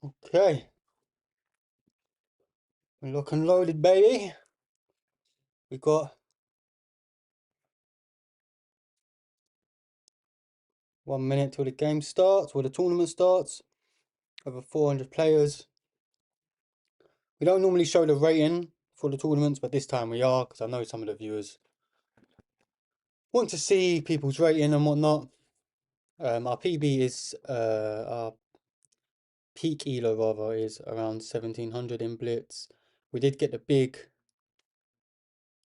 Okay, we're lock and loaded, baby. We got 1 minute till the game starts, or the tournament starts. Over 400 players. We don't normally show the rating for the tournaments, but this time we are, because I know some of the viewers want to see people's rating and whatnot. Our PB is, our peak elo rather, is around 1700 in Blitz. We did get the big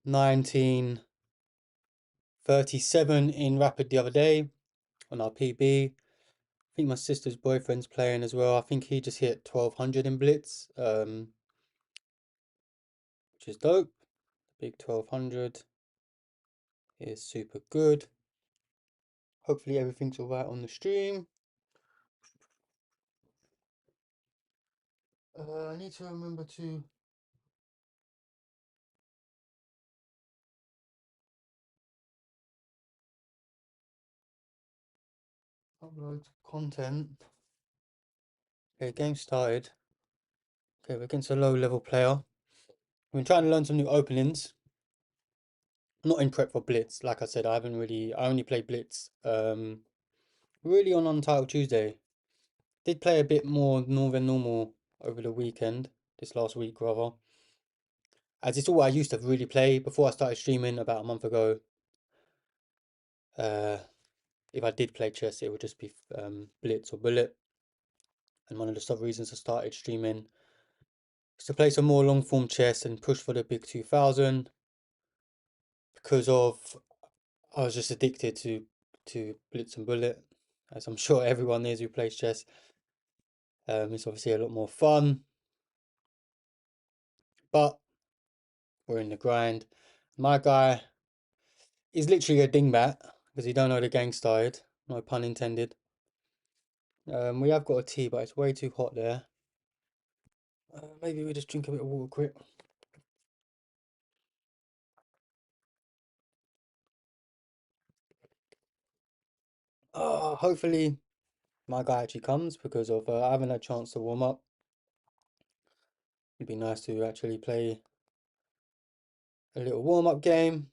1937 in Rapid the other day on our PB. I think my sister's boyfriend's playing as well. I think he just hit 1200 in Blitz, which is dope. The big 1200 is super good. Hopefully everything's alright on the stream. I need to remember to upload content. Okay, game started. Okay, we're against a low level player. I've been trying to learn some new openings. Not in prep for Blitz. Like I said, I only played Blitz really on Untitled Tuesday. Did play a bit more than normal over the weekend, this last week rather. As it's all I used to really play before I started streaming about a month ago. If I did play chess, it would just be Blitz or Bullet. And one of the sub reasons I started streaming is to play some more long form chess and push for the big 2000 because of I was just addicted to Blitz and Bullet, as I'm sure everyone is who plays chess. It's obviously a lot more fun, but we're in the grind. My guy is literally a dingbat because he don't know the gang started. No pun intended. We have got a tea, but it's way too hot there. Maybe we just drink a bit of water quick. Hopefully my guy actually comes because of I haven't had a chance to warm up. It'd be nice to actually play a little warm up game.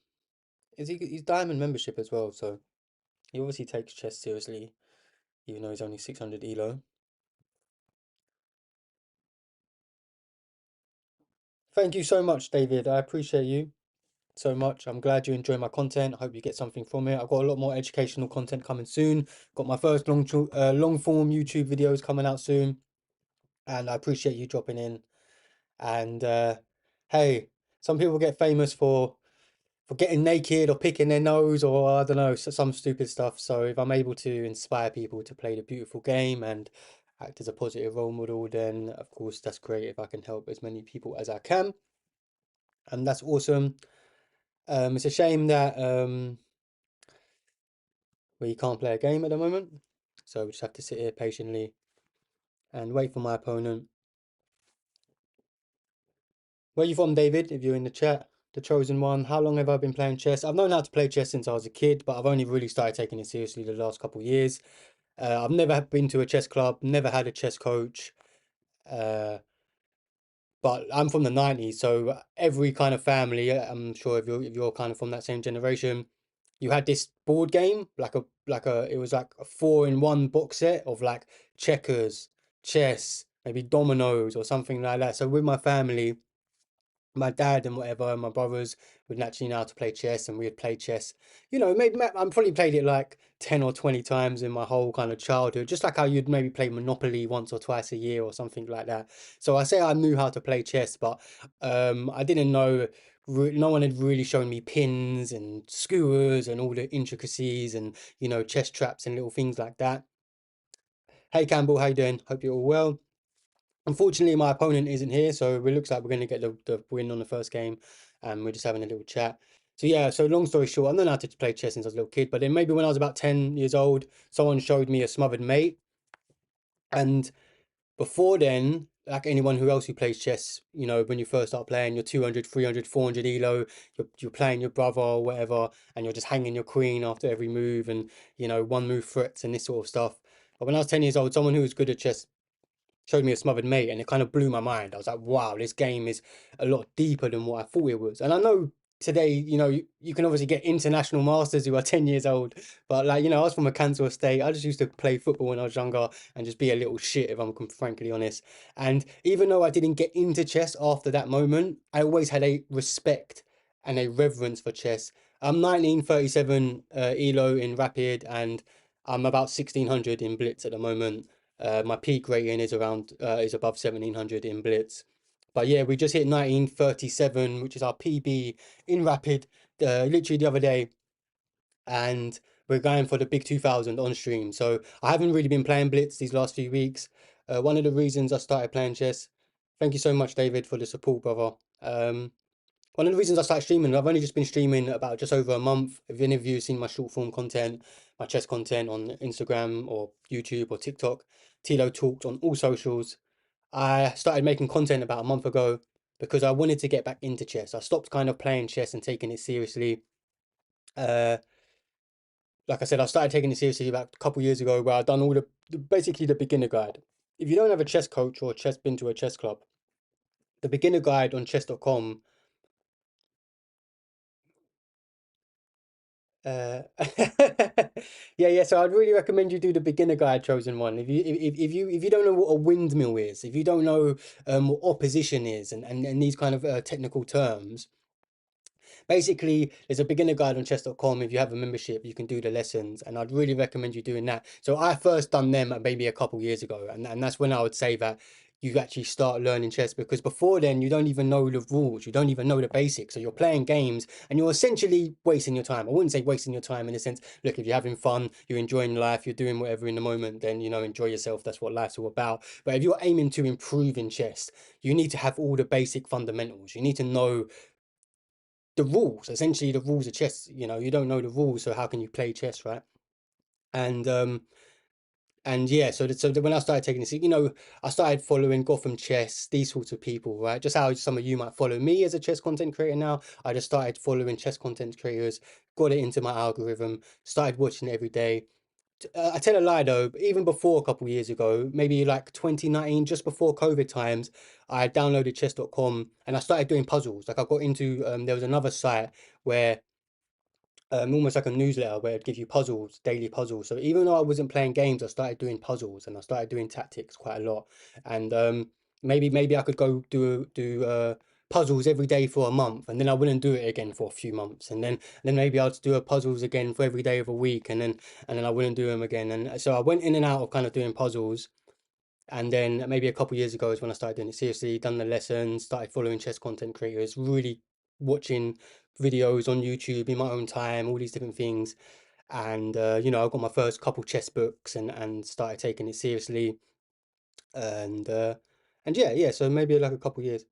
He's diamond membership as well, so he obviously takes chess seriously, even though he's only 600 elo. Thank you so much, David. I appreciate you so much. I'm glad you enjoy my content. I hope you get something from it. I've got a lot more educational content coming soon. Got my first long form YouTube videos coming out soon, and I appreciate you dropping in. And hey, some people get famous for getting naked or picking their nose or I don't know, some stupid stuff. So if I'm able to inspire people to play the beautiful game and act as a positive role model, then of course that's great if I can help as many people as I can. And that's awesome. It's a shame that we can't play a game at the moment. So we just have to sit here patiently and wait for my opponent. Where are you from, David? If you're in the chat, the chosen one. How long have I been playing chess? I've known how to play chess since I was a kid, but I've only really started taking it seriously the last couple of years. I've never been to a chess club, never had a chess coach. Uh, but I'm from the 90s, so every kind of family, I'm sure if you're kind of from that same generation, you had this board game, it was like a 4-in-1 box set of like checkers, chess, maybe dominoes or something like that. So with my family, my dad and whatever, and my brothers would naturally know how to play chess, and we would play chess. You know, maybe I'm probably played it like 10 or 20 times in my whole kind of childhood, just like how you'd maybe play Monopoly once or twice a year or something like that. So I say I knew how to play chess, but I didn't know. No one had really shown me pins and skewers and all the intricacies and chess traps and little things like that. Hey Campbell, how you doing? Hope you're all well. Unfortunately, my opponent isn't here, so it looks like we're going to get the win on the first game, and we're just having a little chat. So yeah, so long story short, I've known how to play chess since I was a little kid, but then maybe when I was about 10 years old, someone showed me a smothered mate, and before then, like anyone who else who plays chess, when you first start playing, you're 200, 300, 400 elo, you're playing your brother or whatever, and you're just hanging your queen after every move, and one move threats and this sort of stuff. But when I was 10 years old, someone who was good at chess showed me a smothered mate, and it kind of blew my mind. I was like, wow, this game is a lot deeper than what I thought it was. And I know today, you can obviously get international masters who are 10 years old, but like, I was from a council estate. I just used to play football when I was younger and just be a little shit, if I'm frankly honest. And even though I didn't get into chess after that moment, I always had a respect and a reverence for chess. I'm 1937 ELO in Rapid, and I'm about 1600 in Blitz at the moment. My peak rating is above 1700 in Blitz. But yeah, we just hit 1937, which is our PB in Rapid, literally the other day, and we're going for the big 2000 on stream. So I haven't really been playing Blitz these last few weeks. One of the reasons I started playing chess. Thank you so much, David, for the support, brother. One of the reasons I started streaming, I've only just been streaming about just over a month. If any of you have seen my short form content, my chess content on Instagram or YouTube or TikTok, Tilo Talked on all socials. I started making content about a month ago because I wanted to get back into chess. I stopped kind of playing chess and taking it seriously. Uh, like I said, I started taking it seriously about a couple years ago, where I've done all basically the beginner guide. If you don't have a chess coach or been to a chess club, the beginner guide on chess.com. Uh, yeah. So I'd really recommend you do the beginner guide, chosen one. If you don't know what a windmill is, if you don't know what opposition is, and these kind of technical terms, basically, there's a beginner guide on chess.com. If you have a membership, you can do the lessons, and I'd really recommend you doing that. So I first done them maybe a couple years ago, and that's when I would say that you actually start learning chess, because before then you don't even know the rules, you don't even know the basics. So you're playing games and you're essentially wasting your time. I wouldn't say wasting your time in the sense, look, if you're having fun, you're enjoying life, you're doing whatever in the moment, then enjoy yourself. That's what life's all about. But if you're aiming to improve in chess, you need to have all the basic fundamentals. You need to know the rules, essentially the rules of chess. You don't know the rules, so how can you play chess, right? And yeah, when I started taking this, I started following Gotham Chess, these sorts of people, right? Just how some of you might follow me as a chess content creator now. I just started following chess content creators, got it into my algorithm, started watching it every day. I tell a lie though, even before a couple of years ago, maybe like 2019, just before COVID times, I downloaded chess.com and I started doing puzzles. Like I got into, there was another site where almost like a newsletter where it'd give you puzzles, daily puzzles. So even though I wasn't playing games, I started doing puzzles and I started doing tactics quite a lot. And maybe I could go do puzzles every day for a month, and then I wouldn't do it again for a few months, and then maybe I'd do a puzzles again for every day of a week, and then I wouldn't do them again. And so I went in and out of kind of doing puzzles. And then maybe a couple years ago is when I started doing it seriously, done the lessons, started following chess content creators, really watching videos on YouTube in my own time, all these different things. And I got my first couple chess books and started taking it seriously. And yeah. So maybe like a couple years.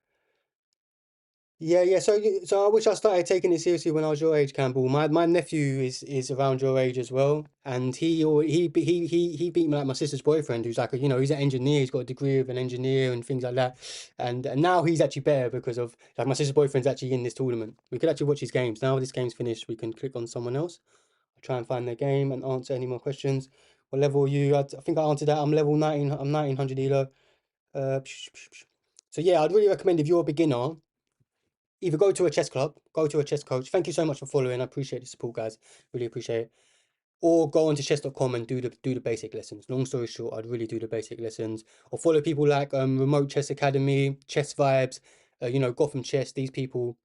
Yeah. So I wish I started taking it seriously when I was your age, Campbell. My nephew is around your age as well, and he beat me like my sister's boyfriend, who's like he's an engineer. He's got a degree of an engineer and things like that, and now he's actually better because of like my sister's boyfriend's actually in this tournament. We could actually watch his games. Now this game's finished, we can click on someone else. I'll try and find their game and answer any more questions. What level are you? I think I answered that. I'm level 19. I'm 1900 elo. So yeah, I'd really recommend if you're a beginner, either go to a chess club, go to a chess coach. Thank you so much for following. I appreciate the support, guys. Really appreciate it. Or go onto chess.com and do the basic lessons. Long story short, I'd really do the basic lessons. Or follow people like Remote Chess Academy, Chess Vibes, Gotham Chess. These people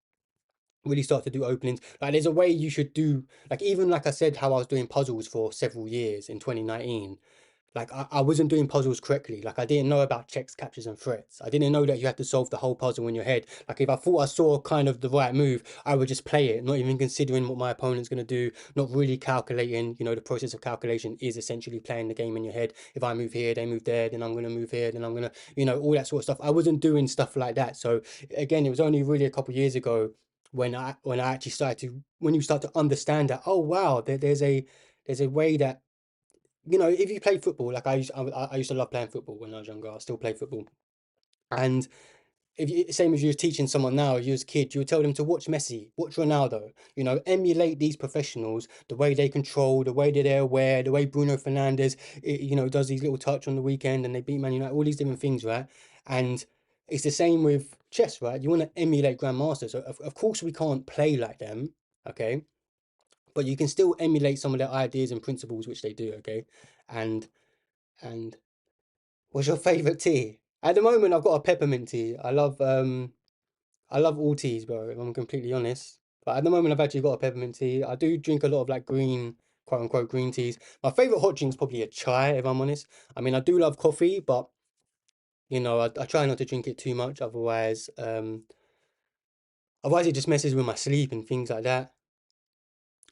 really start to do openings. Like there's a way you should do, like even like I said, how I was doing puzzles for several years in 2019. Like I wasn't doing puzzles correctly. Like I didn't know about checks, captures, and threats. I didn't know that you had to solve the whole puzzle in your head. Like if I thought I saw kind of the right move, I would just play it, not even considering what my opponent's going to do, not really calculating. The process of calculation is essentially playing the game in your head. If I move here, they move there, then I'm going to move here, then I'm going to, all that sort of stuff. I wasn't doing stuff like that. So again, it was only really a couple of years ago when I actually started to, when you start to understand that, oh wow, there's a way that if you play football, like I used to love playing football when I was younger. I still play football, and if you, same as you was teaching someone now, if you was a kid, you would tell them to watch Messi, watch Ronaldo, emulate these professionals, the way they control, the way that they're aware, the way Bruno Fernandes, does these little touch on the weekend and they beat Man United, all these different things, right? And it's the same with chess, right? You want to emulate grandmasters. So of course we can't play like them, okay? But you can still emulate some of their ideas and principles, which they do, okay? And and what's your favorite tea? At the moment, I've got a peppermint tea. I love all teas, bro, if I'm completely honest. But at the moment, I've actually got a peppermint tea. I do drink a lot of like green, quote unquote, green teas. My favorite hot drink is probably a chai, if I'm honest. I mean, I do love coffee, but I try not to drink it too much. Otherwise it just messes with my sleep and things like that.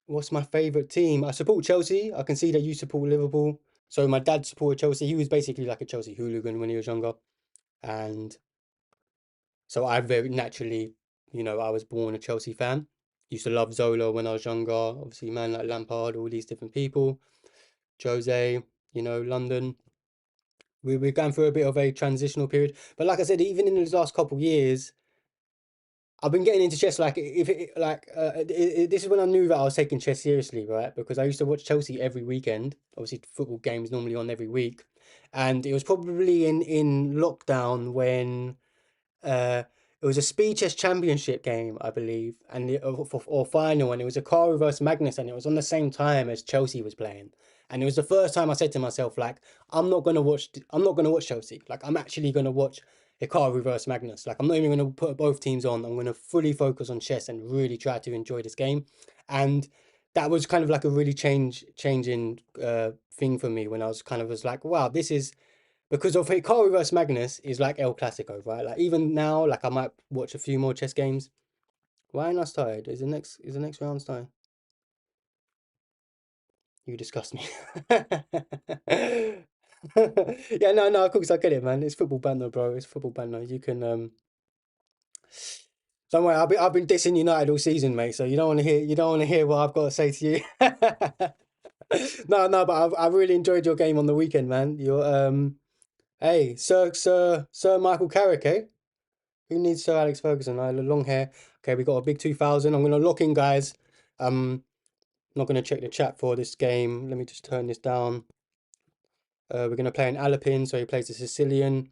What's my favorite team? I support Chelsea. I can see that you support Liverpool. So my dad supported Chelsea. He was basically like a Chelsea hooligan when he was younger. And so I very naturally, I was born a Chelsea fan. Used to love Zola when I was younger. Obviously, man like Lampard, all these different people. Jose, London. We're going through a bit of a transitional period. But like I said, even in the last couple of years, I've been getting into chess. Like, this is when I knew that I was taking chess seriously, right? Because I used to watch Chelsea every weekend. Obviously, football games normally on every week, and it was probably in lockdown when uh, it was a speed chess championship game, I believe, or final, and it was a Carl versus Magnus, and it was on the same time as Chelsea was playing. And it was the first time I said to myself, like, I'm not gonna watch Chelsea. Like, I'm actually gonna watch Hikaru versus Magnus. Like, I'm not even gonna put both teams on. I'm gonna fully focus on chess and really try to enjoy this game. And that was kind of like a really changing thing for me when I was kind of was like, wow, this is because of Hikaru versus Magnus is like El Clasico, right? Like even now, like I might watch a few more chess games. Why ain't I started? Is the next round starting? You disgust me. Yeah, no, no, of course I get it, man. It's football banter, bro. It's football banter. You can don't worry, I've been dissing United all season, mate. So you don't want to hear what I've got to say to you. No, no, but I really enjoyed your game on the weekend, man. Hey, Sir Michael Carrick, eh? Who needs Sir Alex Ferguson? I had long hair. Okay, we got a big 2000. I'm gonna lock in, guys. Not gonna check the chat for this game. Let me just turn this down. We're gonna play an Alapin, so he plays the Sicilian.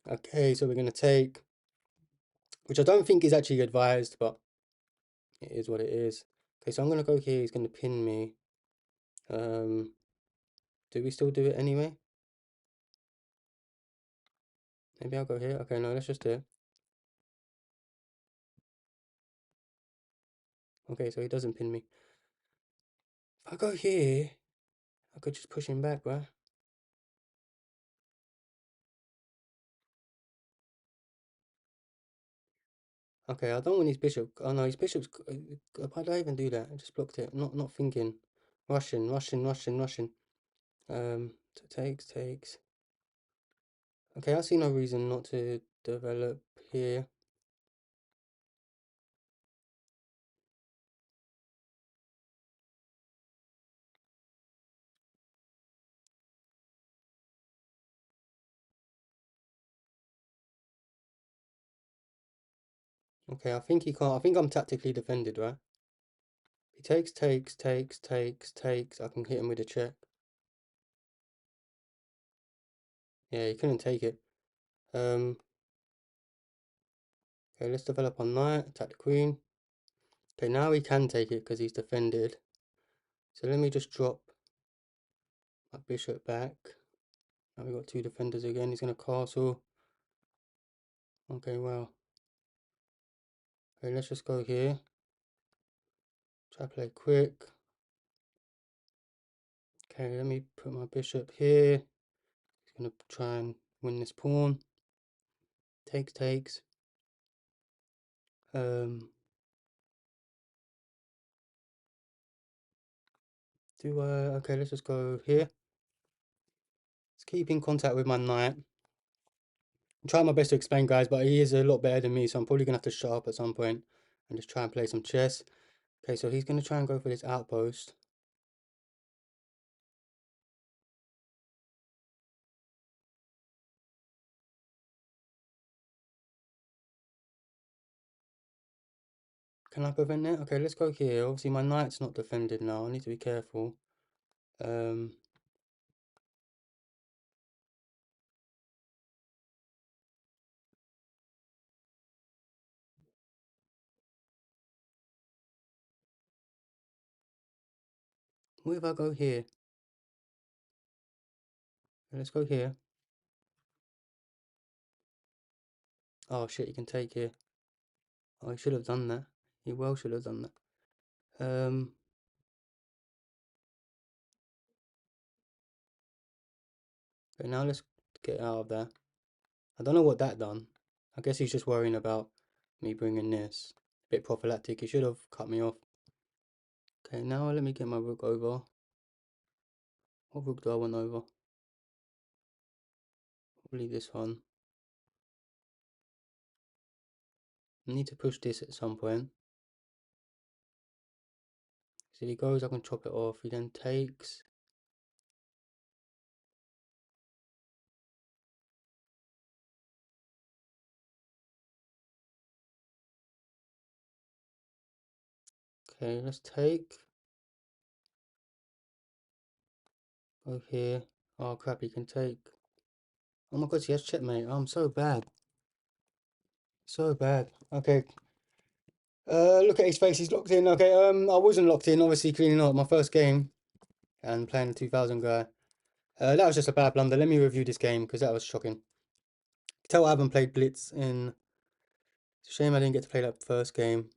Okay, so we're gonna take, which I don't think is actually advised, but it is what it is. Okay, so I'm gonna go here. He's gonna pin me. Um, do we still do it anyway? Maybe I'll go here. Okay, no, let's just do it. Okay, so he doesn't pin me. If I go here, I could just push him back, right? Okay, I don't want his bishop. Oh no, his bishop's. Why did I even do that? I just blocked it. Not thinking. Russian, Russian, Russian, Russian. So takes. Okay, I see no reason not to develop here. Okay, I think he can't. I think I'm tactically defended, right? He takes. I can hit him with a check. Yeah, he couldn't take it. Um, okay, let's develop on knight, attack the queen. Okay, now he can take it because he's defended. So let me just drop my bishop back. Now we've got two defenders again. He's gonna castle. Okay, well. Okay, let's just go here. Try play quick. Okay, let me put my bishop here. He's gonna try and win this pawn. Takes. Okay, let's just go here. Let's keep in contact with my knight. I'm trying my best to explain, guys, but he is a lot better than me, so I'm probably gonna have to shut up at some point and just try and play some chess. Okay, so he's gonna try and go for this outpost. Can I prevent it? Okay, let's go here. Obviously, my knight's not defended now. I need to be careful. Where if I go here? Let's go here. Oh shit, you can take here. Oh, he should have done that. He well should have done that. Okay, now let's get out of there. I don't know what that done. I guess he's just worrying about me bringing this. Bit prophylactic. He should have cut me off. Okay, now let me get my rook over. What rook do I want over? Probably this one. I need to push this at some point. So he goes, I can chop it off. He then takes. Okay, let's take. Go here. Oh crap, he can take. Oh my god, he has checkmate. I'm so bad. So bad. Okay. Look at his face, he's locked in. Okay, I wasn't locked in, obviously cleaning up my first game and playing the 2000 guy. That was just a bad blunder. Let me review this game because that was shocking. Tell I haven't played Blitz in. It's a shame I didn't get to play that first game.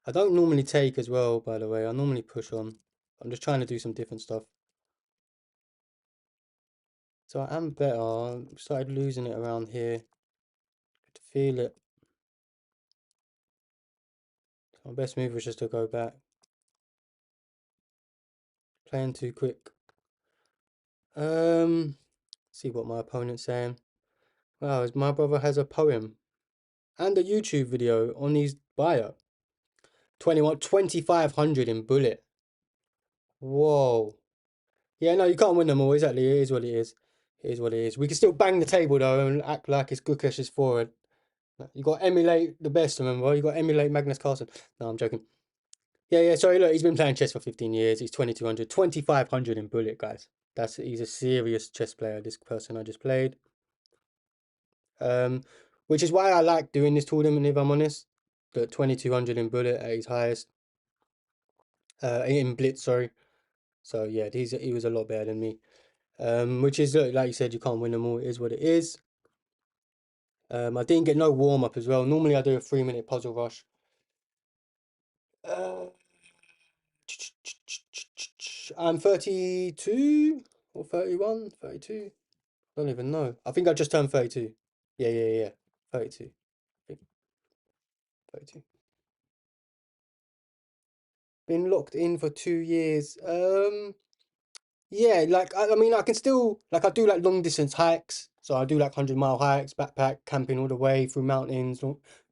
I don't normally take as well, by the way. I normally push on. I'm just trying to do some different stuff. So I am better. I started losing it around here. I could feel it. So my best move was just to go back. Playing too quick. See what my opponent's saying. Wow, my brother has a poem and a YouTube video on his bio. 2500 in bullet. Whoa. Yeah, no, you can't win them all. Exactly, it is what it is. It is what it is. We can still bang the table though and act like it's Gukesh's forward. You got to emulate the best, remember? You got to emulate Magnus Carlsen. No, I'm joking. Yeah, sorry, look, he's been playing chess for 15 years. He's 2200, 2500 in bullet, guys. He's a serious chess player, this person I just played. Which is why I like doing this tournament, if I'm honest. The 2200 in bullet at his highest. In blitz, sorry. So yeah, he was a lot better than me. Which is like you said, you can't win them all. It is what it is. I didn't get no warm up as well. Normally I do a 3-minute puzzle rush. I'm 32 or 31, 32. I don't even know. I think I just turned 32. Yeah. 32. I think 32. Been locked in for 2 years. Yeah, like I mean, I can still like I do like long distance hikes. So I do like 100-mile hikes, backpack camping all the way through mountains,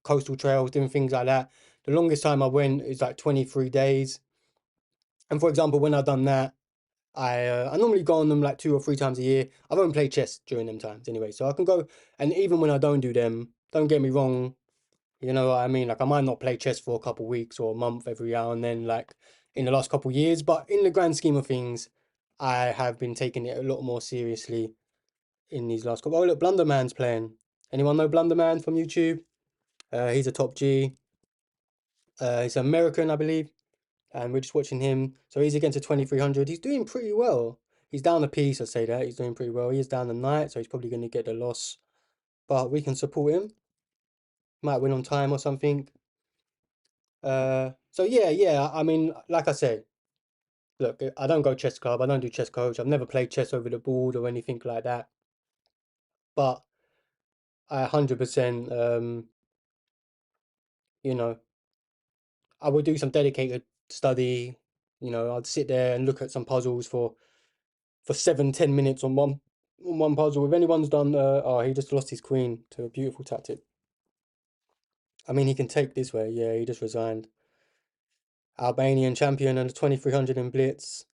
coastal trails, doing things like that. The longest time I went is like 23 days. And for example, when I've done that, I normally go on them like 2 or 3 times a year. I've only played chess during them times anyway, so I can go. And even when I don't do them, don't get me wrong, you know what I mean? Like I might not play chess for a couple of weeks or a month every now and then, like in the last couple of years. But in the grand scheme of things, I have been taking it a lot more seriously in these last couple. Oh look, Blunderman's playing. Anyone know Blunderman from YouTube? He's a top G. He's American, I believe, and we're just watching him. So he's against a 2300. He's doing pretty well. He's down a piece, I'd say that. He's doing pretty well. He is down the knight, so he's probably going to get the loss. But we can support him. Might win on time or something. So yeah. I mean, like I said, look, I don't go chess club. I don't do chess coach. I've never played chess over the board or anything like that. But I 100%, you know, I would do some dedicated study. You know, I'd sit there and look at some puzzles for 7-10 minutes on one puzzle. If anyone's done, oh, he just lost his queen to a beautiful tactic. I mean, he can take this way. Yeah, he just resigned. Albanian champion and 2300 in Blitz.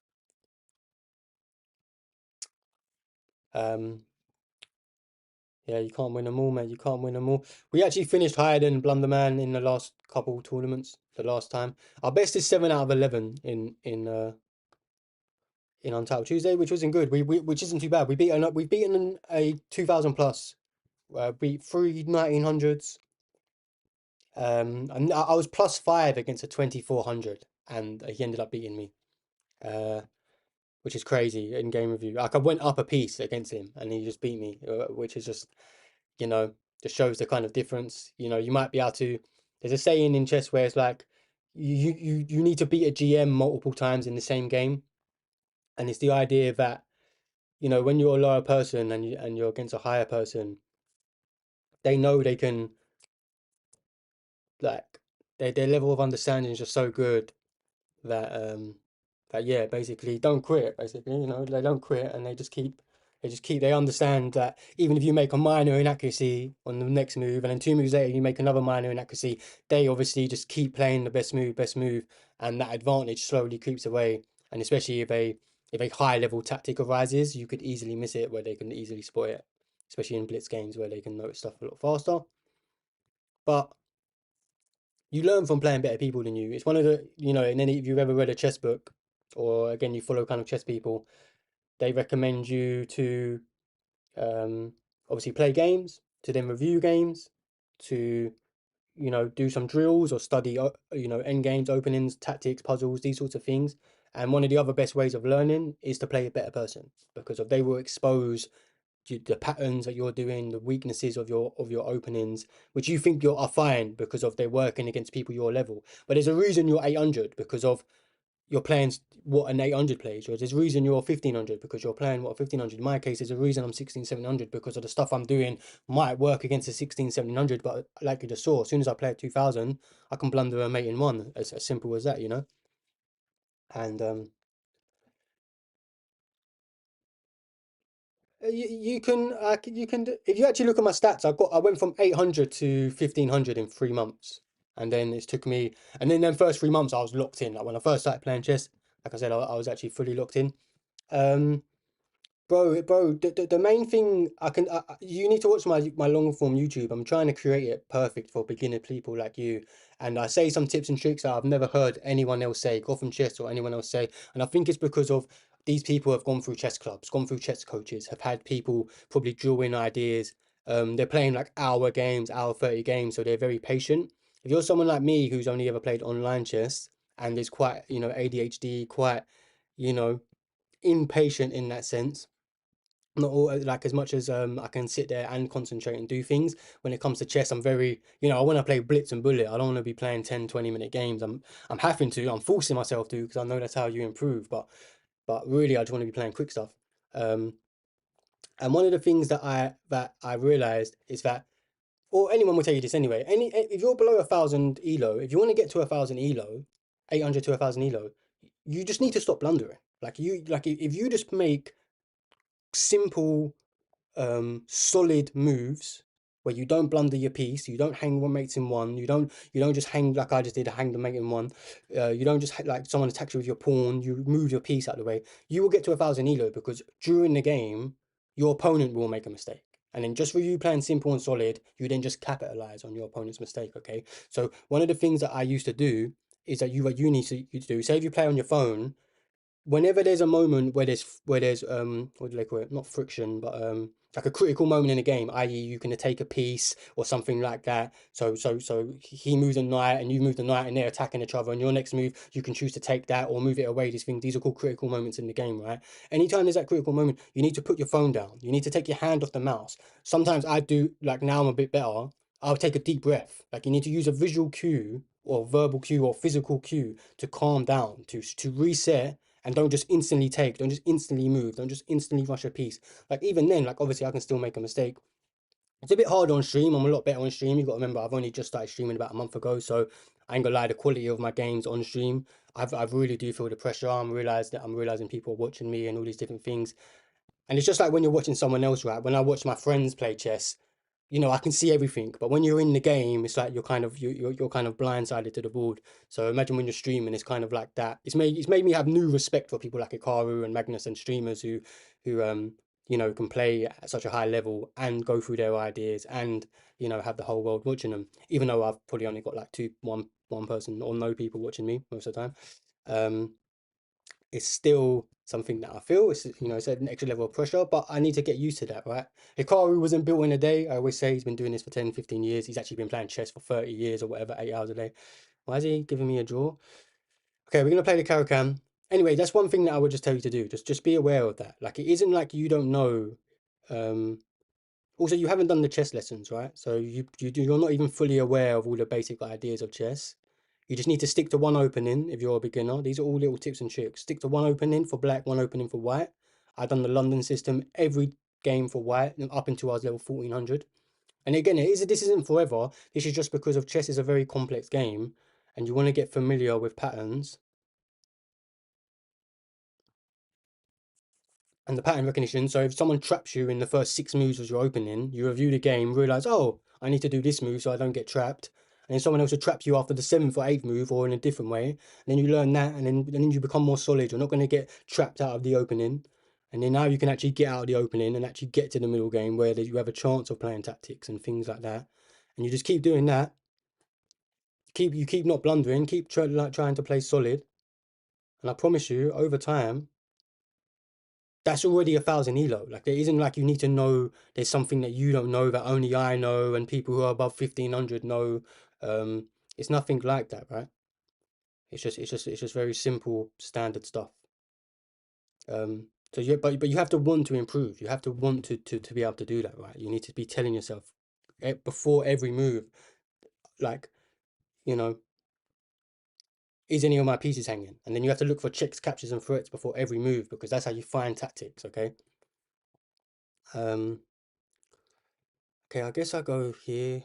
Yeah, you can't win them all, mate. You can't win them all. We actually finished higher than Blunderman in the last couple tournaments. The last time, our best is 7 out of 11 in Untitled Tuesday, which wasn't good. We which isn't too bad. We've beaten a 2000 plus. Beat three 1900s. And I was +5 against a 2400, and he ended up beating me. Uh, which is crazy in game review. Like I went up a piece against him, and he just beat me, which is just you know just shows the kind of difference. You might be able to. There's a saying in chess where it's like you need to beat a GM multiple times in the same game, and it's the idea that when you're a lower person and you're against a higher person, they know they can like their level of understanding is just so good that yeah, basically don't quit. Basically, they don't quit and they understand that even if you make a minor inaccuracy on the next move and then 2 moves later you make another minor inaccuracy, they obviously just keep playing the best move, and that advantage slowly creeps away. And especially if a high level tactic arises, you could easily miss it where they can easily spot it, especially in blitz games where they can notice stuff a lot faster. But you learn from playing better people than you. It's one of the, and then if you've ever read a chess book, or again, you follow kind of chess people, they recommend you to um, obviously play games, to then review games, to, do some drills or study, end games, openings, tactics, puzzles, these sorts of things. And one of the other best ways of learning is to play a better person because they will expose the patterns that you're doing, the weaknesses of your openings, which you think are fine because of they're working against people your level. But there's a reason you're 800 because of you're playing what an 800 plays, or there's a reason you're 1500 because you're playing what a 1500. In my case, there's a reason I'm 16 1700 because of the stuff I'm doing might work against a 16 1700, but like you just saw, as soon as I play at 2000, I can blunder a mate in one, as simple as that. And if you actually look at my stats, I went from 800 to 1500 in 3 months, and then it took me, and then them first 3 months I was locked in. Like when I first started playing chess, like I said, I was actually fully locked in. Um, bro, the main thing you need to watch my long form YouTube. I'm trying to create it perfect for beginner people like you, and I say some tips and tricks that I've never heard anyone else say, Gotham Chess or anyone else say, and I think it's because of these people have gone through chess clubs, gone through chess coaches, have had people probably drill in ideas. They're playing like hour games, hour 30 games, so they're very patient. If you're someone like me who's only ever played online chess and is quite, ADHD, quite, you know, impatient in that sense, not all like as much as I can sit there and concentrate and do things. When it comes to chess, I'm very, I want to play blitz and bullet. I don't want to be playing 10 20 minute games. I'm having to, I'm forcing myself to because I know that's how you improve. But really I just want to be playing quick stuff. um and one of the things that I realized is that, or anyone will tell you this anyway, if you're below 1,000 elo, if you want to get to 1,000 elo, 800 to 1,000 elo, you just need to stop blundering. If you just make simple solid moves where you don't blunder your piece, you don't hang one mates in one, you don't just hang like I just did, hang the mate in one. You don't just like someone attacks you with your pawn, you move your piece out of the way. You will get to 1,000 elo because during the game, your opponent will make a mistake. And then just for you playing simple and solid, you then just capitalize on your opponent's mistake. Okay. So one of the things that I used to do is that you need to do, say if you play on your phone, whenever there's a moment where there's what do they call it, not friction, but like a critical moment in a game, i.e. you can take a piece or something like that, so he moves a knight and you move the knight and they're attacking each other, and your next move you can choose to take that or move it away. These are called critical moments in the game, right? Anytime there's that critical moment, you need to put your phone down, you need to take your hand off the mouse. Sometimes I do, like now I'm a bit better, I'll take a deep breath. Like you need to use a visual cue or verbal cue or physical cue to calm down, to reset, and don't just instantly move, don't just instantly rush a piece. Like even then, like obviously I can still make a mistake. It's a bit hard on stream. I'm a lot better on stream. You got to remember, I've only just started streaming about a month ago, so I ain't gonna lie. The quality of my games on stream, I really do feel the pressure. I'm realizing people are watching me and all these different things. And it's just like when you're watching someone else, right? When I watch my friends play chess, I can see everything, but when you're in the game, it's like you're kind of blindsided to the board. So imagine when you're streaming, it's kind of like that. It's made me have new respect for people like Ikaru and Magnus and streamers who can play at such a high level and go through their ideas and, have the whole world watching them. Even though I've probably only got like one person or no people watching me most of the time. Um, it's still something that I feel it's an extra level of pressure, but I need to get used to that, right? Hikaru wasn't built in a day. I always say he's been doing this for 10, 15 years. He's actually been playing chess for 30 years or whatever, 8 hours a day. Why is he giving me a draw? Okay, we're gonna play the Caracan. Anyway, that's one thing that I would just tell you to do. Just be aware of that. Like it isn't like you don't know. Um, Also, you haven't done the chess lessons, right? So you're not even fully aware of all the basic ideas of chess. You just need to stick to one opening if you're a beginner. These are all little tips and tricks. Stick to one opening for black, one opening for white. I've done the London system every game for white up until I was level 1400. And again, this isn't forever. This is just because of chess is a very complex game and you want to get familiar with patterns and the pattern recognition. So if someone traps you in the first 6 moves as you're opening, you review the game, realize, oh, I need to do this move so I don't get trapped. And then someone else will trap you after the seventh or eighth move or in a different way. And then you learn that, and then you become more solid. You're not going to get trapped out of the opening. And then now you can actually get out of the opening and actually get to the middle game where you have a chance of playing tactics and things like that. And you just keep doing that. You keep not blundering. Keep trying to play solid. And I promise you, over time, that's already 1,000 elo. Like there isn't like you need to know there's something that you don't know that only I know and people who are above 1,500 know. It's nothing like that, right? It's just very simple standard stuff. But you have to want to improve. You have to want to be able to do that, right? You need to be telling yourself before every move, like, you know, is any of my pieces hanging? And then you have to look for checks, captures, and threats before every move because that's how you find tactics, okay? Um, okay, I guess I'll go here,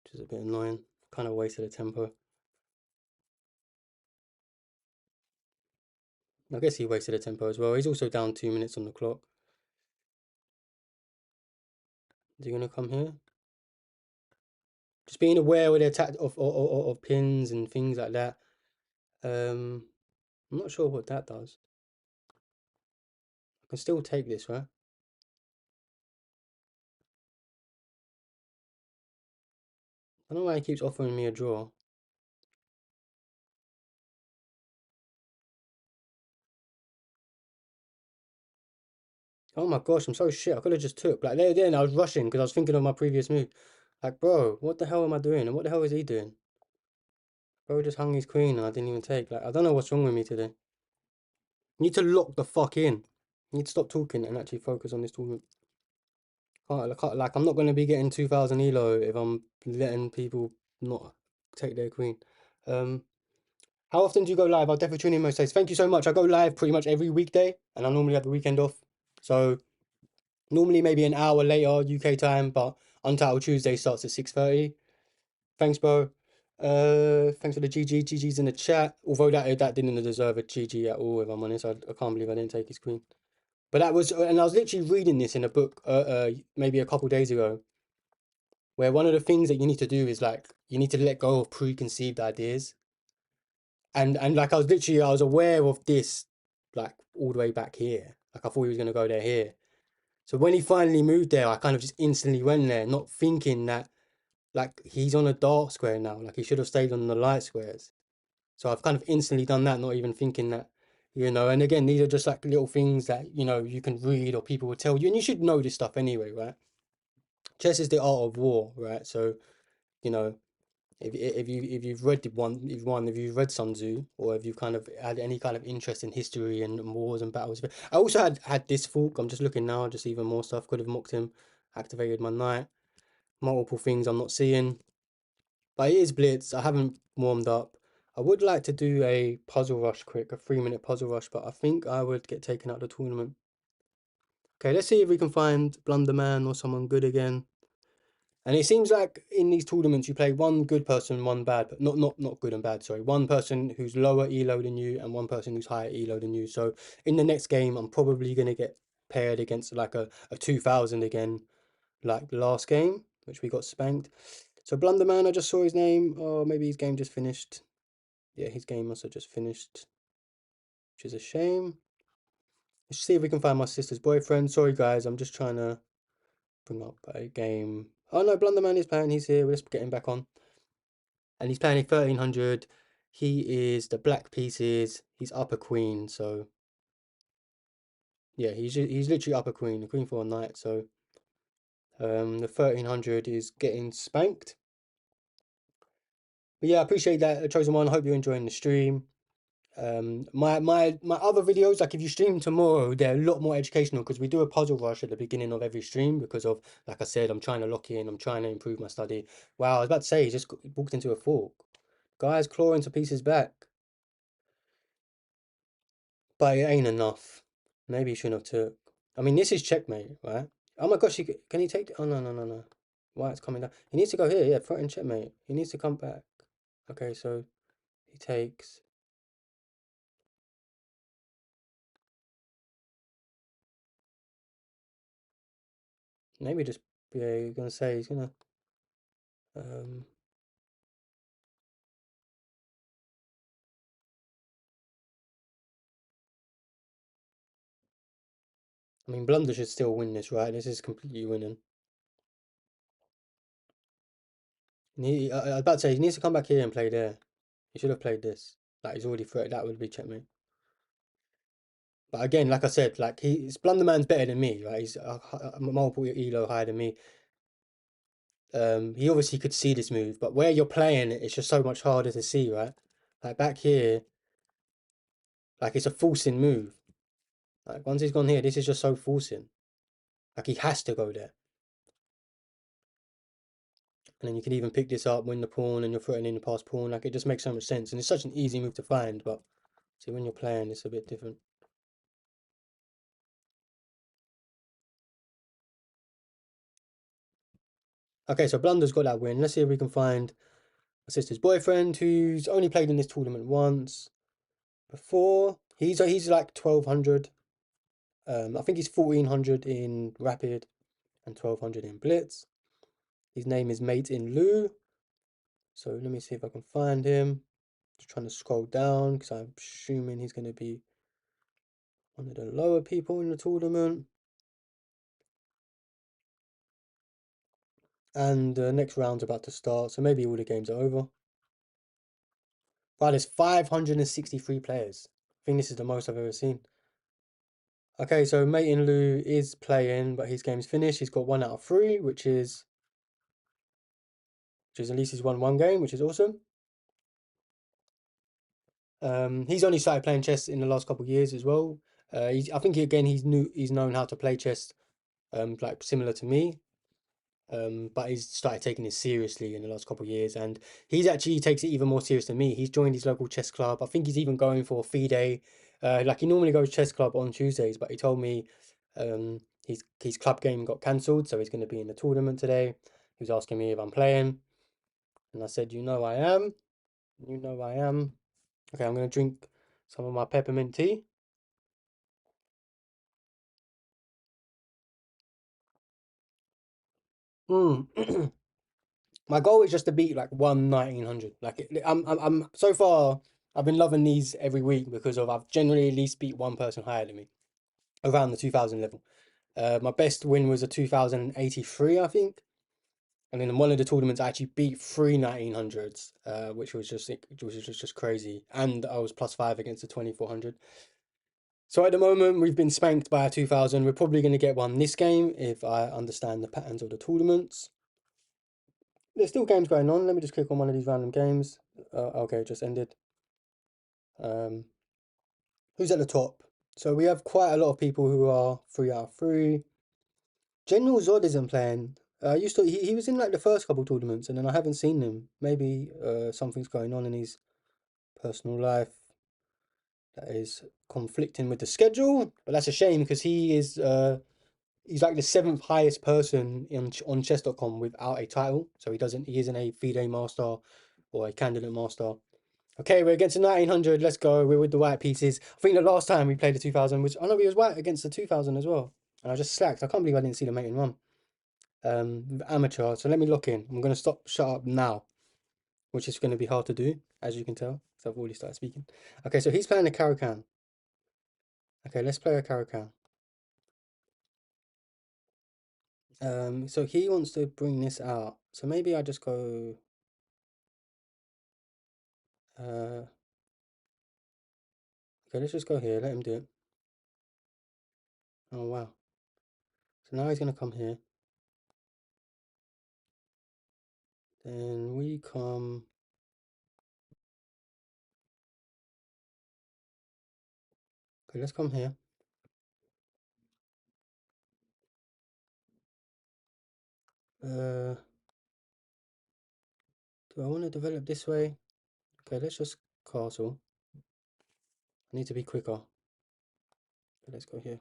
which is a bit annoying. Kind of wasted a tempo. I guess he wasted a tempo as well. He's also down 2 minutes on the clock. Is he gonna come here? Just being aware of of pins and things like that. I'm not sure what that does. I can still take this, right? I don't know why he keeps offering me a draw. Oh my gosh, I'm so shit. I could have just took. Like then I was rushing because I was thinking of my previous move. Like, bro, what the hell am I doing? And what the hell is he doing? Bro just hung his queen and I didn't even take. Like, I don't know what's wrong with me today. You need to lock the fuck in. You need to stop talking and actually focus on this tournament. Like, I'm not going to be getting 2,000 elo if I'm letting people not take their queen. Um, how often do you go live? I'll definitely tune in most days. Thank you so much. I go live pretty much every weekday and I normally have the weekend off. So normally maybe an hour later UK time, but Untitled Tuesday starts at 6:30. Thanks, bro. Thanks for the GG. GG's in the chat. Although that didn't deserve a GG at all, if I'm honest. I can't believe I didn't take his queen. But that was, and I was literally reading this in a book, maybe a couple days ago, where one of the things that you need to do is like you need to let go of preconceived ideas. And like I was aware of this like all the way back here. Like I thought he was gonna go there here. So when he finally moved there, I kind of just instantly went there, not thinking that like he's on a dark square now. Like he should have stayed on the light squares. So I've kind of instantly done that, not even thinking that, and again, these are just like little things that, you can read or people will tell you, and you should know this stuff anyway, right? Chess is the art of war, right? So, you know, if you've read if you've read Sun Tzu, or if you've kind of had any kind of interest in history and wars and battles. I also had this fork. I'm just looking now, just even more stuff. Could have mocked him, activated my knight. Multiple things I'm not seeing. But it is Blitz. I haven't warmed up. I would like to do a puzzle rush quick, a 3 minute puzzle rush, but I think I would get taken out of the tournament. Okay, let's see if we can find Blunderman or someone good again. And it seems like in these tournaments you play one good person, one bad, but not good and bad, sorry. One person who's lower elo than you and one person who's higher elo than you. So in the next game I'm probably gonna get paired against like a 2000 again, like the last game, which we got spanked. So Blunderman, I just saw his name. Oh, maybe his game just finished. Yeah, his game must have just finished, which is a shame. Let's see if we can find my sister's boyfriend. Sorry, guys, I'm just trying to bring up a game. Oh no, Blunderman is playing. He's here. Let's get him back on. And he's playing a 1300. He is the black pieces. He's upper queen. So yeah, he's literally upper queen. The queen for a knight. So the 1300 is getting spanked. But yeah, I appreciate that, Chosen One. I hope you're enjoying the stream. My other videos, like if you stream tomorrow, they're a lot more educational because we do a puzzle rush at the beginning of every stream because of, like I said, I'm trying to lock in, I'm trying to improve my study. Wow, I was about to say, he just walked into a fork. Guys, clawing to pieces back. But it ain't enough. Maybe he shouldn't have took. I mean, this is checkmate, right? Oh my gosh, can he take? Oh no, no, no, no. Why it's coming down? He needs to go here. Yeah, threaten checkmate. He needs to come back. Okay, so he takes. Maybe just yeah. You're gonna say he's gonna. Um. I mean, Blunder should still win this, right? This is completely winning. I was about to say he needs to come back here and play there. He should have played this. Like he's already threatened. That would be checkmate. But again, like I said, like Blunderman's better than me, right? He's multiple elo higher than me. He obviously could see this move, but where you're playing, it's just so much harder to see, right? Like back here, like it's a forcing move. Like once he's gone here, this is just so forcing. Like he has to go there. And then you can even pick this up, win the pawn, and you're threatening the past pawn. Like it just makes so much sense. And it's such an easy move to find, but see when you're playing, it's a bit different. Okay, so Blunder's got that win. Let's see if we can find my sister's boyfriend, who's only played in this tournament once before. He's like 1200. I think he's 1400 in Rapid and 1200 in Blitz. His name is Mate in Lou. So let me see if I can find him. Just trying to scroll down because I'm assuming he's going to be one of the lower people in the tournament. And the next round's about to start, so maybe all the games are over. Wow, there's 563 players. I think this is the most I've ever seen. Okay, so Mate in Lou is playing, but his game's finished. He's got 1 out of 3, which is at least he's won one game, which is awesome. He's only started playing chess in the last couple of years as well. I think he's known how to play chess, like similar to me. But he's started taking it seriously in the last couple of years, and he takes it even more serious than me. He's joined his local chess club. I think he's even going for a FIDE. Like he normally goes chess club on Tuesdays, but he told me his club game got cancelled, so he's going to be in the tournament today. He was asking me if I'm playing, and I said, "You know I am. You know I am." Okay, I'm going to drink some of my peppermint tea. Mm. My goal is just to beat like 1900. Like I'm so far I've been loving these every week because of I've generally at least beat one person higher than me around the 2000 level. My best win was a 2083, I think. And then in one of the tournaments, I actually beat three 1900s, which was just crazy. And I was +5 against the 2400. So at the moment, we've been spanked by a 2000. We're probably going to get one this game if I understand the patterns of the tournaments. There's still games going on. Let me just click on one of these random games. Okay, just ended. Um, who's at the top? So we have quite a lot of people who are 3 out of 3. General Zod isn't playing. He was in like the first couple tournaments, and then I haven't seen him. Maybe something's going on in his personal life that is conflicting with the schedule. But that's a shame because he's like the 7th highest person on chess.com without a title. So he isn't a FIDE master or a candidate master. Okay, we're against the 1900. Let's go. We're with the white pieces. I think the last time we played the 2000 was, I know he was white against the 2000 as well. And I just slacked. I can't believe I didn't see the mate in one. Amateur. So let me lock in. I'm going to shut up now, which is going to be hard to do, as you can tell. So I've already started speaking. Okay, so he's playing the Caro-Kann. Okay, let's play a Caro-Can. So he wants to bring this out. So maybe I just go. Okay, let's just go here. Let him do it. Oh wow. So now he's gonna come here. Then we come. Okay, let's come here. Do I want to develop this way? Okay, let's just castle. I need to be quicker. Okay, let's go here.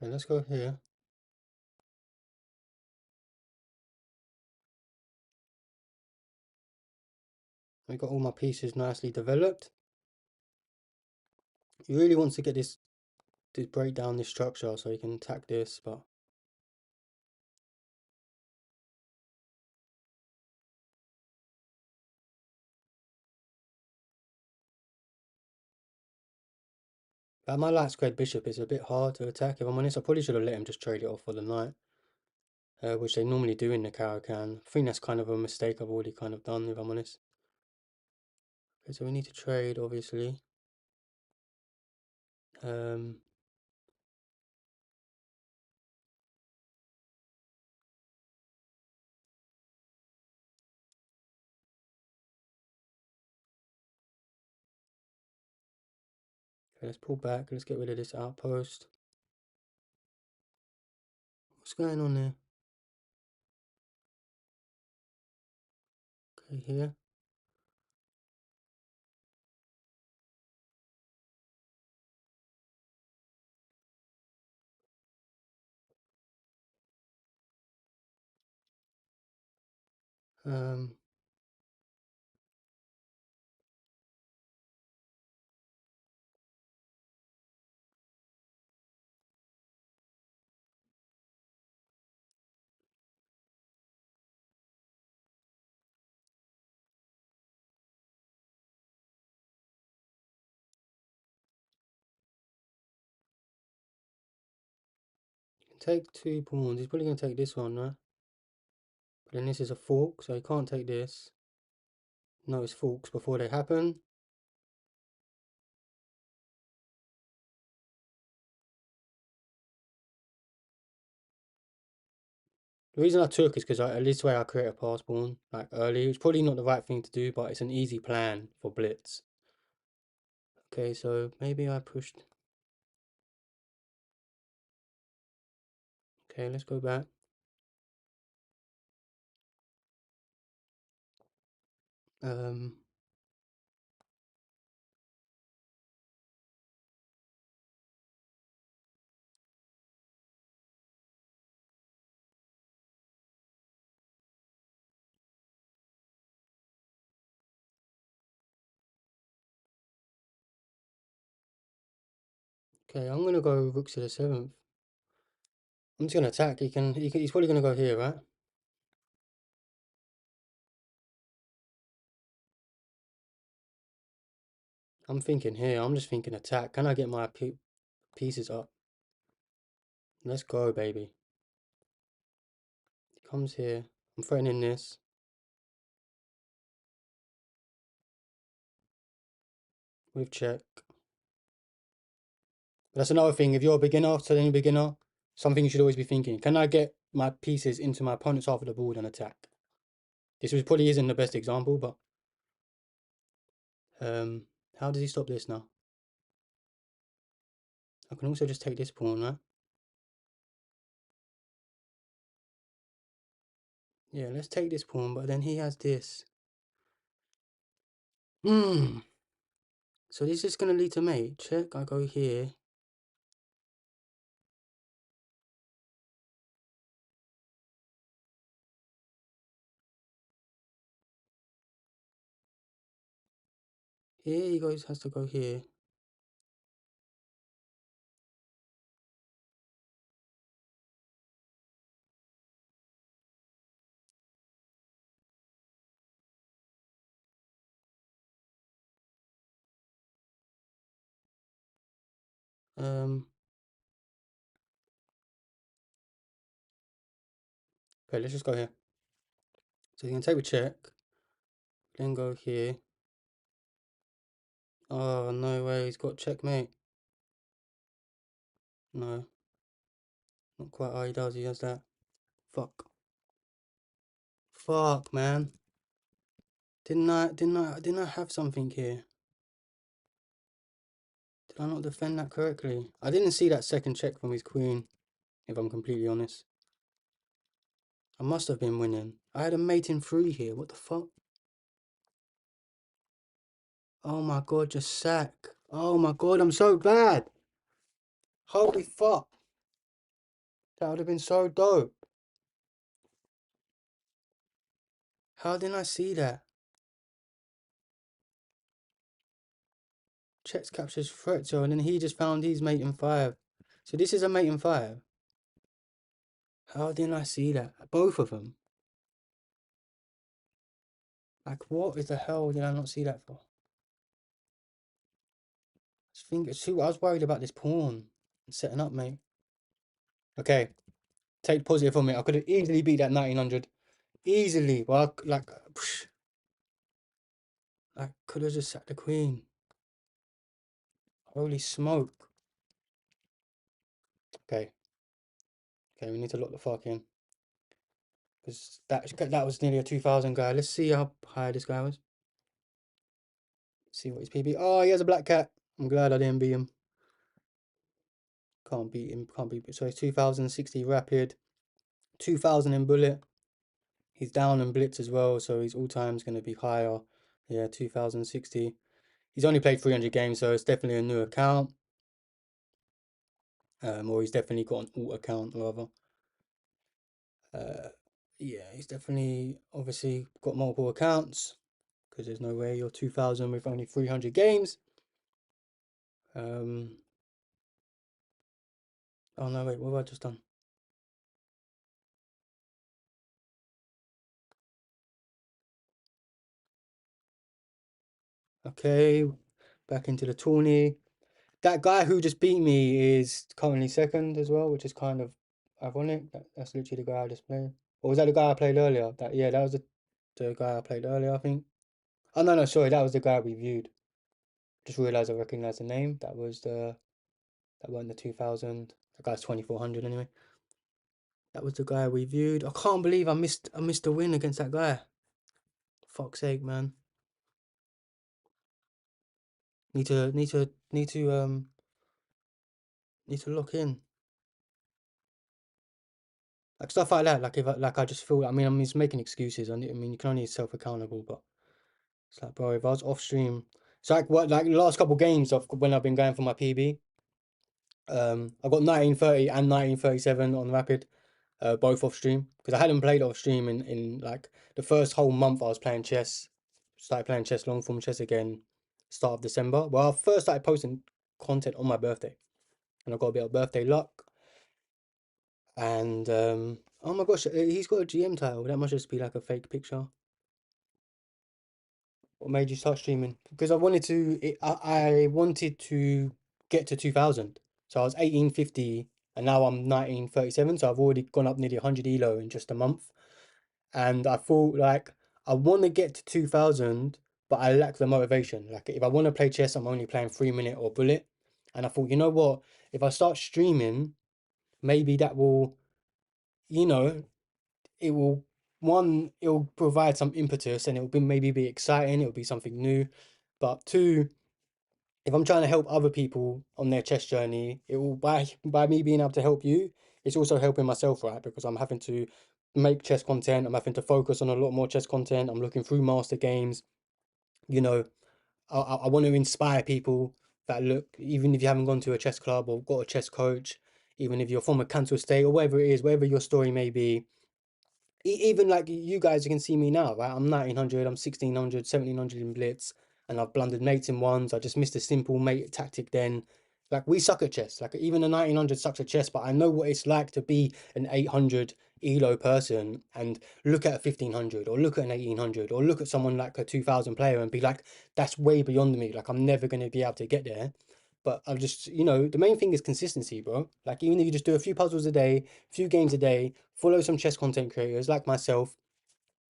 Okay, let's go here. I got all my pieces nicely developed. He really wants to get this to break down this structure so he can attack this, but my light squared bishop is a bit hard to attack. If I'm honest, I probably should have let him just trade it off for the knight, which they normally do in the Caro-Can. I think that's kind of a mistake I've already kind of done, if I'm honest. Okay, so we need to trade, obviously. Okay, let's pull back. Let's get rid of this outpost. What's going on there? Okay, here. Um, take 2 pawns. He's probably going to take this one, right? But then this is a fork, so he can't take this. Notice forks before they happen. The reason I took is because at least way I create a pass pawn like early. It's probably not the right thing to do, but it's an easy plan for Blitz. Okay, so maybe I pushed. Okay, let's go back. Um, okay, I'm gonna go rook to the 7th. I'm just gonna attack. He's probably gonna go here, right? I'm thinking here. I'm just thinking attack. Can I get my pieces up? Let's go, baby. He comes here. I'm threatening this. With check. That's another thing. If you're a beginner, studying beginner, something you should always be thinking. Can I get my pieces into my opponent's half of the board and attack? This probably isn't the best example, but how does he stop this now? I can also just take this pawn, right? Yeah, let's take this pawn, but then he has this. Hmm. So this is going to lead to mate. Check, I go here. Here he goes, has to go here. Okay, let's just go here. So you can take a check, then go here. Oh, no way, he's got checkmate. No, not quite how he does, he has that. Fuck. Fuck, man. Didn't I have something here? Did I not defend that correctly? I didn't see that second check from his queen, if I'm completely honest. I must have been winning. I had a mate in 3 here, what the fuck? Oh my god, just sack. Oh my god, I'm so bad. Holy fuck. That would have been so dope. How didn't I see that? Checks captures threat, so and then he just found his mate in 5. So this is a mate in 5. How didn't I see that? Both of them. Like, what is the hell did I not see that for? I was worried about this pawn. Setting up, mate. Okay, take positive from it. I could have easily beat that 1900. Easily. Well, I could have just sacked the queen. Holy smoke. Okay. Okay, we need to lock the fuck in. Because that was nearly a 2000 guy. Let's see how high this guy was. See what his PB. Oh, he has a black cat. I'm glad I didn't beat him. Can't beat him. Can't beat him. So it's 2060 rapid. 2000 in bullet. He's down in blitz as well, so his all time's going to be higher. Yeah, 2060. He's only played 300 games, so it's definitely a new account. Or he's definitely got an alt account, rather. Yeah, he's definitely obviously got multiple accounts because there's no way you're 2000 with only 300 games. Oh no, wait, what have I just done? Okay, back into the tourney. That guy who just beat me is currently second as well, which is kind of ironic. That's literally the guy I just played. Or was that the guy I played earlier? That was the guy I played earlier, I think. Oh no, sorry, that was the guy we viewed. Just realised I recognised the name. That wasn't the 2000. That guy's 2400 anyway. That was the guy we viewed. I can't believe I missed a win against that guy. Fuck's sake, man. Need to lock in. Like stuff like that. Like if I just feel. I mean, I'm just making excuses. I mean, you can only be self accountable, but it's like, bro, if I was off stream, it's like what like the last couple games of when I've been going for my PB. I got 1930 and 1937 on rapid, both off stream because I hadn't played off stream in like the first whole month I was playing chess. Started playing chess, long form chess again, start of December. Well, I first started posting content on my birthday, and I got a bit of birthday luck. And oh my gosh, he's got a GM title. That must just be like a fake picture. What made you start streaming? Because I wanted to get to 2000. So I was 1850 and now I'm 1937. So I've already gone up nearly 100 elo in just a month. And I thought like I want to get to 2000, but I lack the motivation. Like if I want to play chess, I'm only playing 3 minute or bullet. And I thought, you know what? If I start streaming, maybe that will, you know, it will it'll provide some impetus and it'll maybe be exciting, it'll be something new. But two, if I'm trying to help other people on their chess journey, it will by me being able to help you, it's also helping myself, right? Because I'm having to make chess content, I'm having to focus on a lot more chess content, I'm looking through master games, you know, I want to inspire people that look, even if you haven't gone to a chess club or got a chess coach, even if you're from a council state or whatever it is, wherever your story may be, even like you guys can see me now, right? I'm 1900, I'm 1600, 1700 in Blitz, and I've blundered mates in ones. I just missed a simple mate tactic then. Like, we suck at chess. Like, even a 1900 sucks at chess, but I know what it's like to be an 800 elo person and look at a 1500 or look at an 1800 or look at someone like a 2000 player and be like, that's way beyond me. Like, I'm never going to be able to get there. But I've just, the main thing is consistency, bro. Like, even if you just do a few puzzles a day, a few games a day, follow some chess content creators like myself,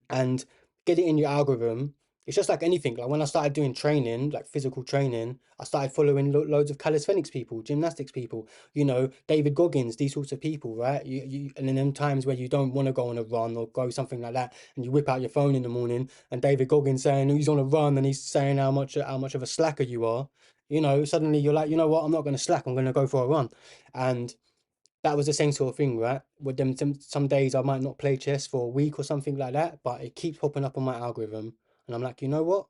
and get it in your algorithm. It's just like anything. Like, when I started doing training, like physical training, I started following loads of calisthenics people, gymnastics people, David Goggins, these sorts of people, right? And in them times where you don't want to go on a run or go something like that, and you whip out your phone in the morning, and David Goggins saying he's on a run and he's saying how much of a slacker you are, suddenly you're like, you know what? I'm not going to slack. I'm going to go for a run, and that was the same sort of thing, right? With them, some days I might not play chess for a week or something like that, but it keeps popping up on my algorithm, and I'm like, you know what?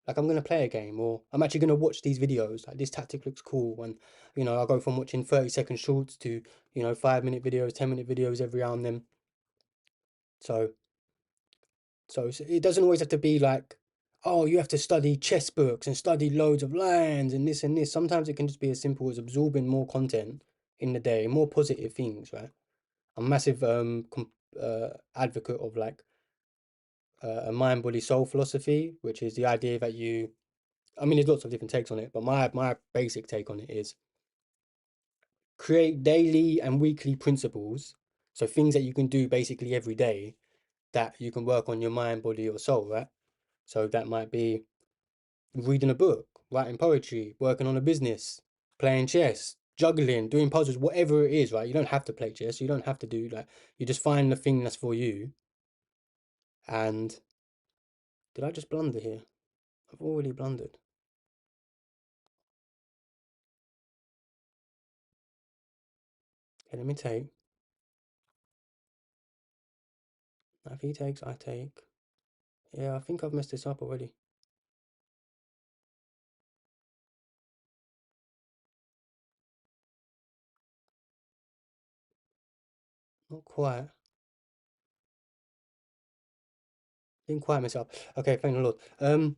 Like, I'm gonna play a game, or I'm actually gonna watch these videos. Like, this tactic looks cool, and I go from watching 30-second shorts to 5-minute videos, 10-minute videos every now and then. So, it doesn't always have to be like, oh, you have to study chess books and study loads of lines and this and this. Sometimes it can just be as simple as absorbing more content in the day, more positive things, right? I'm a massive advocate of like a mind body soul philosophy, which is the idea that I mean, there's lots of different takes on it, but my basic take on it is create daily and weekly principles, so things that you can do basically every day that you can work on your mind, body, or soul, right? So that might be reading a book, writing poetry, working on a business, playing chess, juggling, doing puzzles, whatever it is, right? You don't have to play chess. You don't have to do like, you just find the thing that's for you. And did I just blunder here? I've already blundered. Okay, let me take. If he takes, I take. Yeah, I think I've messed this up already. Not quite. Didn't quite mess it up. Okay, thank the Lord. And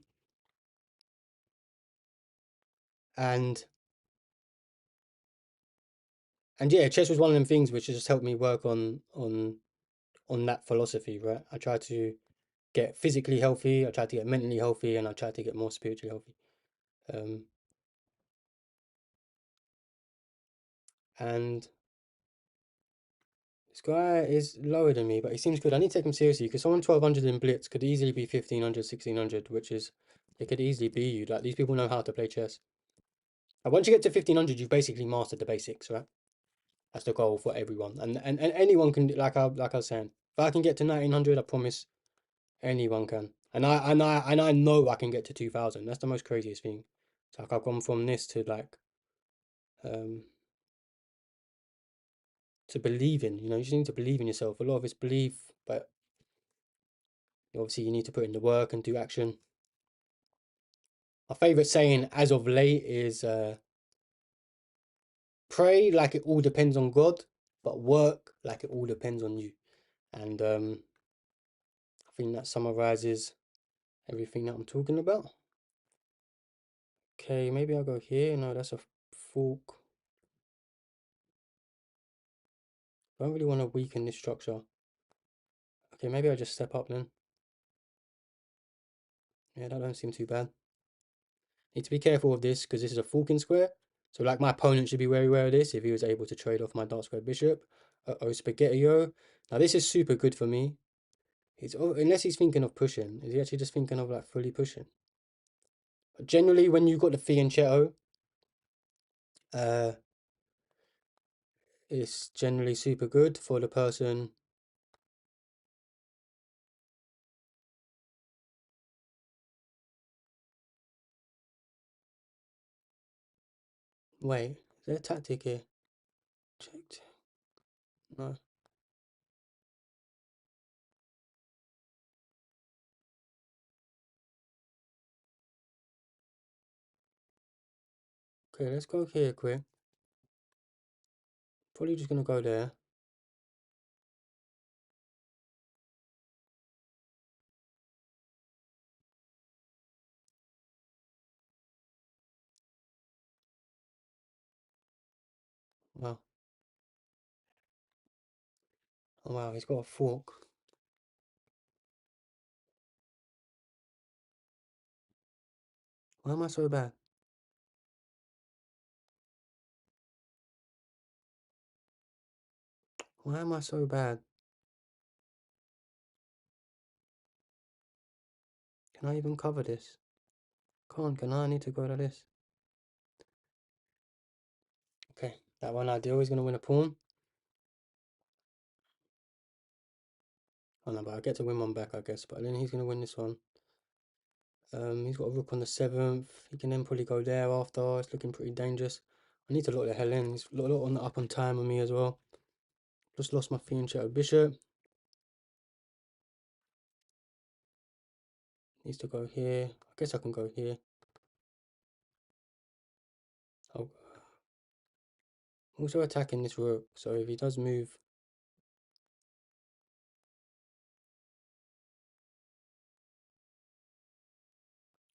yeah, chess was one of them things which has just helped me work on that philosophy, right? I try to get physically healthy, I try to get mentally healthy, and I try to get more spiritually healthy. Um, and this guy is lower than me, but he seems good. I need to take him seriously because someone 1200 in Blitz could easily be 1500, 1600, which is, it could easily be you. Like, these people know how to play chess. And once you get to 1500, you've basically mastered the basics, right? That's the goal for everyone. And anyone can, like I was saying, if I can get to 1900, I promise anyone can. And I know I can get to 2000. That's the most craziest thing. It's like I've gone from this to like um to believing, you just need to believe in yourself. A lot of it's belief, but obviously you need to put in the work and do action. My favorite saying as of late is pray like it all depends on God, but work like it all depends on you. And I think that summarizes everything that I'm talking about. Okay, maybe I'll go here. No, that's a fork. I don't really want to weaken this structure. Okay, maybe I'll just step up then. Yeah, that don't seem too bad. Need to be careful of this because this is a forking square. So like, my opponent should be very aware of this if he was able to trade off my dark square bishop. Uh-oh, spaghetti-o. Now this is super good for me. Unless he's thinking of pushing. Is he actually just thinking of like fully pushing? But generally, when you've got the fianchetto, uh, it's generally super good for the person. Wait, is there a tactic here? Check, check. No. Okay, let's go here quick. Probably just gonna go there. Wow. Oh wow, he's got a fork. Why am I so bad? Why am I so bad? Can I even cover this? Can I? I need to go to this. Okay, that one ideal. He's gonna win a pawn. Oh no, but I get to win one back, I guess. But then he's gonna win this one. He's got a rook on the 7th. He can then probably go there after. It's looking pretty dangerous. I need to lock the hell in. He's a lot on the up on time with me as well. Just lost my fianchetto bishop. Needs to go here. I guess I can go here. Oh, also attacking this rook. So if he does move,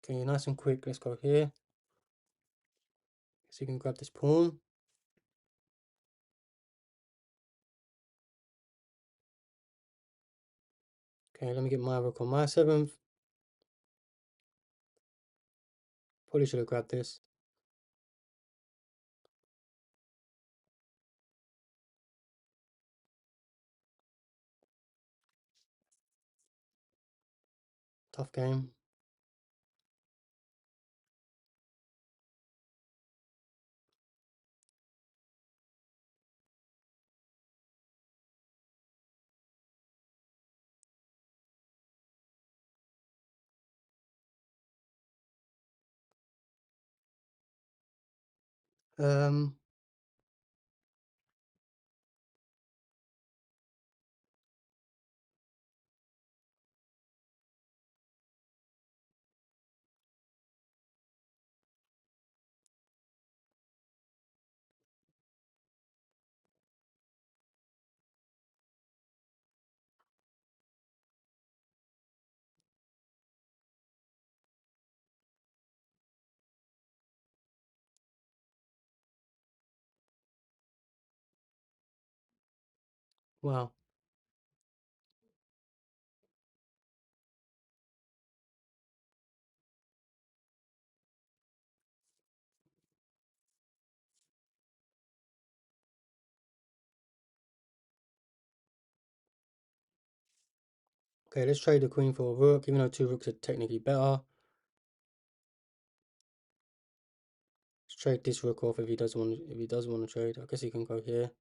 okay, nice and quick. Let's go here. So you can grab this pawn. Okay, let me get my rook on my 7th. Probably should have grabbed this. Tough game. Um, wow. Okay, let's trade the queen for a rook, even though 2 rooks are technically better. Let's trade this rook off if he does want to trade. I guess he can go here.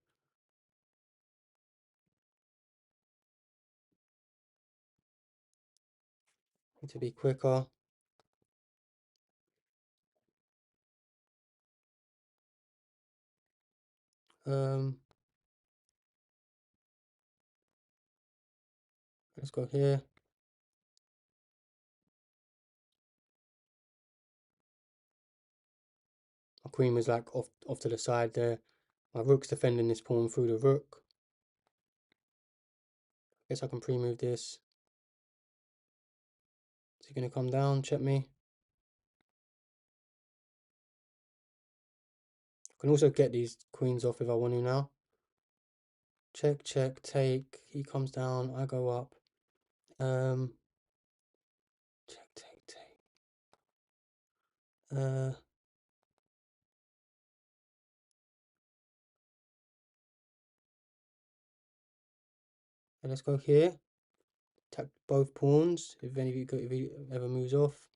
Need to be quicker. Let's go here. My queen was like off to the side there. My rook's defending this pawn through the rook. Guess I can pre-move this. Is he gonna come down? Check me. I can also get these queens off if I want to now. Check, check, take. He comes down. I go up. Check, take, take. Let's go here. Attack both pawns. If he ever moves off.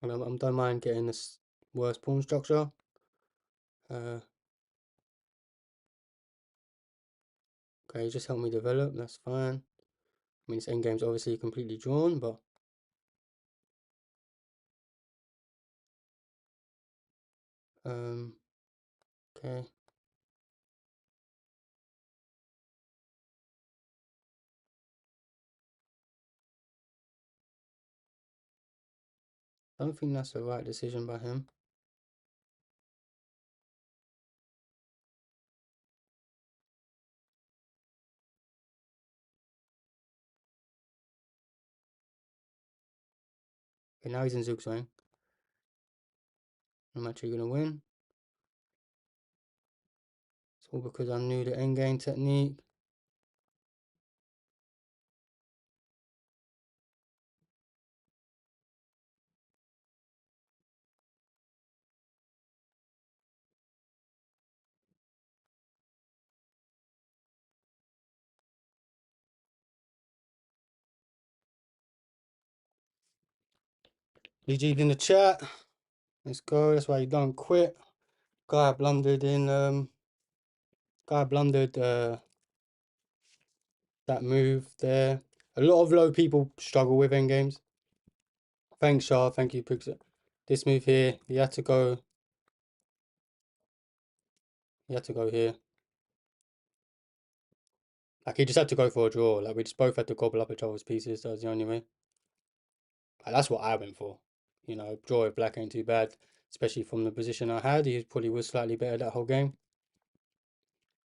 And I don't mind getting this worse pawn structure. Okay, just help me develop, that's fine. I mean, this endgame's obviously completely drawn, but okay. I don't think that's the right decision by him. Okay, now he's in Zugzwang. I'm actually gonna win. It's all because I knew the endgame technique. GG'd in the chat. Let's go. That's why you don't quit. Guy blundered that move there. A lot of low people struggle with endgames. Thanks, Shah. Thank you, Pixel. This move here, you had to go. You had to go here. Like, he just had to go for a draw. Like, we just both had to gobble up each other's pieces. That was the only way. Like, that's what I went for. You know, draw with black ain't too bad. Especially from the position I had. He probably was slightly better that whole game.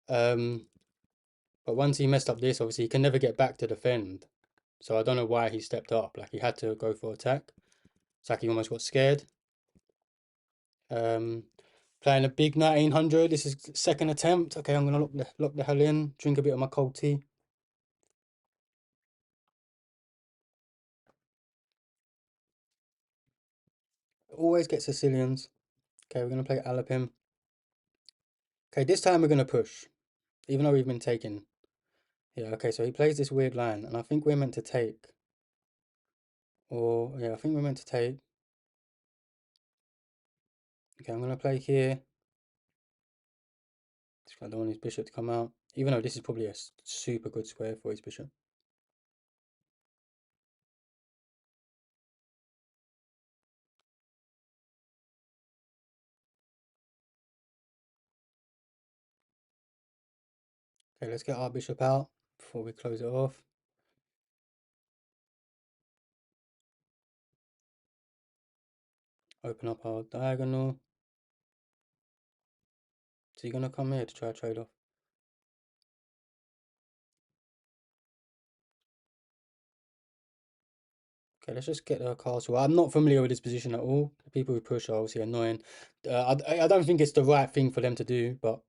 But once he messed up this, obviously, he can never get back to defend. So I don't know why he stepped up. Like, he had to go for attack. It's like he almost got scared. Playing a big 1900. This is second attempt. Okay, I'm gonna lock the hell in. Drink a bit of my cold tea. Always get Sicilians. Okay, we're gonna play Alapim. Okay, this time we're gonna push, even though we've been taking. Yeah. Okay, so he plays this weird line, and I think we're meant to take. Or yeah, I think we're meant to take. Okay, I'm gonna play here. I don't want his bishop to come out, even though this is probably a super good square for his bishop. Okay, let's get our bishop out before we close it off. Open up our diagonal. So you're gonna come here to try to trade off. Okay, let's just get a castle. I'm not familiar with this position at all. The people who push are obviously annoying. I don't think it's the right thing for them to do, but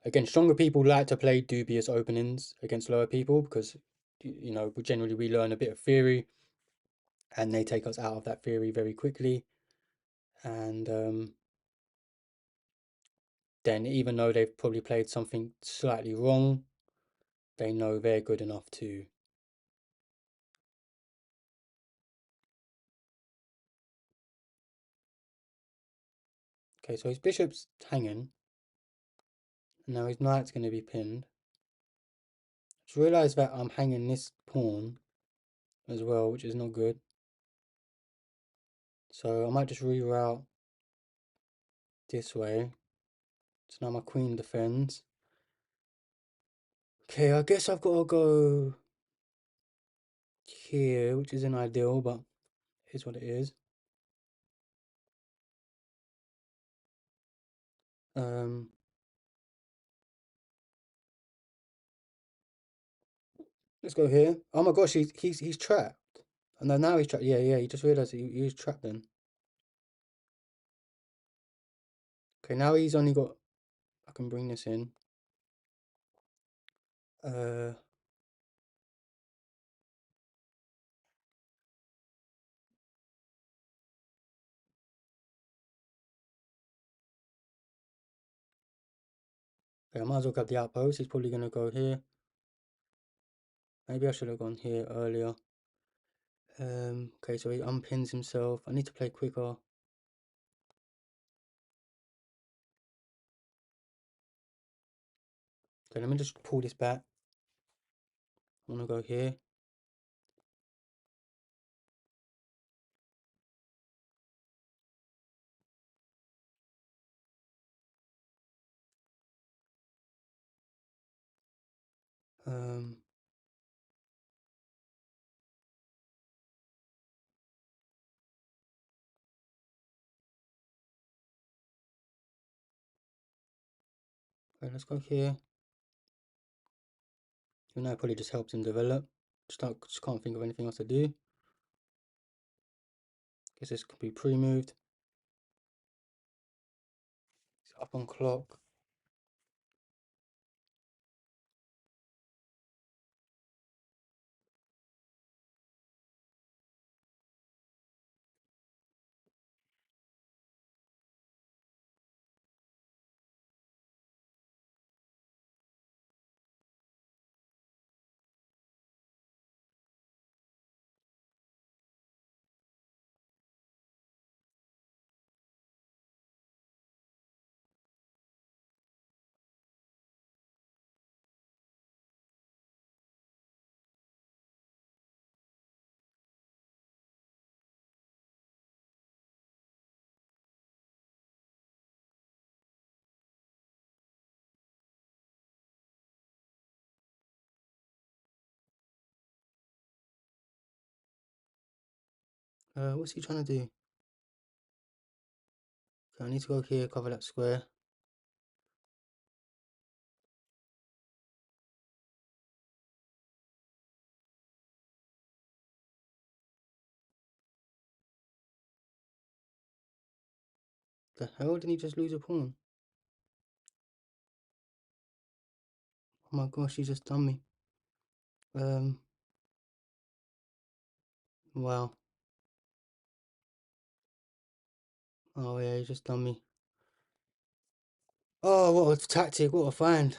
again, stronger people like to play dubious openings against lower people because, you know, generally we learn a bit of theory and they take us out of that theory very quickly. And then even though they've probably played something slightly wrong, they know they're good enough to. Okay, so his bishop's hanging. And now his knight's going to be pinned. Just realised that I'm hanging this pawn as well, which is not good. So I might just reroute this way. So now my queen defends. Okay, I guess I've got to go here, which isn't ideal, but here's what it is. Let's go here. Oh my gosh, he's trapped. And then now he's trapped. Yeah, he just realised he was trapped then. Okay, now he's only got. I can bring this in. Okay, I might as well grab the outpost. He's probably gonna go here. Maybe I should have gone here earlier. Okay, so he unpins himself. I need to play quicker. Okay, let me just pull this back. I want to go here. Um, okay, let's go here. You know, it probably just helps him develop. Just can't think of anything else to do. Guess this could be pre-moved. It's up on clock. What's he trying to do? Okay, I need to go here, cover that square. The hell did he just lose a pawn? Oh my gosh, he just done me. Wow. Oh yeah, he just done me. Oh, what a tactic, what a find.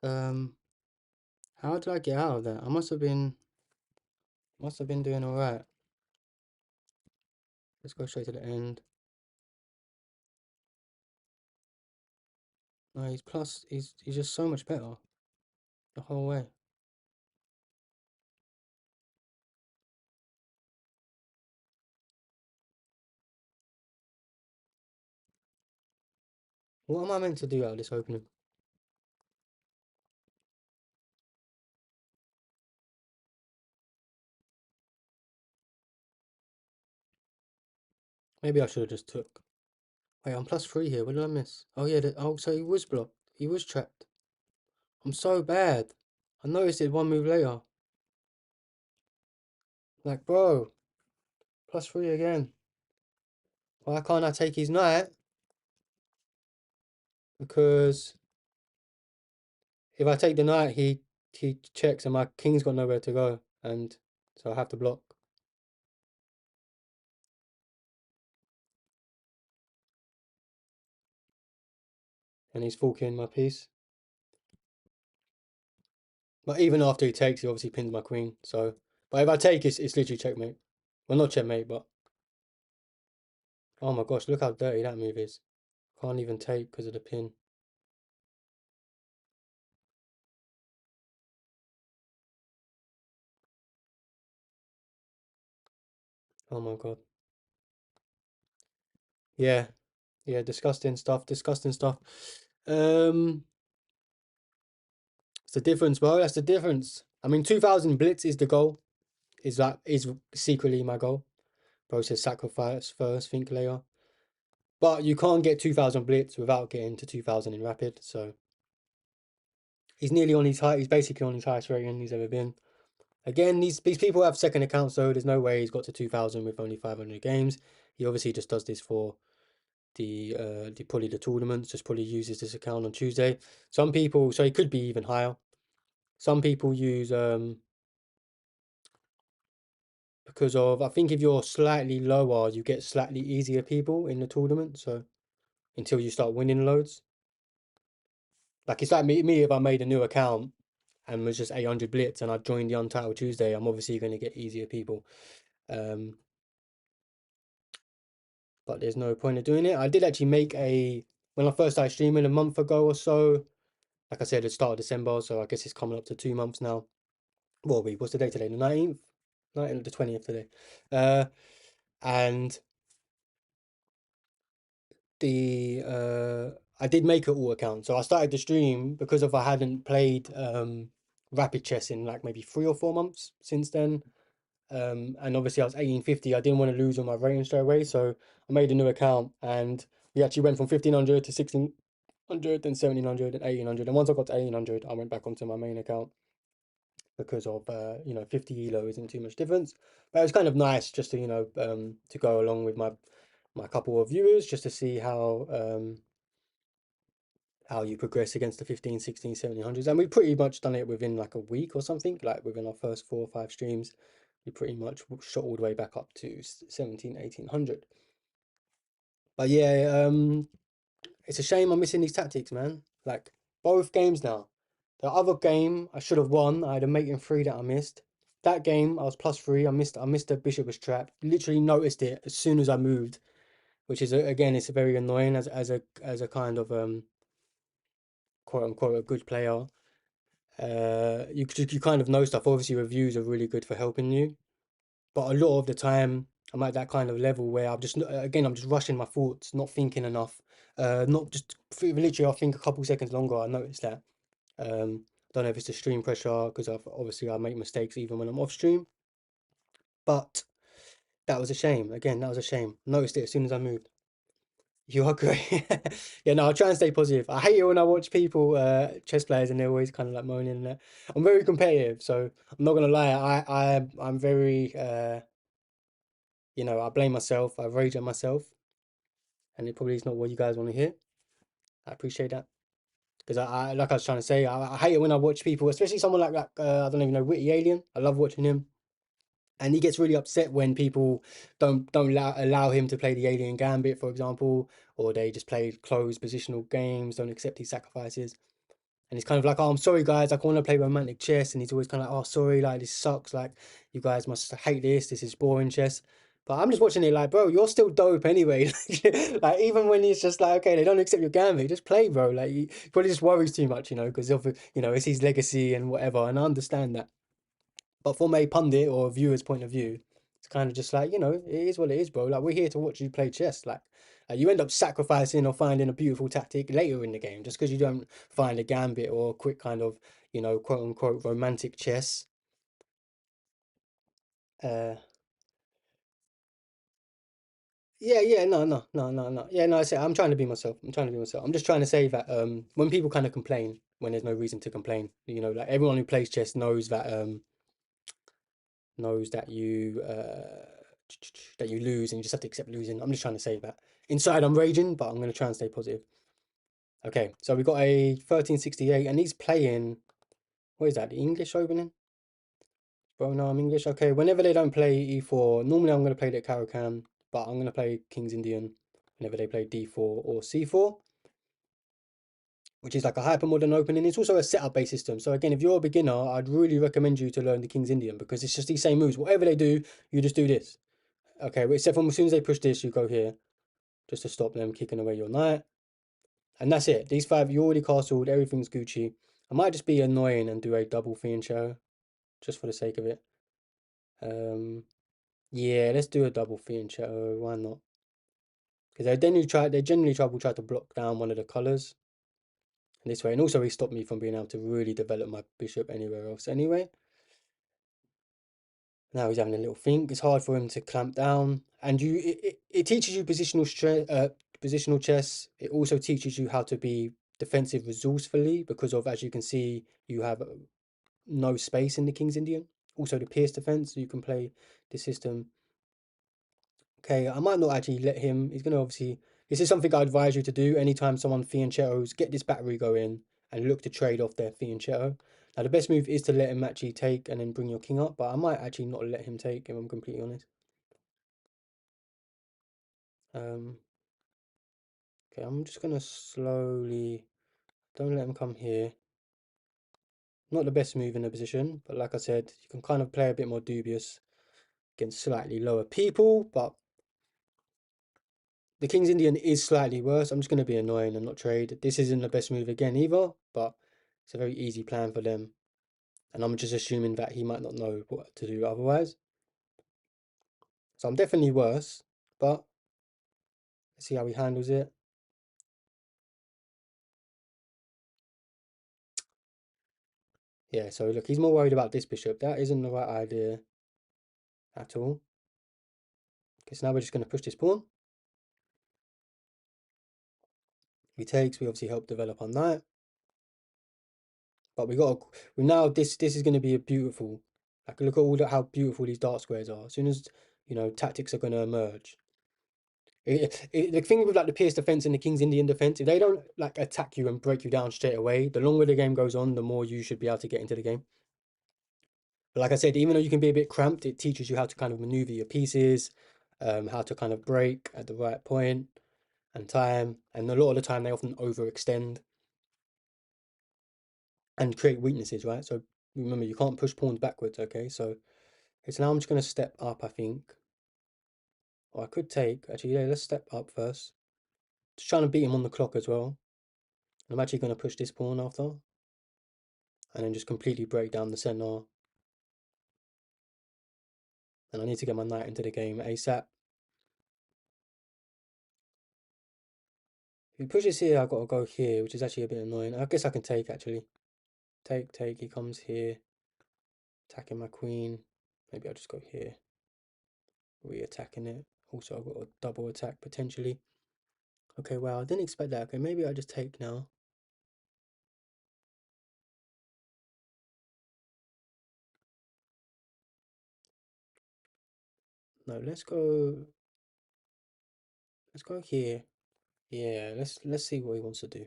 How did I get out of that? I must have been doing alright. Let's go straight to the end. No, he's just so much better the whole way. What am I meant to do out of this opening? Maybe I should have just took. Wait, I'm +3 here. What did I miss? Oh yeah, oh, so he was blocked. He was trapped. I'm so bad. I noticed it one move later. Like, bro, +3 again. Why can't I take his knight? Because if I take the knight, he checks and my king's got nowhere to go. And so I have to block. And he's forking my piece. But even after he takes, he obviously pins my queen. So, but if I take, it's literally checkmate. Well, not checkmate, but oh my gosh, look how dirty that move is. Can't even take because of the pin. Oh my god. Yeah, yeah, disgusting stuff. Disgusting stuff. It's the difference, bro. That's the difference. I mean, 2000 Blitz is the goal. Is secretly my goal. Process sacrifice first, think later. But you can't get 2000 Blitz without getting to 2000 in Rapid. So he's nearly on his high. He's basically on his highest rating he's ever been. Again, these people have second accounts, so there's no way he's got to 2000 with only 500 games. He obviously just does this for the probably the tournaments. Just probably uses this account on Tuesday. Some people, so he could be even higher. Some people use because of, I think if you're slightly lower, you get slightly easier people in the tournament. So until you start winning loads. Like it's like me if I made a new account and was just 800 Blitz and I joined the Untitled Tuesday, I'm obviously going to get easier people. But there's no point of doing it. I did actually make when I first started streaming a month ago or so, like I said, it started December, so I guess it's coming up to 2 months now. Well, what's the date today? The 19th? 19th, the 20th today. Uh, and I did make an all account. So I started the stream because I hadn't played rapid chess in like maybe 3 or 4 months since then. And obviously I was 1850. I didn't want to lose on my rating straight away, so I made a new account and we actually went from 1500 to 1600, then 1700 and 1800. And once I got to 1800, I went back onto my main account because of 50 elo isn't too much difference. But it was kind of nice just to to go along with my couple of viewers just to see how you progress against the 15, 16, 1700s. And we pretty much done it within like a week or something, like within our first 4 or 5 streams. We pretty much shot all the way back up to 17, 1800. But yeah, it's a shame I'm missing these tactics, man. Like both games now. The other game I should have won. I had a mate in three that I missed. That game I was +3. I missed the bishop was trapped. Literally noticed it as soon as I moved, which is again it's very annoying as a kind of quote unquote a good player. You kind of know stuff. Obviously, reviews are really good for helping you, but a lot of the time I'm at that kind of level where I'm just rushing my thoughts, not thinking enough. Not just literally, I think a couple seconds longer. I noticed that. Don't know if it's the stream pressure because I make mistakes even when I'm off stream, but that was a shame. Again, that was a shame. Noticed it as soon as I moved. You are great. Yeah, no, I'll try and stay positive. I hate it when I watch people, chess players, and they're always kind of like moaning and that. I'm very competitive, so I'm not gonna lie. I'm very, I blame myself. I rage at myself, and it probably is not what you guys want to hear. I appreciate that because like I was trying to say, I hate it when I watch people, especially someone like I don't even know Witty Alien. I love watching him. And he gets really upset when people don't allow him to play the Alien Gambit, for example, or they just play closed positional games, don't accept his sacrifices. And he's kind of like, oh, I'm sorry, guys, I want to play romantic chess. And he's always kind of like, oh, sorry, like, this sucks. Like, you guys must hate this. This is boring chess. But I'm just watching it like, bro, you're still dope anyway. Like, even when he's just like, okay, they don't accept your gambit, just play, bro. Like, he probably just worries too much, because of, it's his legacy and whatever. And I understand that. But from a pundit or a viewer's point of view, it's kind of just like, it is what it is, bro. Like, we're here to watch you play chess. Like, you end up sacrificing or finding a beautiful tactic later in the game just because you don't find a gambit or a quick kind of, quote unquote romantic chess. Uh, yeah, no. Yeah, no, I say I'm trying to be myself. I'm trying to be myself. I'm just trying to say that when people kind of complain when there's no reason to complain, like everyone who plays chess knows that you lose and you just have to accept losing. I'm just trying to say that. Inside I'm raging, but I'm going to try and stay positive. Okay, so we got a 1368 and he's playing, what is that, the English opening? Bro, no, I'm English. Okay, whenever they don't play e4, normally I'm going to play the Caro-Kann, but I'm going to play King's Indian whenever they play d4 or c4, which is like a hypermodern opening. It's also a setup-based system. So again, if you're a beginner, I'd really recommend you to learn the King's Indian because it's just these same moves. Whatever they do, you just do this. Okay, except from as soon as they push this, you go here just to stop them kicking away your knight. And that's it. These 5, you already castled, everything's Gucci. I might just be annoying and do a double fianchetto just for the sake of it. Yeah, let's do a double fianchetto. Why not? Because they generally try to block down one of the colours in this way. And also he stopped me from being able to really develop my bishop anywhere else anyway. Now he's having a little think. It's hard for him to clamp down. And it teaches you positional chess. It also teaches you how to be defensive resourcefully because of, as you can see, you have no space in the King's Indian. Also the pierce defense, so you can play the system. Okay, I might not actually let him. He's going to obviously... This is something I advise you to do anytime someone fianchettos. Get this battery going and look to trade off their fianchetto. Now, the best move is to let him actually take and then bring your king up, but I might actually not let him take, if I'm completely honest. Okay, I'm just going to slowly... Don't let him come here. Not the best move in the position, but like I said, you can kind of play a bit more dubious against slightly lower people, but the King's Indian is slightly worse. I'm just going to be annoying and not trade. This isn't the best move again either, but it's a very easy plan for them. And I'm just assuming that he might not know what to do otherwise. So I'm definitely worse, but let's see how he handles it. Yeah, so look, he's more worried about this bishop. That isn't the right idea at all. Okay, so now we're just going to push this pawn. If he takes, we obviously help develop our knight. But we now, this is going to be a beautiful, like look at how beautiful these dark squares are. As soon as, tactics are going to emerge. The thing with like the Pierce defense and the King's Indian defense, if they don't like attack you and break you down straight away, the longer the game goes on, the more you should be able to get into the game. But like I said, even though you can be a bit cramped, it teaches you how to kind of maneuver your pieces, how to kind of break at the right point and time. And a lot of the time, they often overextend and create weaknesses, right? So remember, you can't push pawns backwards, okay? So it's now I'm just going to step up, I think. Or I could take, actually, yeah, let's step up first. Just trying to beat him on the clock as well. I'm actually going to push this pawn after. And then just completely break down the center. And I need to get my knight into the game ASAP. If he pushes here, I've got to go here, which is actually a bit annoying. I guess I can take, actually. Take, he comes here. Attacking my queen. Maybe I'll just go here. Re-attacking it. Also, I've got a double attack, potentially. Okay, wow, I didn't expect that. Okay, maybe I just take now. No, let's go here. Yeah, let's see what he wants to do.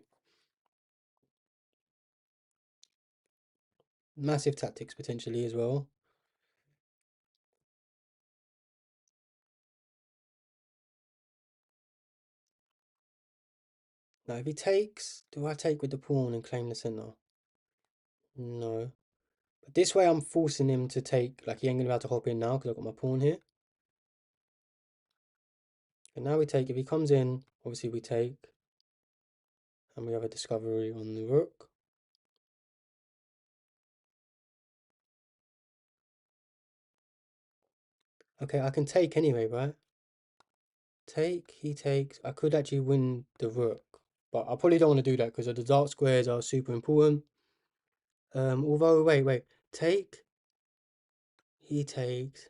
Massive tactics potentially as well. Now, if he takes, do I take with the pawn and claim the center? No. But this way I'm forcing him to take, like he ain't gonna be able to hop in now because I've got my pawn here. And now we take, if he comes in, obviously we take. And we have a discovery on the rook. Okay, I can take anyway, right? Take, he takes. I could actually win the rook. But I probably don't want to do that because the dark squares are super important. Although, wait. Take, he takes.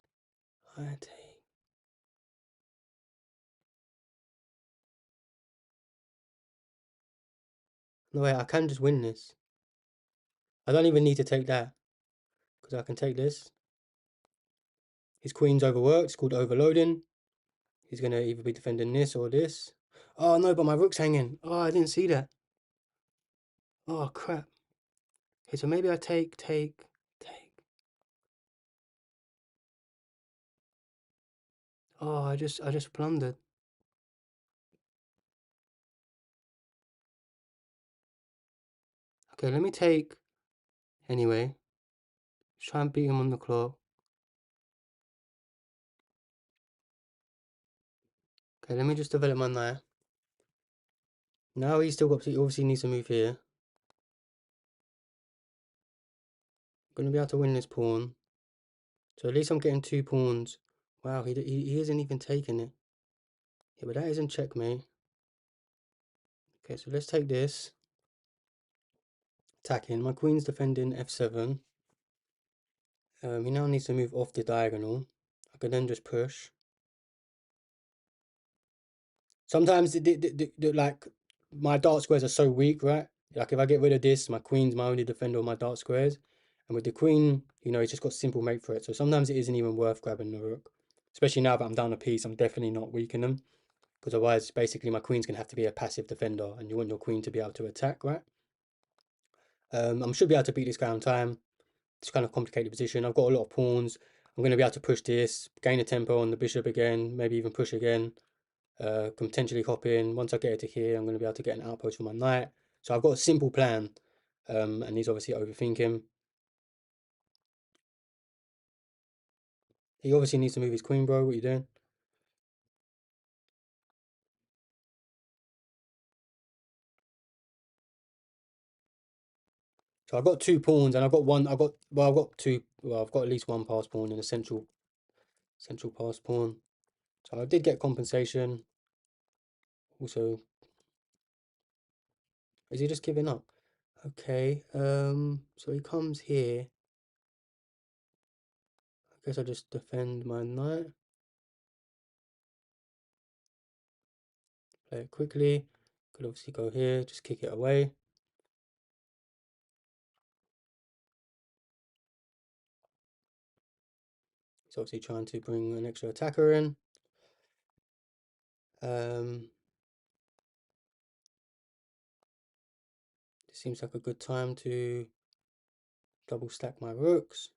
I take. No, wait, I can just win this. I don't even need to take that because I can take this. His queen's overworked. It's called overloading. He's going to either be defending this or this. Oh, no, but my rook's hanging. Oh, I didn't see that. Oh, crap. Okay, so maybe I take. Oh, I just blundered. Okay, let me take anyway. Try and beat him on the clock. Okay, let me just develop my knight. Now he's still got, he obviously needs to move here. Gonna be able to win this pawn. So at least I'm getting 2 pawns. Wow, he isn't even taking it. Yeah, but that isn't checkmate. Okay, so let's take this. Attacking. My queen's defending f7. He now needs to move off the diagonal. I can then just push. Sometimes like my dark squares are so weak, right? Like if I get rid of this, my queen's my only defender on my dark squares. And with the queen, it's just got simple mate for it. So sometimes it isn't even worth grabbing the rook. Especially now that I'm down a piece, I'm definitely not weakening them. Because otherwise, basically, my queen's going to have to be a passive defender. And you want your queen to be able to attack, right? I should be able to beat this guy on time. It's kind of complicated position. I've got a lot of pawns. I'm going to be able to push this, gain a tempo on the bishop again, maybe even push again. Can potentially hop in. Once I get it to here, I'm going to be able to get an outpost for my knight. So I've got a simple plan. And he's obviously overthinking. He obviously needs to move his queen, bro. What you doing? So I've got two pawns, and I've got one. I've got two. Well, I've got at least one pass pawn and a central pass pawn. So I did get compensation. Also, is he just giving up? Okay. So he comes here. I guess I just defend my knight. Play it quickly. Could obviously go here, just kick it away. He's obviously trying to bring an extra attacker in. This seems like a good time to double stack my rooks.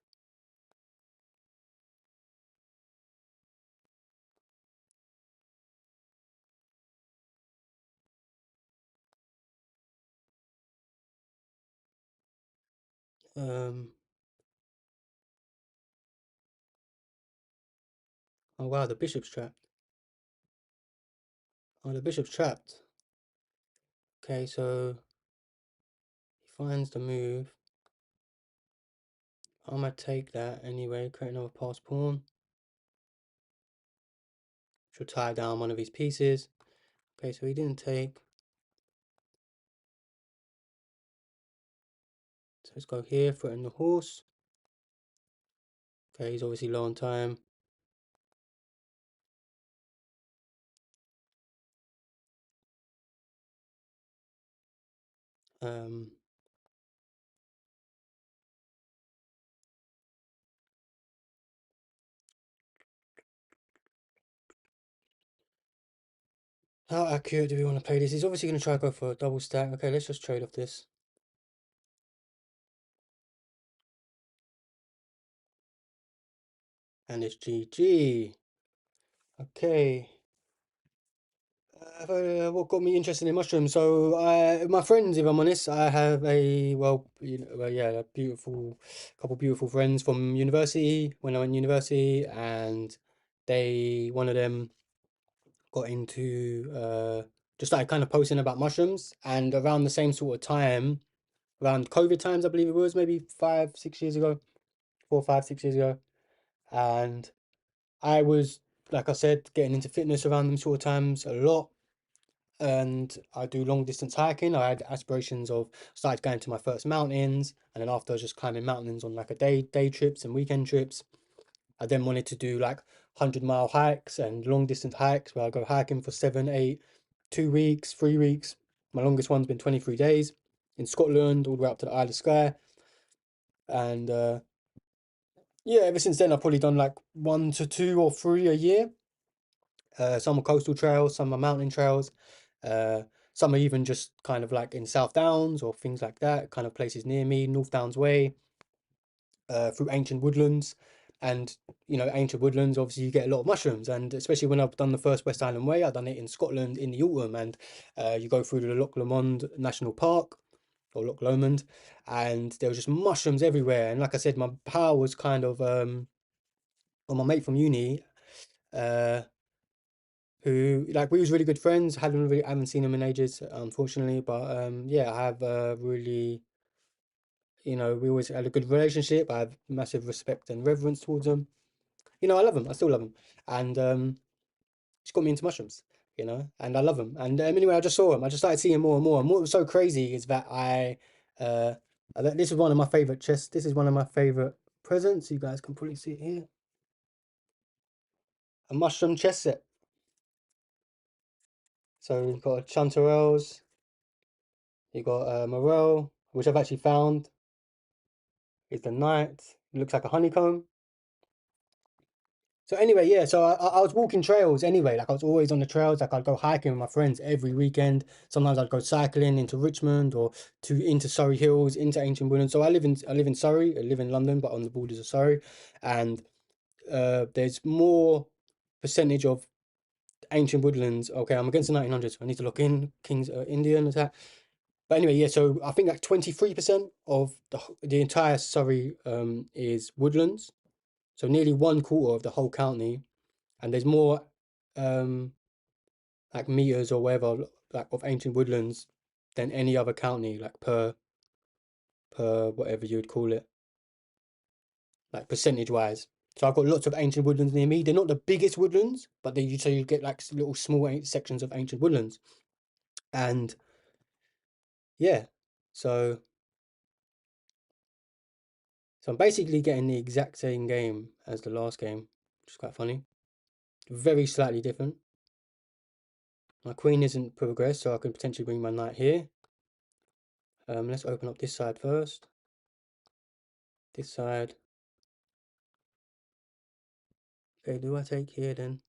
Um, oh wow, the bishop's trapped. Oh, the bishop's trapped. Okay, so he finds the move. I'm gonna take that anyway, create another pass pawn. Should tie down one of his pieces. Okay, so he didn't take. So let's go here, threaten the horse. Okay, he's obviously low on time. Um, how accurate do we want to play this? He's obviously going to try to go for a double stack. Okay, let's just trade off this. And it's GG. Okay. What got me interested in mushrooms? So, my friends, if I'm honest, I have yeah, a couple beautiful friends from university when I went to university, and one of them got into, just started kind of posting about mushrooms, and around the same sort of time, around COVID times, I believe it was, maybe 5, 6 years ago, 4, 5, 6 years ago, and I was, like I said, getting into fitness around them sort of times a lot, and I do long distance hiking. I had aspirations of started going to my first mountains, and then after I was just climbing mountains on like a day trips and weekend trips. I then wanted to do like 100-mile hikes and long distance hikes where I go hiking for 7, 8, 2 weeks, 3 weeks. My longest one's been 23 days in Scotland, all the way up to the Isle of Skye. And yeah, ever since then I've probably done like 1 to 2 or 3 a year. Some are coastal trails, some are mountain trails. Some are even just kind of like in South Downs or things like that, kind of places near me, North Downs Way, through ancient woodlands. And ancient woodlands, obviously, you get a lot of mushrooms. And especially when I've done the first West Island Way, I've done it in Scotland in the autumn. And you go through the Loch Lomond National Park or Loch Lomond, and there was just mushrooms everywhere. And like I said, my pal was kind of, well, my mate from uni, uh, who like we was really good friends. Haven't seen him in ages, unfortunately. But yeah, I have really, we always had a good relationship. I have massive respect and reverence towards him. I love him. I still love him, and he's got me into mushrooms. And I love him. And anyway, I just saw him. I just started seeing more and more. And what was so crazy is that uh, this is one of my favorite chests. This is one of my favorite presents. You guys can probably see it here. A mushroom chess set. So you've got a chanterelles. You got morel, which I've actually found is the knight. It looks like a honeycomb. So anyway, yeah. So I was walking trails anyway. Like I was always on the trails. Like I'd go hiking with my friends every weekend. Sometimes I'd go cycling into Richmond or into Surrey Hills, into Ancient Woodlands. So I live in Surrey. I live in London, but on the borders of Surrey, and there's more percentage of Ancient Woodlands. Okay, I'm against the 1900s. So I need to look in King's Indian attack. But anyway, yeah, so I think like 23% of the entire Surrey is woodlands. So nearly 1/4 of the whole county, and there's more um like meters or whatever like of ancient woodlands than any other county, like per whatever you would call it, like percentage wise. So I've got lots of ancient woodlands near me. They're not the biggest woodlands, but then you get like little small sections of ancient woodlands. And yeah, so I'm basically getting the exact same game as the last game, which is quite funny. Very slightly different. My queen isn't progressed, so I can potentially bring my knight here. Let's open up this side first. This side. Okay, do I take here then?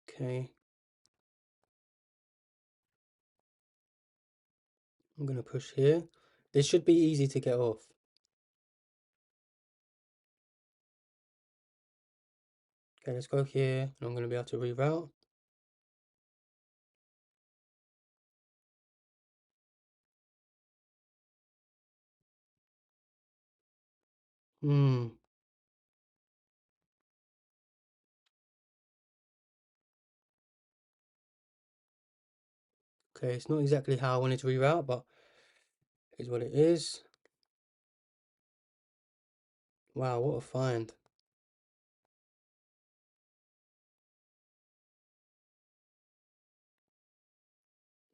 Okay. I'm gonna push here. This should be easy to get off. Okay, let's go here, and I'm gonna be able to reroute. Hmm. Okay, it's not exactly how I wanted to reroute, but it's what it is. Wow, what a find.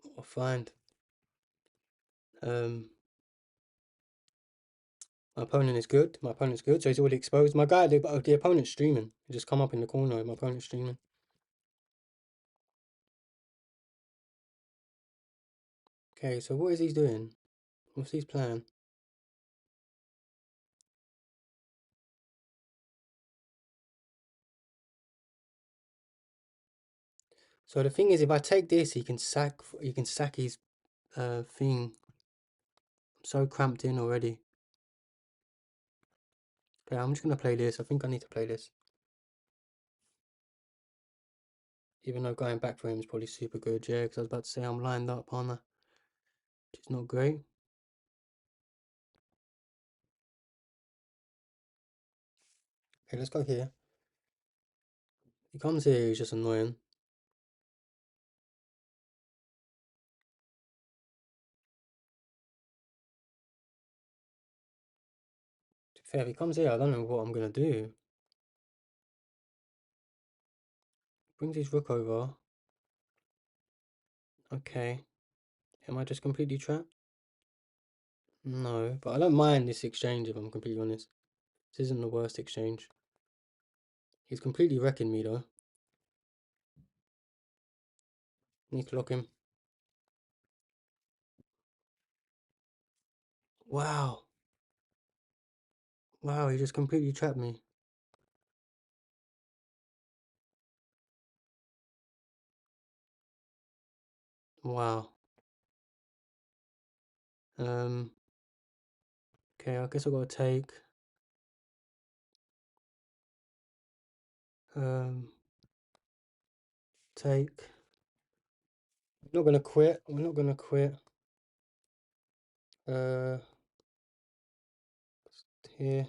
What a find. Um, my opponent is good. My opponent's good, so he's already exposed. My guy, the opponent's streaming. He just come up in the corner. My opponent's streaming. Okay, so what is he doing? What's his plan? So the thing is, if I take this, he can sack his thing. I'm so cramped in already. Okay, I'm just gonna play this. I think I need to play this. Even though going back for him is probably super good, yeah, because I was about to say I'm lined up, aren't I? Which is not great. Okay, let's go here. He comes here, he's just annoying. To be fair, if he comes here, I don't know what I'm gonna do. Brings his rook over. Okay. Am I just completely trapped? No, but I don't mind this exchange if I'm completely honest. This isn't the worst exchange. He's completely wrecking me though. Need to lock him. Wow. Wow, he just completely trapped me. Wow. Um, okay, I guess I gotta take. Um, take. I'm not gonna quit. I'm not gonna quit. Uh, here.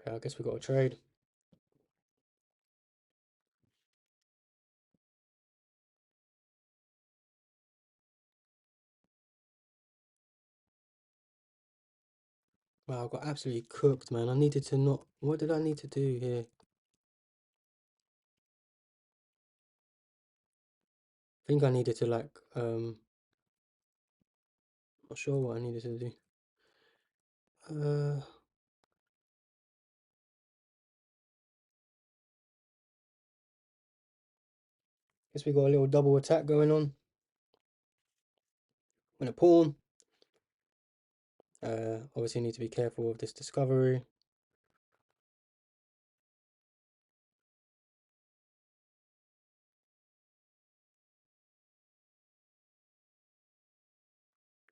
Okay, I guess we got to trade. Wow, I got absolutely cooked, man. I needed to not. What did I need to do here? I think I needed to like not sure what I needed to do. Guess we got a little double attack going on. I'm gonna pawn. Obviously need to be careful of this discovery.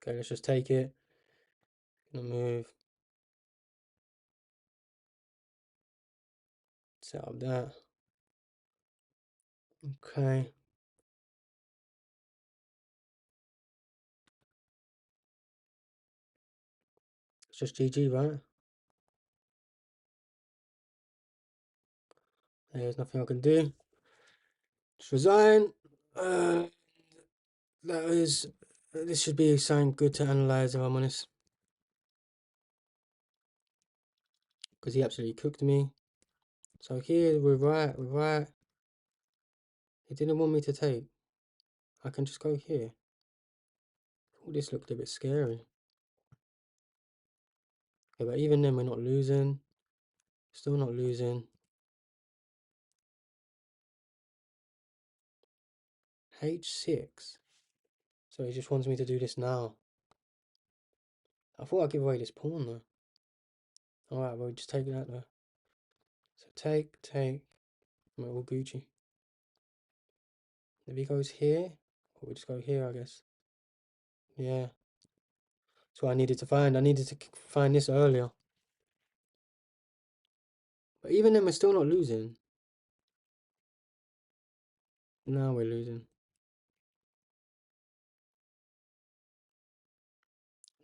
Okay, let's just take it. Gonna move. Set up that. Okay. It's just GG, right? There's nothing I can do. Just resign. Uh, that is. This should be something good to analyze, if I'm honest. Because he absolutely cooked me. So here, we're right, we're right. He didn't want me to take. I can just go here. Oh, this looked a bit scary. Okay, but even then, we're not losing. Still not losing. H6. So he just wants me to do this now. I thought I'd give away this pawn though. Alright, well, just take that though. So take. I'm all Gucci. If he goes here, or we just go here, I guess. Yeah. That's what I needed to find. I needed to find this earlier. But even then, we're still not losing. Now we're losing.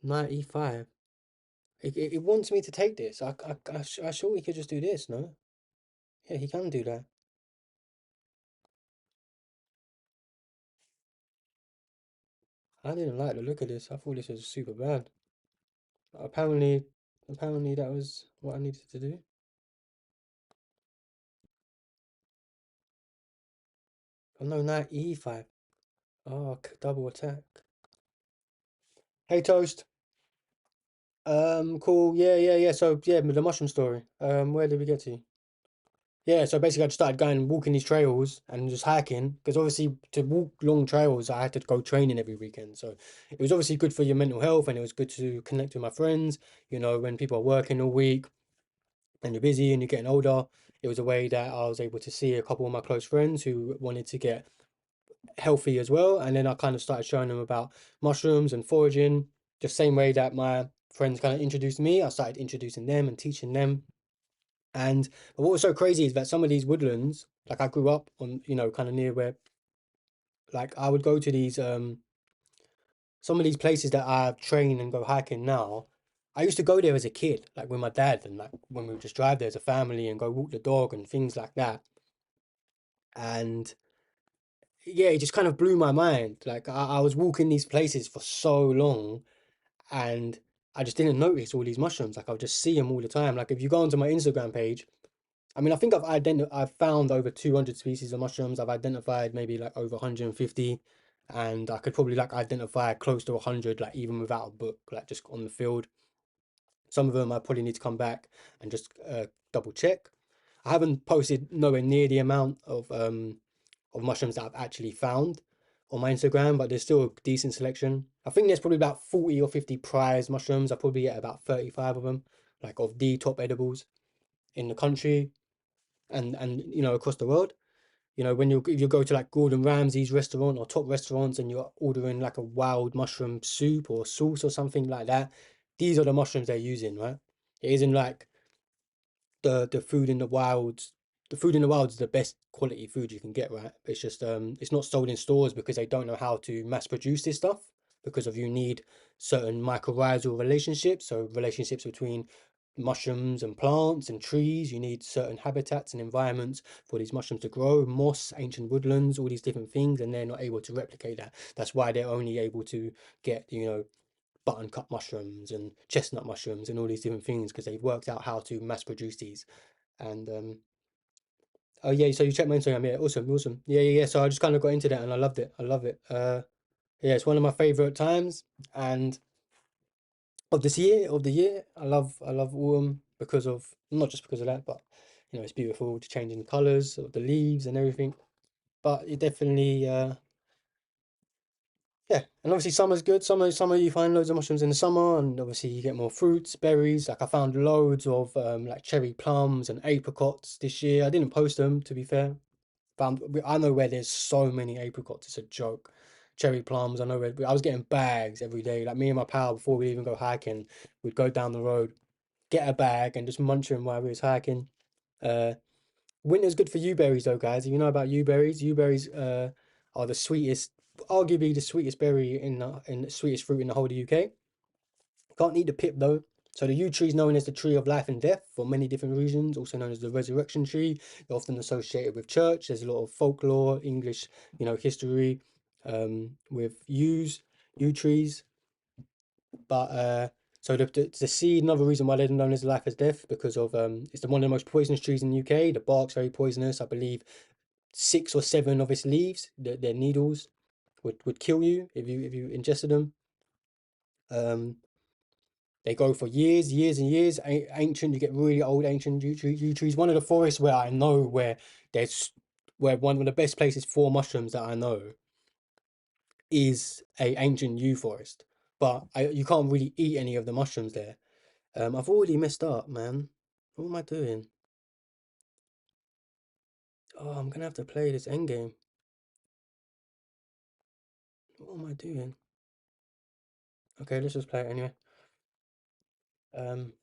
Knight e5. It wants me to take this. I sure we could just do this, no? Yeah, he can do that. I didn't like the look of this. I thought this was super bad. But apparently that was what I needed to do. Oh no, knight e5. Oh, double attack. Hey, Toast. Cool. Yeah. So, yeah, the mushroom story. Where did we get to? Yeah, so basically I just started going walking these trails and just hiking because obviously to walk long trails I had to go training every weekend. So it was obviously good for your mental health and it was good to connect with my friends. You know, when people are working all week and you're busy and you're getting older, it was a way that I was able to see a couple of my close friends who wanted to get healthy as well. And then I kind of started showing them about mushrooms and foraging, the same way that my friends kind of introduced me. I started introducing them and teaching them. And but what was so crazy is that some of these woodlands, like I grew up on, kind of near where, like I would go to these some of these places that I train and go hiking now. I used to go there as a kid, like with my dad, and like when we would just drive there as a family and go walk the dog and things like that. And yeah, it just kind of blew my mind. Like I was walking these places for so long, and I just didn't notice all these mushrooms. Like I would just see them all the time. Like if you go onto my Instagram page, I mean, I think I've found over 200 species of mushrooms. I've identified maybe like over 150, and I could probably like identify close to 100, like even without a book, like just on the field. Some of them I probably need to come back and just double check. I haven't posted nowhere near the amount of mushrooms that I've actually found on my Instagram, but there's still a decent selection. I think there's probably about 40 or 50 prize mushrooms. I probably get about 35 of them, like of the top edibles in the country and across the world. When if you go to like Gordon Ramsay's restaurant or top restaurants and you're ordering like a wild mushroom soup or sauce or something like that, these are the mushrooms they're using, right? It isn't like the food in the wilds. The food in the wilds is the best quality food you can get, right? It's just it's not sold in stores because they don't know how to mass produce this stuff because of you need certain mycorrhizal relationships, so relationships between mushrooms and plants and trees. You need certain habitats and environments for these mushrooms to grow, moss, ancient woodlands, all these different things, and they're not able to replicate that. That's why they're only able to get, buttoncup mushrooms and chestnut mushrooms and all these different things because they've worked out how to mass produce these. And oh yeah, so you checked my Instagram, yeah, awesome. Yeah. So I just kind of got into that and I loved it. I love it. Yeah, it's one of my favorite times and of the year. I love autumn because of not just because of that, but it's beautiful, the changing colours of the leaves and everything. But it definitely yeah, and obviously summer's good. Summer you find loads of mushrooms in the summer, and obviously you get more fruits, berries. Like I found loads of like cherry plums and apricots this year. I didn't post them to be fair, but I know where there's so many apricots. It's a joke. Cherry plums. I know where I was getting bags every day. Like me and my pal before we even go hiking, we'd go down the road, get a bag, and just munch them while we was hiking. Uh, Winter's good for berries though, guys. If you know about berries are the sweetest, arguably the sweetest berry in the sweetest fruit in the whole of the UK. Can't eat the pip though. So the yew tree is known as the tree of life and death for many different reasons, also known as the resurrection tree. They're often associated with church. There's a lot of folklore, English, history, with yew trees. But so the seed, another reason why they're known as life as death, because of it's one of the most poisonous trees in the UK. The bark's very poisonous. I believe 6 or 7 of its leaves, their needles, would kill you if you ingested them. Um, they go for years, years and years. Ancient, you get really old ancient yew trees. One of the forests where I know there's where one of the best places for mushrooms that I know is a ancient yew forest. But you can't really eat any of the mushrooms there. I've already messed up, man. What am I doing? Oh, I'm gonna have to play this endgame. What am I doing? Okay, let's just play it anyway. Um,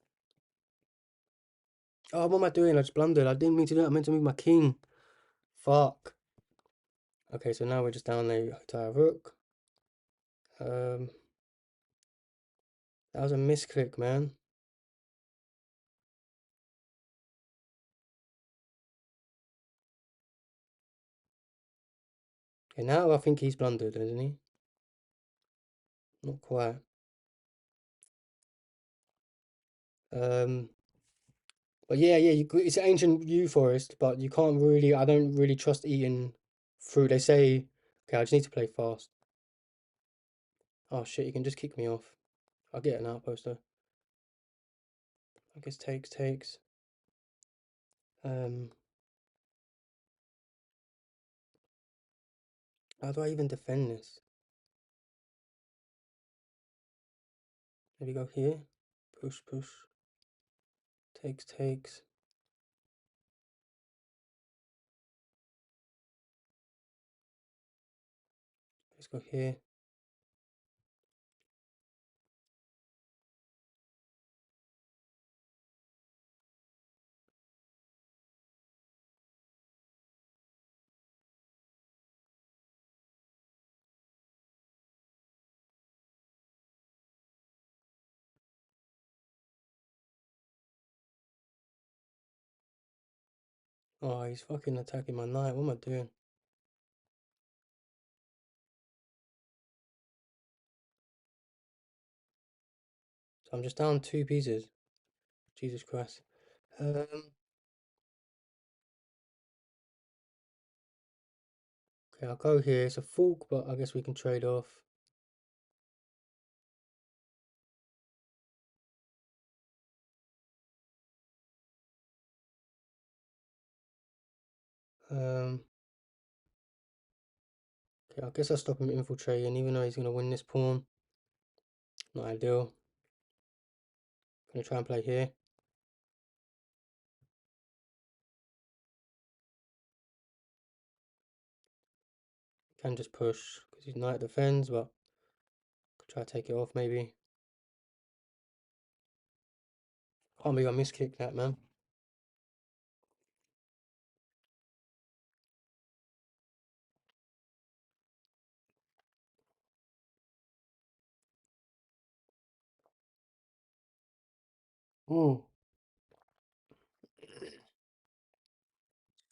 oh, what am I doing? I just blundered. I didn't mean to do that. I meant to move my king. Fuck. Okay, so now we're just down the entire rook. Um, that was a misclick, man. Okay, now I think he's blundered, isn't he? Not quite. Um, but yeah, it's an ancient yew forest, but you can't really. I don't really trust eating fruit. They say, okay, I just need to play fast. Oh shit, you can just kick me off. I'll get an outpost though. I guess takes. Um, how do I even defend this? Maybe go here. Push. Takes. Let's go here. Oh, he's fucking attacking my knight. What am I doing? So I'm just down 2 pieces. Jesus Christ. Okay, I'll go here. It's a fork, but I guess we can trade off. Um, okay, I guess I'll stop him infiltrating, even though he's gonna win this pawn. Not ideal. Gonna try and play here. Can just push because his knight defends, but could try to take it off maybe. Can't believe I miskicked that, man. Oh,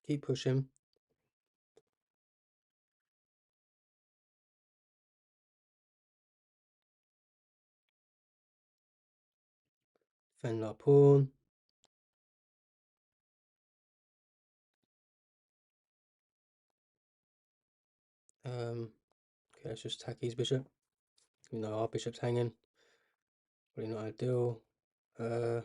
keep pushing. Defend our pawn. Okay, let's just attack his bishop. You know, our bishop's hanging. Probably not ideal. Uh,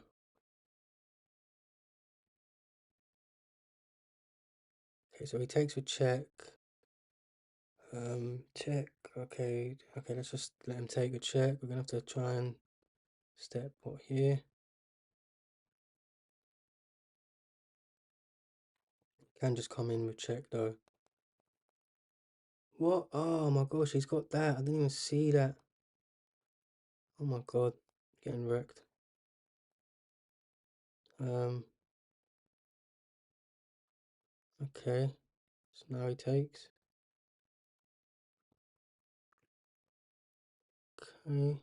okay, so he takes with check. Check. Okay, let's just let him take a check. We're gonna have to try and step what here. Can just come in with check though. What? Oh my gosh, he's got that. I didn't even see that. Oh my god, getting wrecked. Um, Okay, so now he takes. Okay.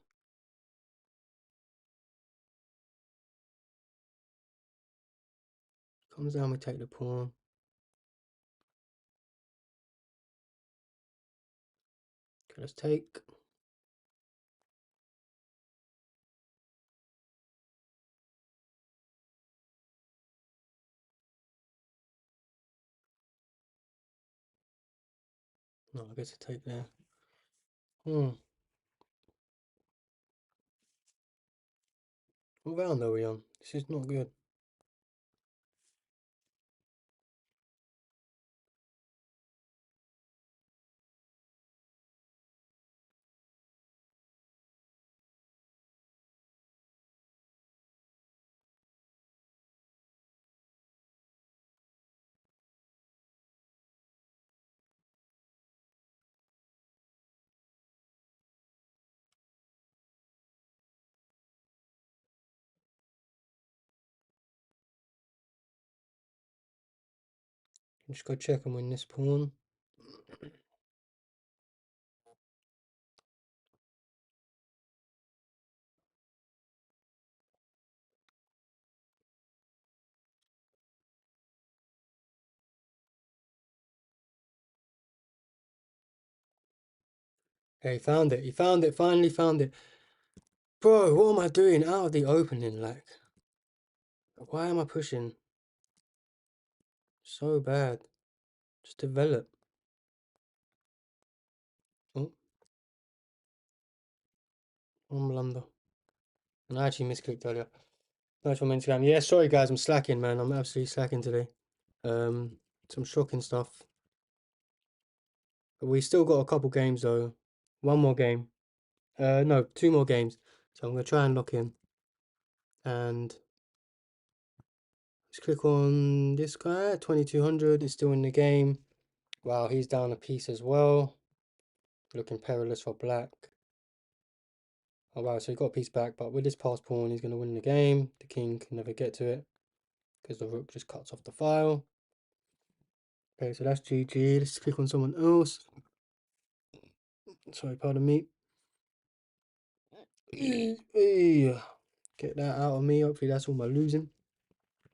Comes down, we take the pawn. Okay, let's take. No, I guess I take there. What round are we on? This is not good. Just go check and win this pawn. Okay, he found it. He found it. Finally found it. Bro, what am I doing out of the opening? Like, why am I pushing so bad? Just develop. Oh, one blunder. And I actually misclicked earlier. Nice from Instagram. Yeah, sorry guys, I'm slacking, man. I'm absolutely slacking today. Some shocking stuff. But we still got a couple games though. One more game. No, two more games. So I'm gonna try and lock in. And let's click on this guy. 2200 is still in the game. Wow, he's down a piece as well. Looking perilous for black. Oh wow, so he got a piece back, but with this pass pawn, he's gonna win the game. The king can never get to it because the rook just cuts off the file. Okay, so that's GG. Let's click on someone else. Sorry, pardon me. Get that out of me. Hopefully that's all my losing.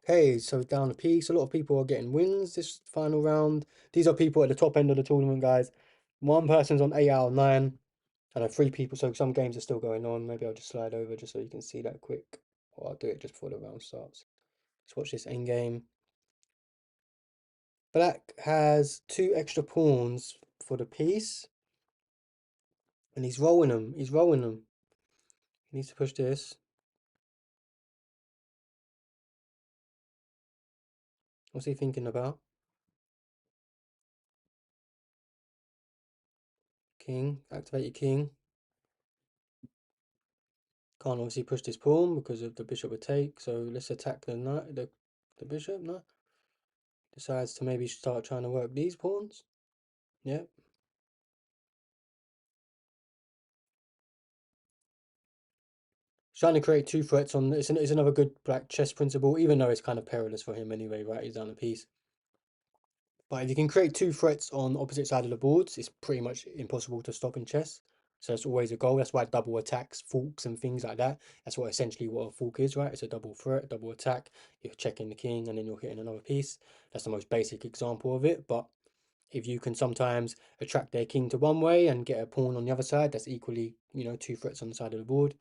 Okay, so down a piece. A lot of people are getting wins this final round. These are people at the top end of the tournament, guys. One person's on 8 out of 9. And 3 people, so some games are still going on. Maybe I'll just slide over just so you can see that quick. Or I'll do it just before the round starts. Let's watch this end game. Black has 2 extra pawns for the piece. And he's rolling them. He's rolling them. He needs to push this. What's he thinking about? King. Activate your king. Can't obviously push this pawn because of the bishop would take. So let's attack the knight, the bishop. No. Decides to maybe start trying to work these pawns. Yep. Trying to create 2 threats on it's another good black chess principle, even though it's kind of perilous for him anyway, right? He's down a piece. But if you can create 2 threats on opposite side of the boards, it's pretty much impossible to stop in chess. So that's always a goal. That's why double attacks, forks, and things like that. That's what essentially what a fork is, right? It's a double threat, double attack. You're checking the king, and then you're hitting another piece. That's the most basic example of it. But if you can sometimes attract their king to one way and get a pawn on the other side, that's equally, 2 threats on the side of the board.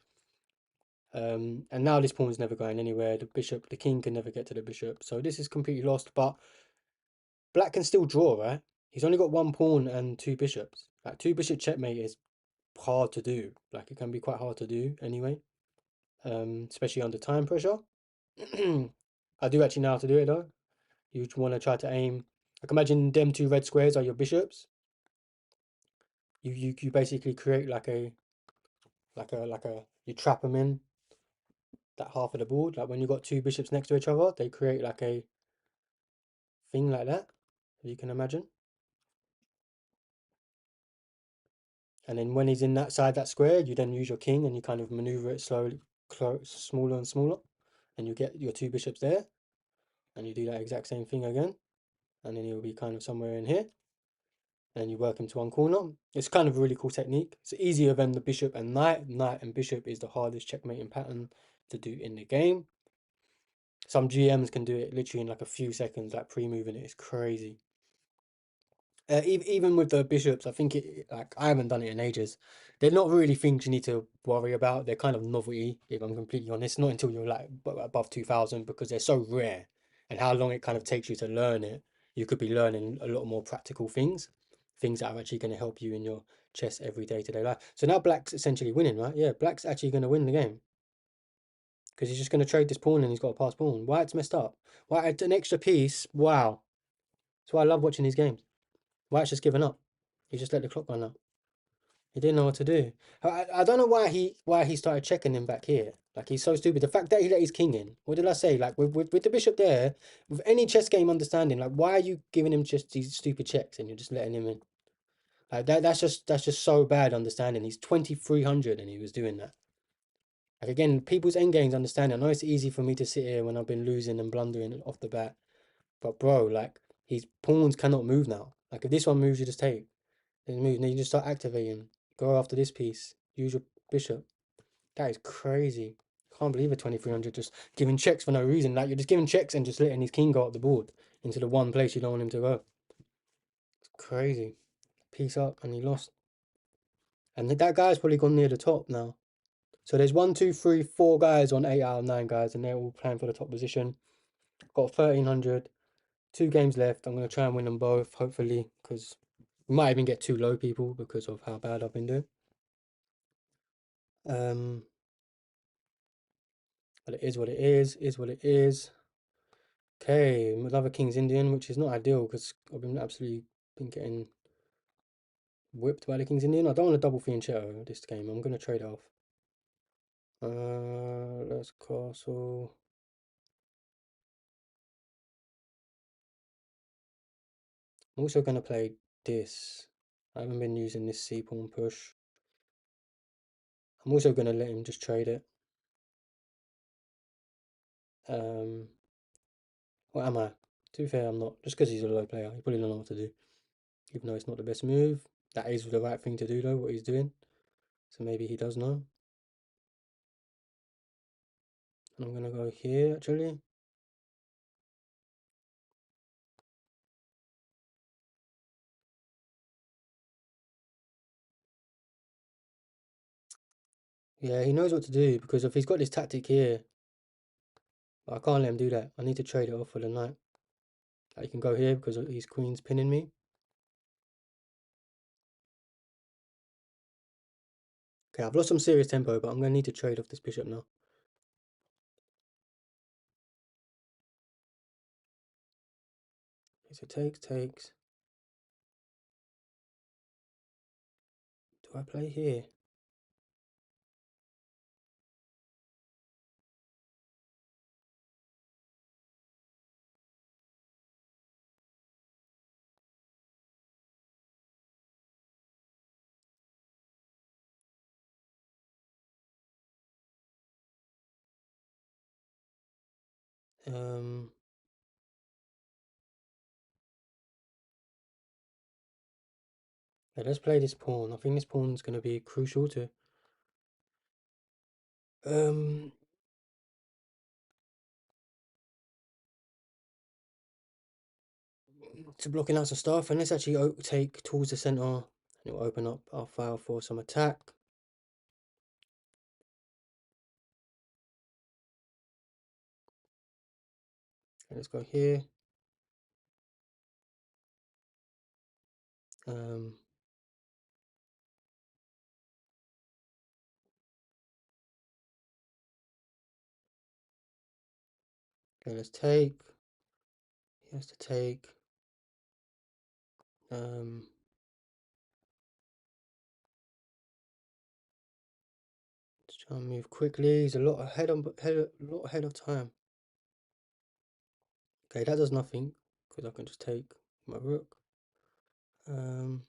And now this pawn is never going anywhere. The king can never get to the bishop. So this is completely lost, but black can still draw, right? He's only got 1 pawn and 2 bishops. Like 2 bishop checkmate is hard to do. Like it can be quite hard to do anyway. Especially under time pressure. I do actually know how to do it though. You want to try to aim. Like imagine them 2 red squares are your bishops. You basically create you trap them in that half of the board. Like when you got 2 bishops next to each other, they create like a thing like that, if you can imagine. And then when he's in that side, that square, you then use your king and you kind of maneuver it slowly, smaller and smaller, and you get your 2 bishops there, and you do that exact same thing again. and then he'll be kind of somewhere in here, and you work him to one corner. It's kind of a really cool technique. It's easier than the bishop and knight. Knight and bishop is the hardest checkmating pattern to do in the game. Some GMs can do it literally in like a few seconds, like pre-moving it. It's crazy. Even with the bishops, I think it like I haven't done it in ages. They're not really things you need to worry about. They're kind of novelty, if I'm completely honest. Not until you're like above 2000 because they're so rare, and how long it kind of takes you to learn it. You could be learning a lot more practical things, things that are actually going to help you in your chess every day-to-day life. So now Black's essentially winning, right? Yeah, Black's actually going to win the game because he's just going to trade this pawn and he's got a pass pawn. White's messed up. White had an extra piece. Wow. That's why I love watching these games. White's just given up. He just let the clock run out. He didn't know what to do. I don't know why he started checking him back here. Like he's so stupid. The fact that he let his king in. What did I say? Like with the bishop there, with any chess game understanding, like why are you giving him just these stupid checks and you're just letting him in? Like that's just so bad understanding. He's 2300 and he was doing that. Like again, people's end games understanding. I know it's easy for me to sit here when I've been losing and blundering off the bat, but bro, like his pawns cannot move now. Like if this one moves, you just take. Then move. Then you just start activating. Go after this piece. Use your bishop. That is crazy. Can't believe a 2300 just giving checks for no reason. Like you're just giving checks and just letting his king go up the board into the one place you don't want him to go. It's crazy. Piece up and he lost. And that guy's probably gone near the top now. So there's 1, 2, 3, 4 guys on 8 out of 9 guys, and they're all playing for the top position. Got 1300. 2 games left. I'm gonna try and win them both, hopefully, because we might even get 2 low people because of how bad I've been doing. Um, but it is what it is what it is. Okay, another King's Indian, which is not ideal because I've been absolutely been getting whipped by the King's Indian. I don't want to double fianchetto this game. I'm gonna trade off. Let's castle. I'm also gonna play this. I haven't been using this C pawn push. I'm also gonna let him just trade it. Um, what am I? To be fair, I'm not. Just because he's a low player, he probably don't know what to do. Even though it's not the best move. That is the right thing to do though, what he's doing. So maybe he does know. And I'm gonna go here actually. Yeah, he knows what to do because if he's got this tactic here, I can't let him do that. I need to trade it off for the knight. Like, he can go here because his queen's pinning me. Okay, I've lost some serious tempo, but I'm going to need to trade off this bishop now. Okay, so takes. Do I play here? Um, yeah, let's play this pawn. I think this pawn's going to be crucial um, to blocking out some stuff. And let's actually take towards the center, and it will open up our file for some attack. Okay, let's go here. Um, okay, let's take. He has to take. Um, let's try and move quickly. He's a lot ahead of time. Okay, that does nothing because I can just take my rook. Um,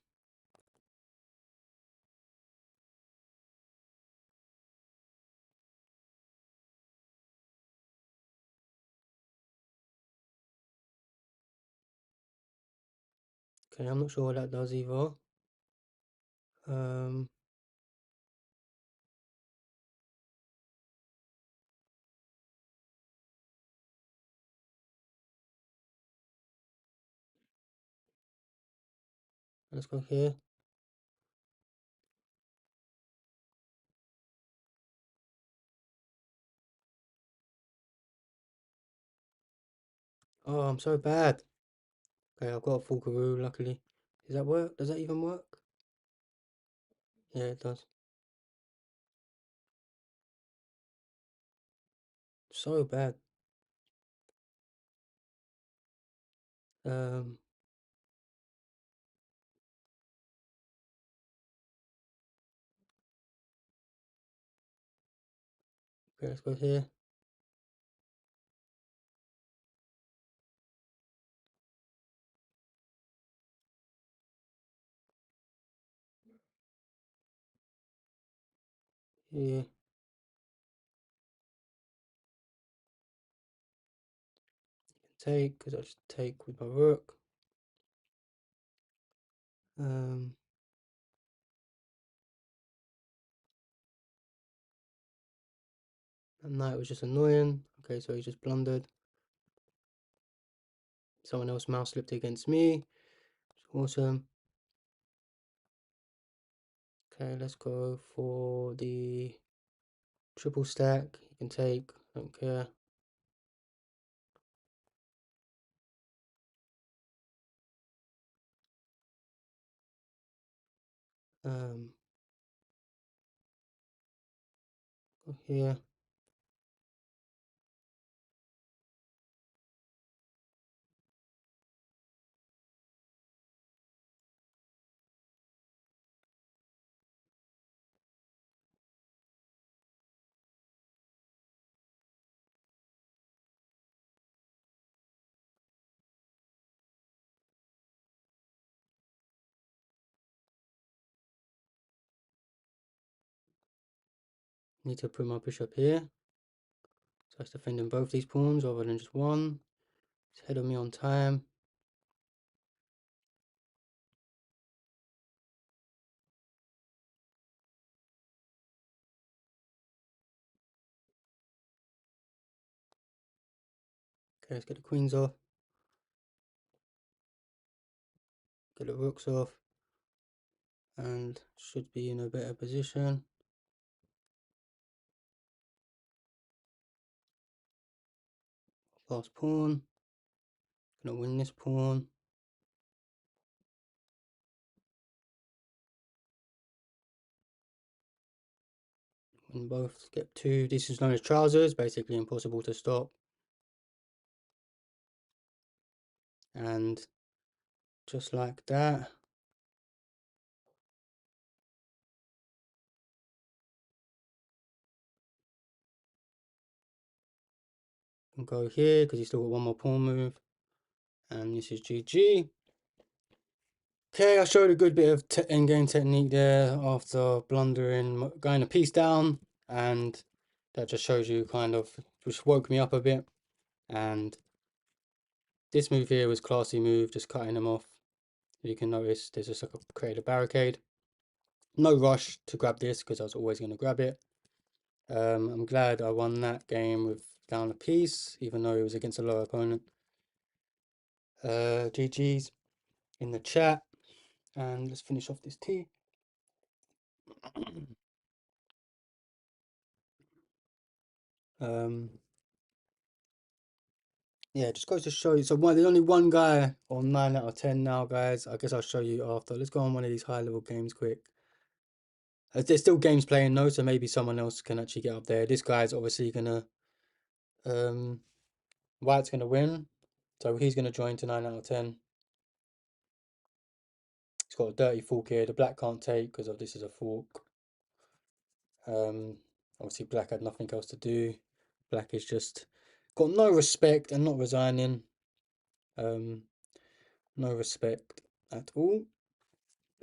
Okay, I'm not sure what that does either. Let's go here. Oh, I'm so bad. Okay, I've got a full Karoo, luckily. Does that work? Does that even work? Yeah, it does. So bad. Um, okay, let's go here. Here. Take, because I'll just take with my rook. Um, and knight was just annoying. Okay, so he just blundered. Someone else mouse slipped against me. Awesome. Okay, let's go for the triple stack. You can take, don't care. Go here. Need to put my bishop here. So it's defending both these pawns rather than just one. It's ahead of me on time. Okay, let's get the queens off. Get the rooks off. And should be in a better position. Last pawn. Gonna win this pawn. Win both. Get two. This is known as trousers. Basically impossible to stop. And just like that. Can go here because he's still got one more pawn move. And this is GG. Okay, I showed a good bit of endgame technique there after blundering, going a piece down, and that just shows you kind of, which woke me up a bit. And this move here was classy move, just cutting them off. You can notice there's just like create a barricade. No rush to grab this because I was always going to grab it. I'm glad I won that game with down a piece, even though it was against a lower opponent. GG's in the chat, and let's finish off this tea. Yeah, just goes to show you. So there's only one guy on 9 out of 10 now, guys. I guess I'll show you after. Let's go on one of these high level games quick. There's still games playing though, so maybe someone else can actually get up there. This guy's obviously gonna White's gonna win. So he's gonna join to 9 out of 10. He's got a dirty fork here. The black can't take because of this is a fork. Obviously black had nothing else to do. Black is just got no respect and not resigning. No respect at all.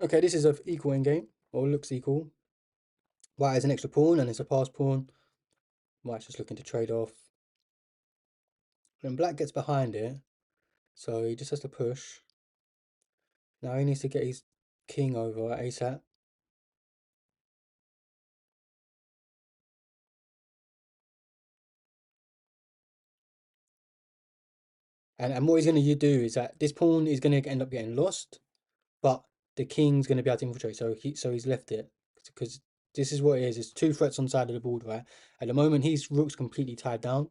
Okay, this is an equal in game, or looks equal. White has an extra pawn and it's a pass pawn. White's just looking to trade off. Then black gets behind it, so he just has to push. Now he needs to get his king over ASAP. And what he's going to do is that this pawn is going to end up getting lost, but the king's going to be able to infiltrate. So he's left it because this is what it is. It's two threats on the side of the board, right? At the moment, his rook's completely tied down.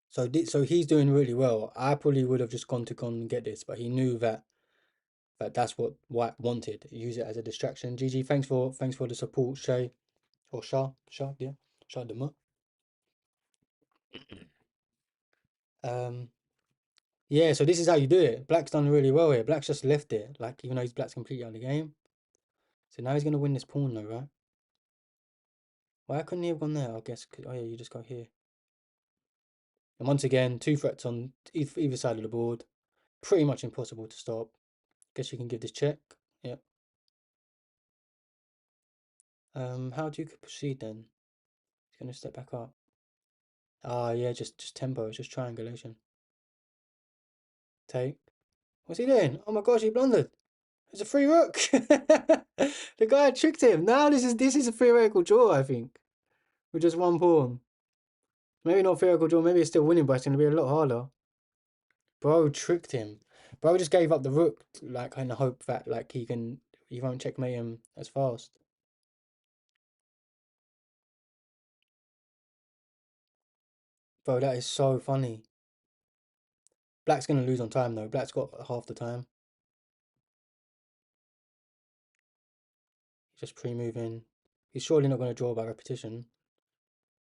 So he's doing really well. I probably would have just gone and get this, but he knew that's what White wanted. Use it as a distraction. GG, thanks for the support, Shay or Shah, yeah, Shah Dema. Um, yeah. So this is how you do it. Black's done really well here. Black's just left it, like even though he's Black's completely out of the game. So now he's gonna win this pawn though, right? Why couldn't he have gone there? I guess. Oh yeah, you just go here. And once again, two threats on either side of the board. Pretty much impossible to stop. Guess you can give this check. Yeah. How do you proceed then? He's gonna step back up. Ah, yeah, just tempo. It's just triangulation. Take. What's he doing? Oh my gosh, he blundered. It's a free rook. The guy tricked him. Now this is a theoretical draw, I think, with just one pawn. Maybe not theoretical draw. Maybe it's still winning, but it's gonna be a lot harder. Bro tricked him. Bro just gave up the rook, like in the hope that like he won't checkmate him as fast. Bro, that is so funny. Black's gonna lose on time though. Black's got half the time. He's just pre-moving. He's surely not gonna draw by repetition.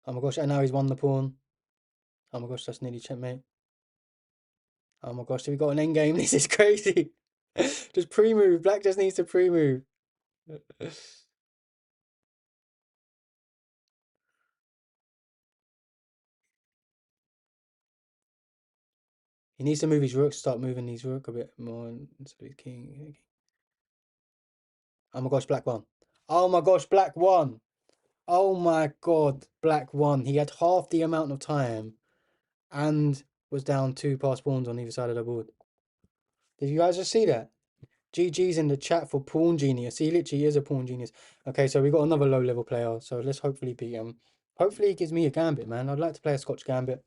Oh my gosh, and now he's won the pawn. Oh my gosh, that's nearly checkmate. Oh my gosh, we got an endgame? This is crazy. Just pre-move. Black just needs to pre-move. He needs to move his rook, start moving his rook a bit more instead of his king. Oh my gosh, Black won. Oh my gosh, Black won. Oh my god, Black won. He had half the amount of time and was down two passed pawns on either side of the board. Did you guys just see that? GG's in the chat for Pawn Genius. He literally is a Pawn Genius. Okay, so we got another low level player. So let's hopefully beat him. Hopefully he gives me a gambit, man. I'd like to play a Scotch gambit.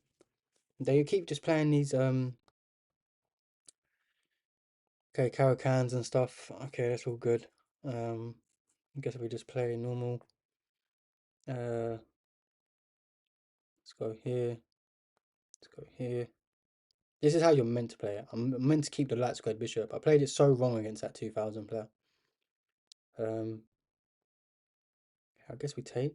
They keep just playing these okay, Caracans and stuff. Okay, that's all good. I guess we just play normal. Let's go here. Let's go here. This is how you're meant to play it. I'm meant to keep the light squared bishop. I played it so wrong against that 2000 player. I guess we take.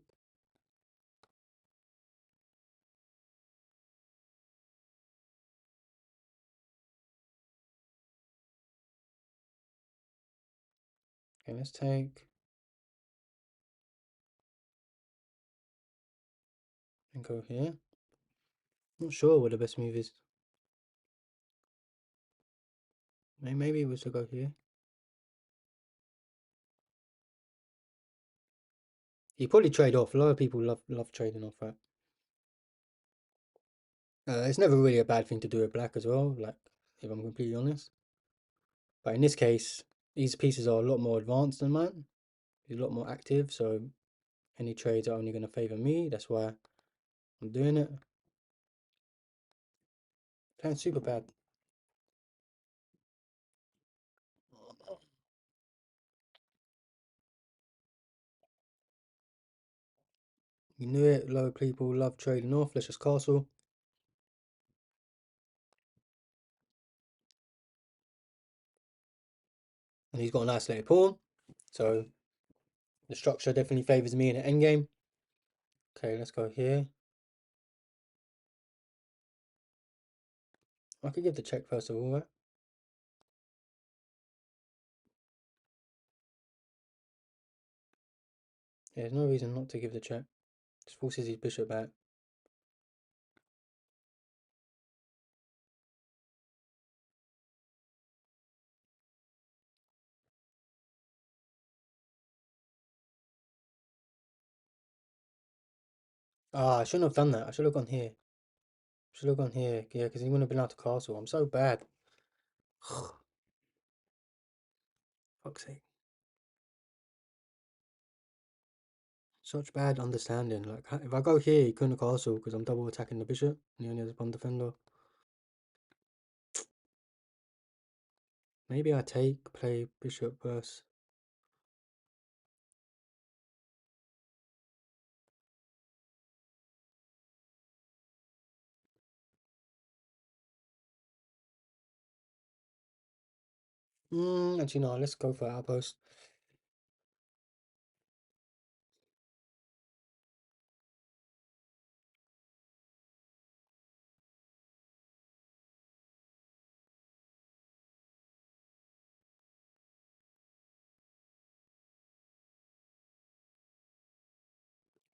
Okay, let's take. And go here. Not sure what the best move is. Maybe it was to go here. You probably trade off. A lot of people love trading off, right? It's never really a bad thing to do with black as well, like, if I'm completely honest. But in this case, these pieces are a lot more advanced than mine. He's a lot more active, so any trades are only going to favor me. That's why I'm doing it. Playing super bad. You knew it. A lot of people love trading off. Let's just castle. And he's got an isolated pawn. So the structure definitely favors me in an endgame. Okay, let's go here. I could give the check first of all, right? Yeah, there's no reason not to give the check. Just forces his bishop back. Ah, I shouldn't have done that. I should have gone here. Should have gone here. Yeah, because he wouldn't have been able to castle. I'm so bad. Fuck's sake. Such bad understanding. Like, if I go here, he couldn't castle because I'm double attacking the bishop and he only has one defender. Maybe I take, play bishop first. Actually, no, let's go for outpost.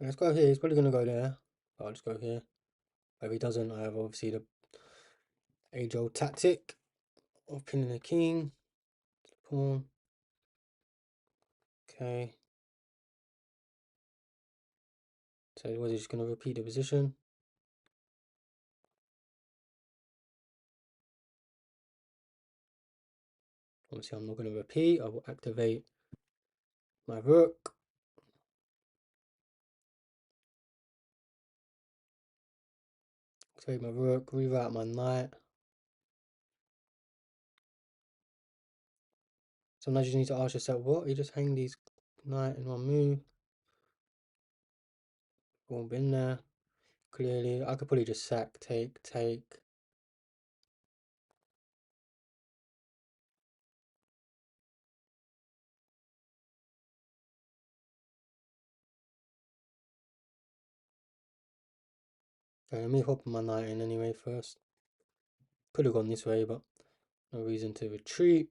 Let's go here. He's probably going to go there. I'll just go here. If he doesn't, I have obviously the age-old tactic of pinning the king, pawn. Okay. So was he just going to repeat the position? Obviously, I'm not going to repeat. I will activate my rook. Activate my rook, reroute my knight. Sometimes you just need to ask yourself, what? You just hang these knight in one move. All been there. Clearly, I could probably just sack, take. Okay, let me hop my knight in anyway first. Could have gone this way, but no reason to retreat.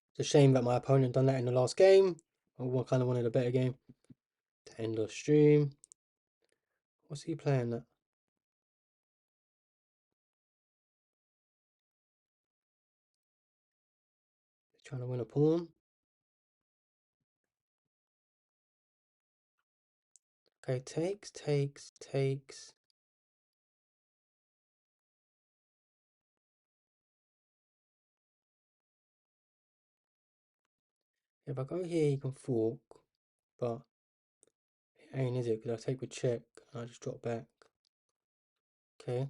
It's a shame that my opponent done that in the last game. I kind of wanted a better game. To end our stream. What's he playing at? He's trying to win a pawn. Okay, takes. If I go here, he can fork, but it ain't, is it? Because I take with check, and I just drop back. Okay.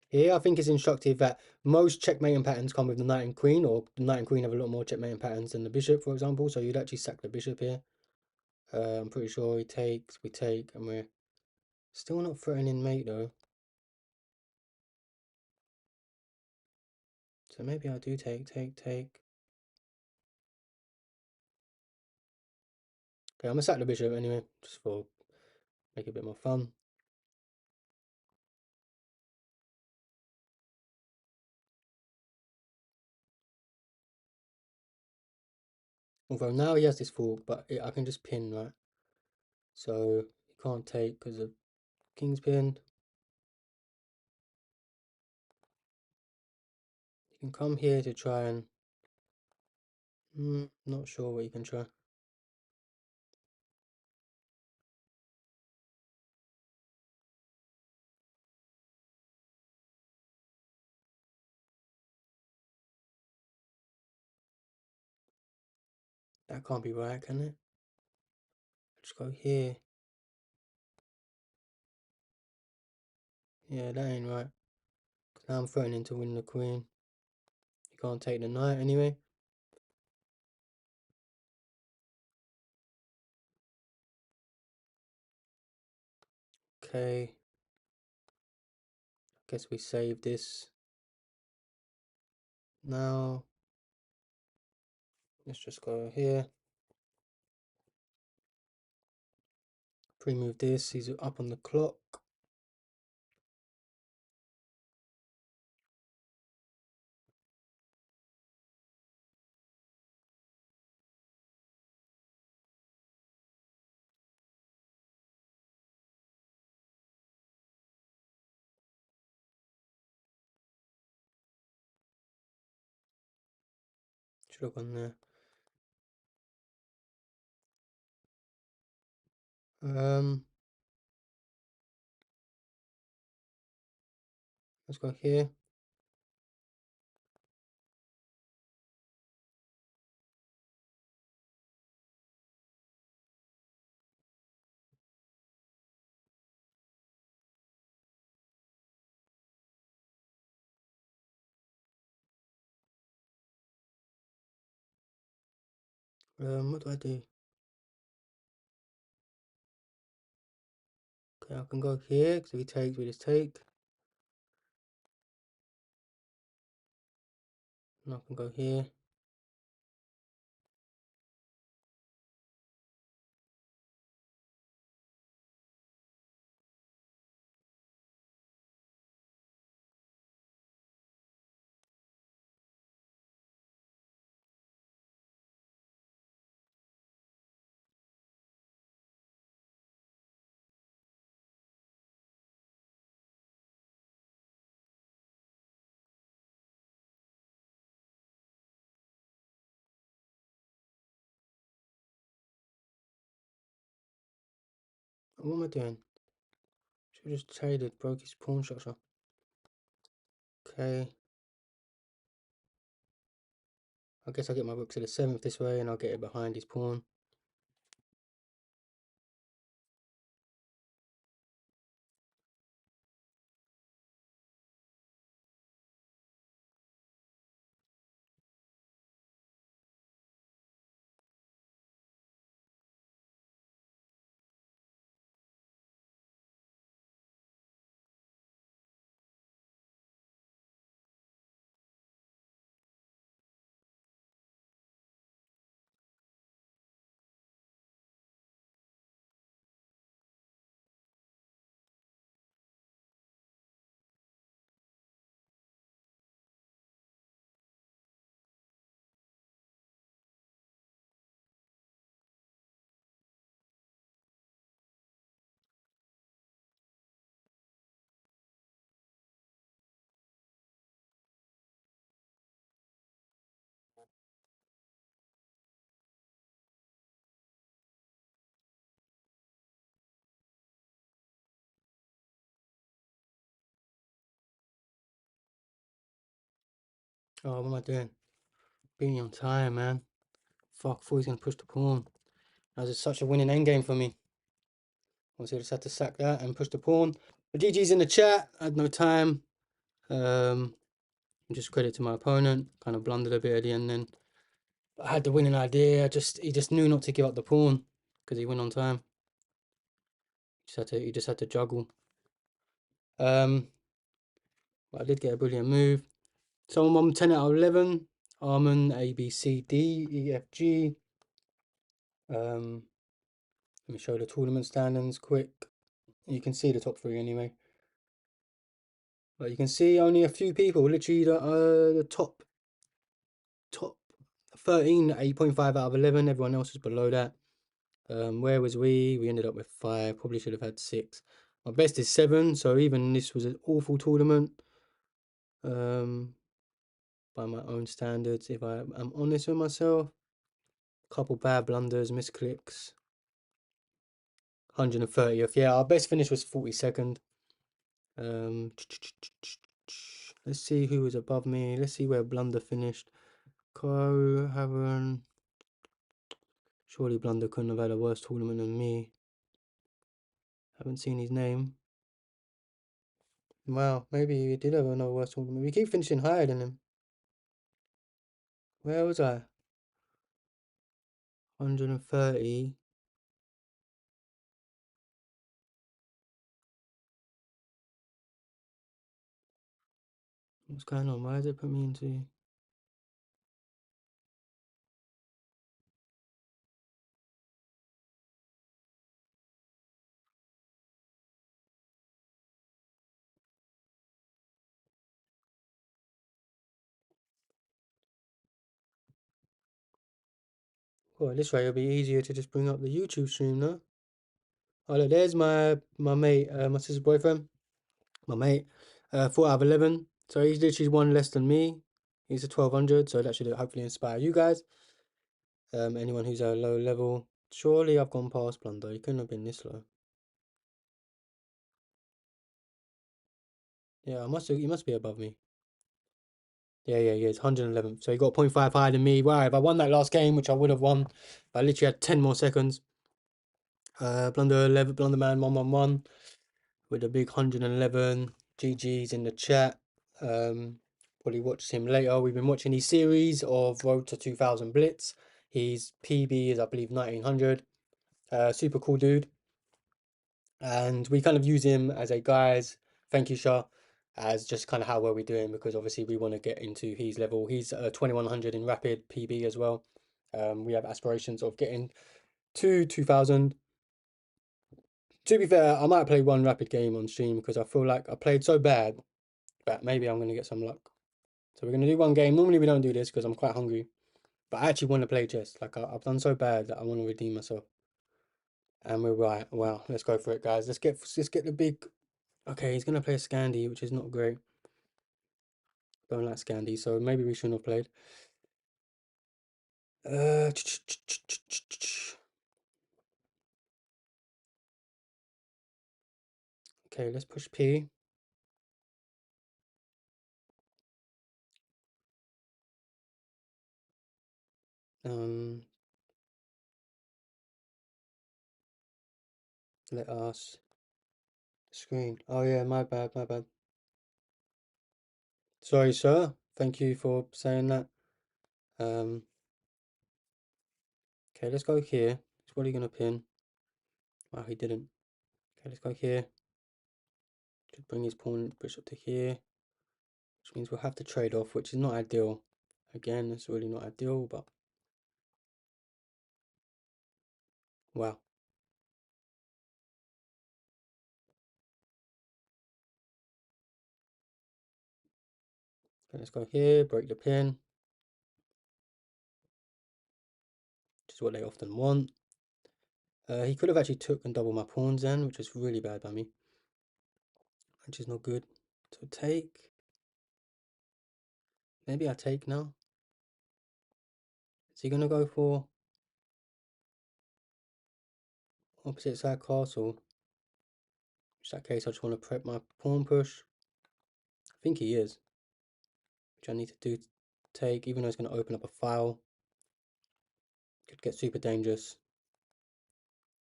Here, I think it's instructive that most checkmating patterns come with the knight and queen, or the knight and queen have a lot more checkmating patterns than the bishop, for example. So you'd actually sack the bishop here. I'm pretty sure he takes, we take, and we're still not threatening mate though. So maybe I do take. Okay, I'm gonna sack the bishop anyway, just for make it a bit more fun. Although now he has this fork, but I can just pin, right? So he can't take because of king's pinned. You can come here to try and... not sure what you can try. That can't be right, can it? Just go here. Yeah, that ain't right. Now I'm threatening to win the queen. You can't take the knight anyway. Okay. Guess we save this. Now, let's just go here. Pre-move this. He's up on the clock. Should have gone there. Um, let's go here. What do I do? Okay, I can go here. So we just take. And I can go here. What am I doing? Should have just traded, broke his pawn structure. Okay. I guess I'll get my rook to the 7th this way and I'll get it behind his pawn. Oh, what am I doing? Being on time, man. Fuck, thought he's gonna push the pawn. That was just such a winning endgame for me. Obviously, I just had to sack that and push the pawn. The GG's in the chat. I had no time. Just credit to my opponent. Kind of blundered a bit at the end then. But I had the winning idea. He just knew not to give up the pawn because he went on time. He just had to juggle. But I did get a brilliant move. So I'm on 10 out of 11. Almond, A, B, C, D, E, F, G. Let me show the tournament standings quick. You can see the top 3 anyway. But you can see only a few people, literally the top 13, 8.5 out of 11. Everyone else is below that. Where was we? We ended up with 5. Probably should have had 6. My best is 7, so even this was an awful tournament. By my own standards, if I am honest with myself. Couple bad blunders, misclicks. 130th. Yeah, our best finish was 42nd. Let's see who was above me. Let's see where Blunder finished. Co, Haven. Surely Blunder couldn't have had a worse tournament than me. Haven't seen his name. Wow, maybe he did have another worse tournament. We keep finishing higher than him. Where was I? 130. What's going on? Why did it put me into... Well, this way it'll be easier to just bring up the YouTube stream, no? Oh, look, there's my mate, my sister's boyfriend. My mate, 4 out of 11. So he's literally one less than me. He's a 1200, so that should hopefully inspire you guys. Anyone who's a low level. Surely I've gone past blunder. You couldn't have been this low. Yeah, I must have, you must be above me. Yeah, it's 111. So you got 0.5 higher than me. Wow, if I won that last game, which I would have won, if I literally had 10 more seconds. Blunder 11, Blunder Man 111 with a big 111. GG's in the chat. Probably watch him later. We've been watching his series of Road to 2000 Blitz. His PB is, I believe, 1900. Super cool dude. And we kind of use him as a guys, thank you, Shah, as just kind of how well we're doing because obviously we want to get into his level. He's 2100 in rapid PB as well. We have aspirations of getting to 2000. To be fair, I might play one rapid game on stream because I feel like I played so bad that maybe I'm going to get some luck. So we're going to do one game. Normally we don't do this because I'm quite hungry, but I actually want to play chess. Like I've done so bad that I want to redeem myself. And we're right. Wow, let's go for it, guys. Let's get the big. Okay, he's gonna play a Scandi, which is not great. Don't like Scandi, so maybe we shouldn't have played. Okay, let's push P. Um, Let us screen. Oh yeah, my bad, my bad. Sorry, sir. Thank you for saying that. Um, okay, let's go here. He's probably gonna pin. Wow, he didn't. Okay, let's go here. Should bring his pawn bishop to here, which means we'll have to trade off, which is not ideal. Again, it's really not ideal, but wow. Okay, let's go here, break the pin, which is what they often want. He could have actually took and doubled my pawns then, which was really bad by me, which is not good. So take. Maybe I take now. Is he gonna go for opposite side castle? In that case, I just want to prep my pawn push. I think he is, which I need to do. Take, even though it's going to open up a file. Could get super dangerous.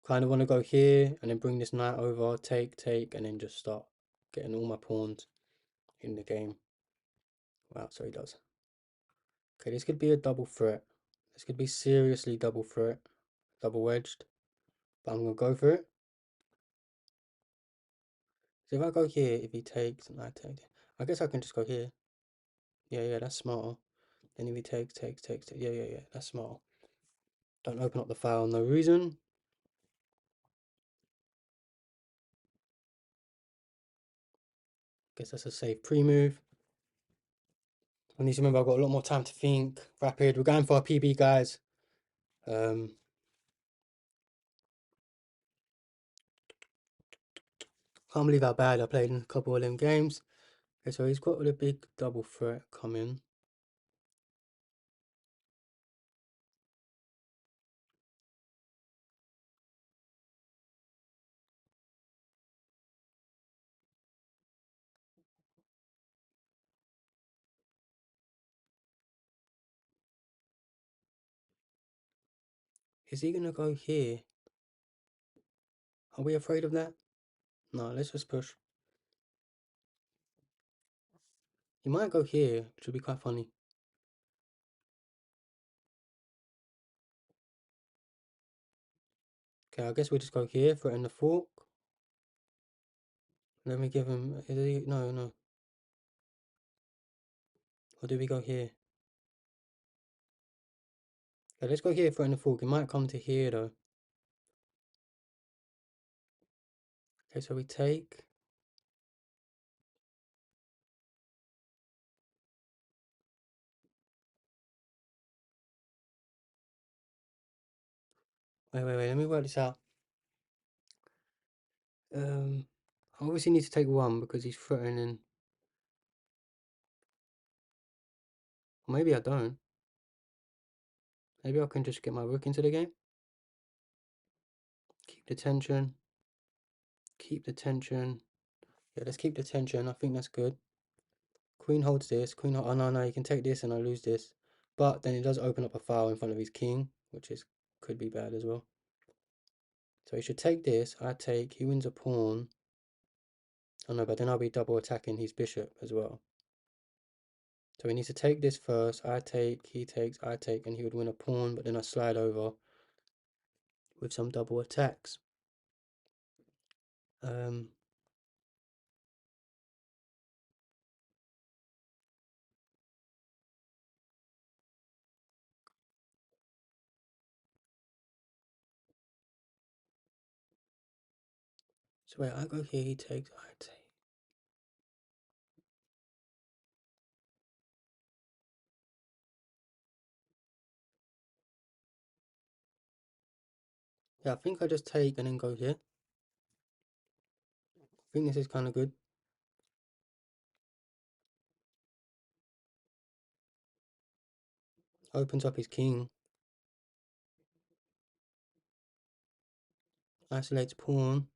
Kind of want to go here and then bring this knight over, take, and then just start getting all my pawns in the game. Wow, so he does. Okay, this could be a double threat. This could be seriously double threat, double wedged. But I'm going to go for it. So if I go here, if he takes and I take, I guess I can just go here. Yeah, that's smarter. Then if he takes, yeah, that's smart. Don't open up the file, no reason. Guess that's a safe pre-move. I need to remember I've got a lot more time to think. Rapid, we're going for our PB, guys. Can't believe how bad I played in a couple of them games. Okay, so he's got a big double threat coming. Is he gonna go here? Are we afraid of that? No, let's just push. He might go here, which would be quite funny. Okay, I guess we'll just go here, threaten the fork. Let me give him. Is he, no. Or do we go here? Okay, let's go here, threaten the fork. He might come to here though. Okay, so we take. Wait, let me work this out. I obviously need to take one because he's threatening. Or maybe I don't. Maybe I can just get my rook into the game. the tension. Keep the tension. Yeah, let's keep the tension. I think that's good. Queen holds this. Queen hold. Oh no, no, you can take this and I lose this. But then it does open up a file in front of his king, which is could be bad as well. So he should take this. I take. He wins a pawn. Oh no, but then I'll be double attacking his bishop as well. So he needs to take this first. I take. He takes. I take, and he would win a pawn. But then I slide over with some double attacks. So wait, I go here. He takes. I take. Yeah, I think I just take and then go here. I think this is kind of good. Opens up his king. Isolates pawn.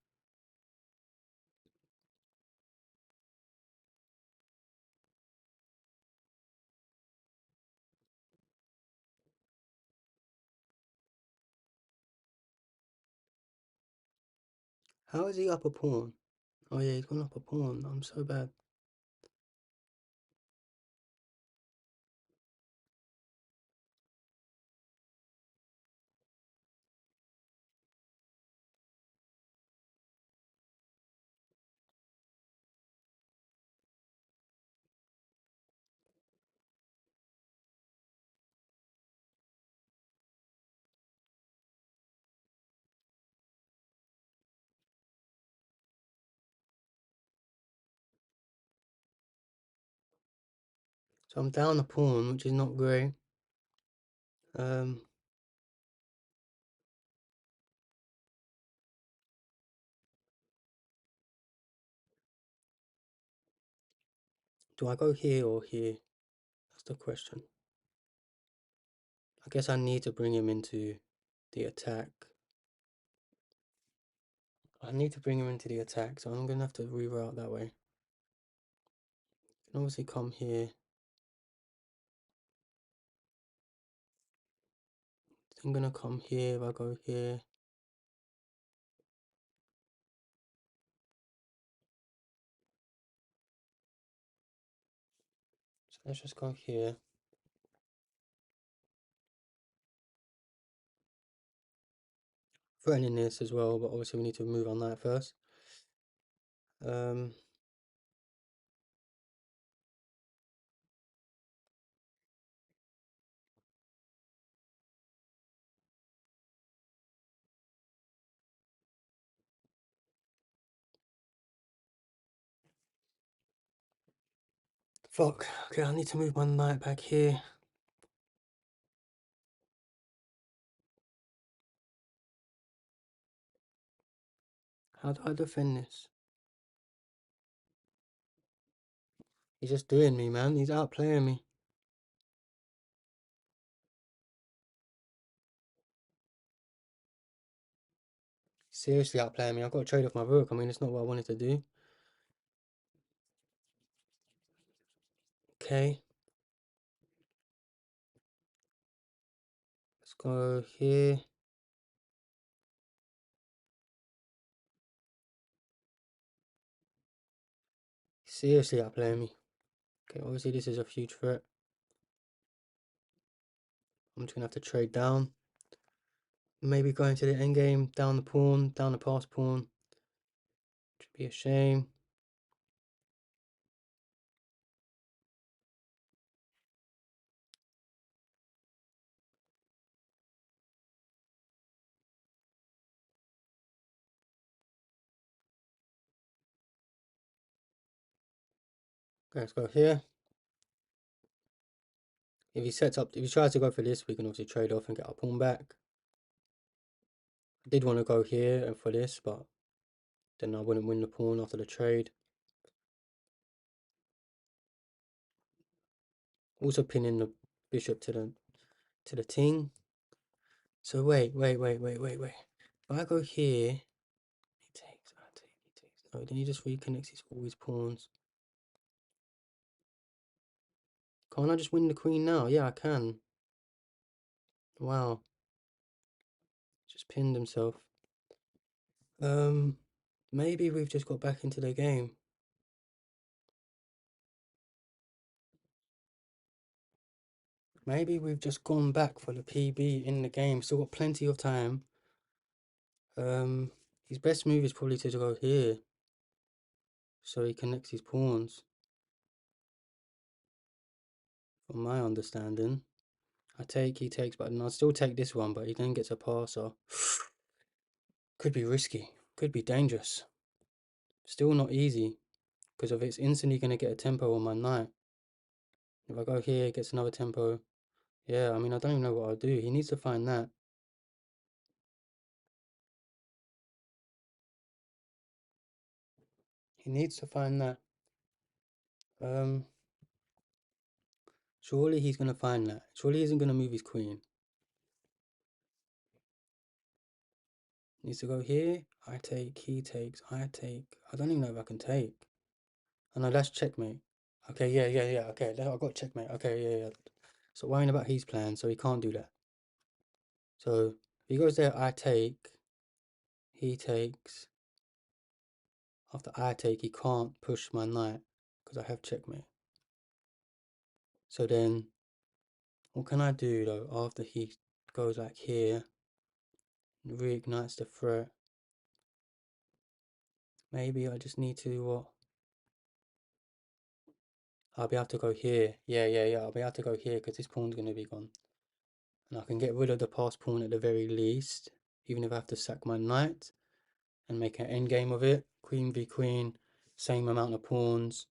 How is he up a pawn? Oh yeah, he's gone up a pawn. I'm so bad. So I'm down a pawn, which is not great. Do I go here or here? That's the question. I guess I need to bring him into the attack. I need to bring him into the attack, so I'm gonna have to reroute that way. Can obviously come here. I'm gonna come here if I go here. So let's just go here. Threatening this as well, but obviously we need to move on that first. Fuck. Okay, I need to move my knight back here. How do I defend this? He's just doing me, man. He's outplaying me. Seriously outplaying me. I've got to trade off my rook. I mean, it's not what I wanted to do. Okay. Let's go here. Seriously outplaying me. Okay, obviously this is a huge threat. I'm just gonna have to trade down. Maybe go into the endgame, down the pawn, down the pass pawn. Which would be a shame. Okay, let's go here. If he tries to go for this, we can obviously trade off and get our pawn back. I did want to go here and for this, but then I wouldn't win the pawn after the trade. Also pinning the bishop to the ting. So wait. If I go here, he takes, I take, he takes. No, then he just reconnects all his pawns. Can't I just win the queen now? Yeah, I can. Wow. Just pinned himself. Maybe we've just got back into the game. Maybe we've just gone back for the PB in the game. Still got plenty of time. His best move is probably to go here, so he connects his pawns. From my understanding, I take, he takes, but I'll still take this one. But he then gets a passer. Could be risky. Could be dangerous. Still not easy, because if it's instantly gonna get a tempo on my knight. If I go here, it gets another tempo. Yeah, I mean, I don't even know what I'll do. He needs to find that. He needs to find that. Surely he's gonna find that. Surely he isn't gonna move his queen. Needs to go here. I take, he takes, I take. I don't even know if I can take. Oh no, that's checkmate. Okay, yeah. Okay, I got checkmate. Okay, yeah. So worrying about his plan, so he can't do that. So if he goes there, I take, he takes. After I take, he can't push my knight because I have checkmate. So then, what can I do though after he goes like here, reignites the threat? Maybe I just need to what? I'll be able to go here. Yeah. I'll be able to go here because this pawn's going to be gone. And I can get rid of the passed pawn at the very least, even if I have to sack my knight and make an endgame of it. Queen v queen, same amount of pawns.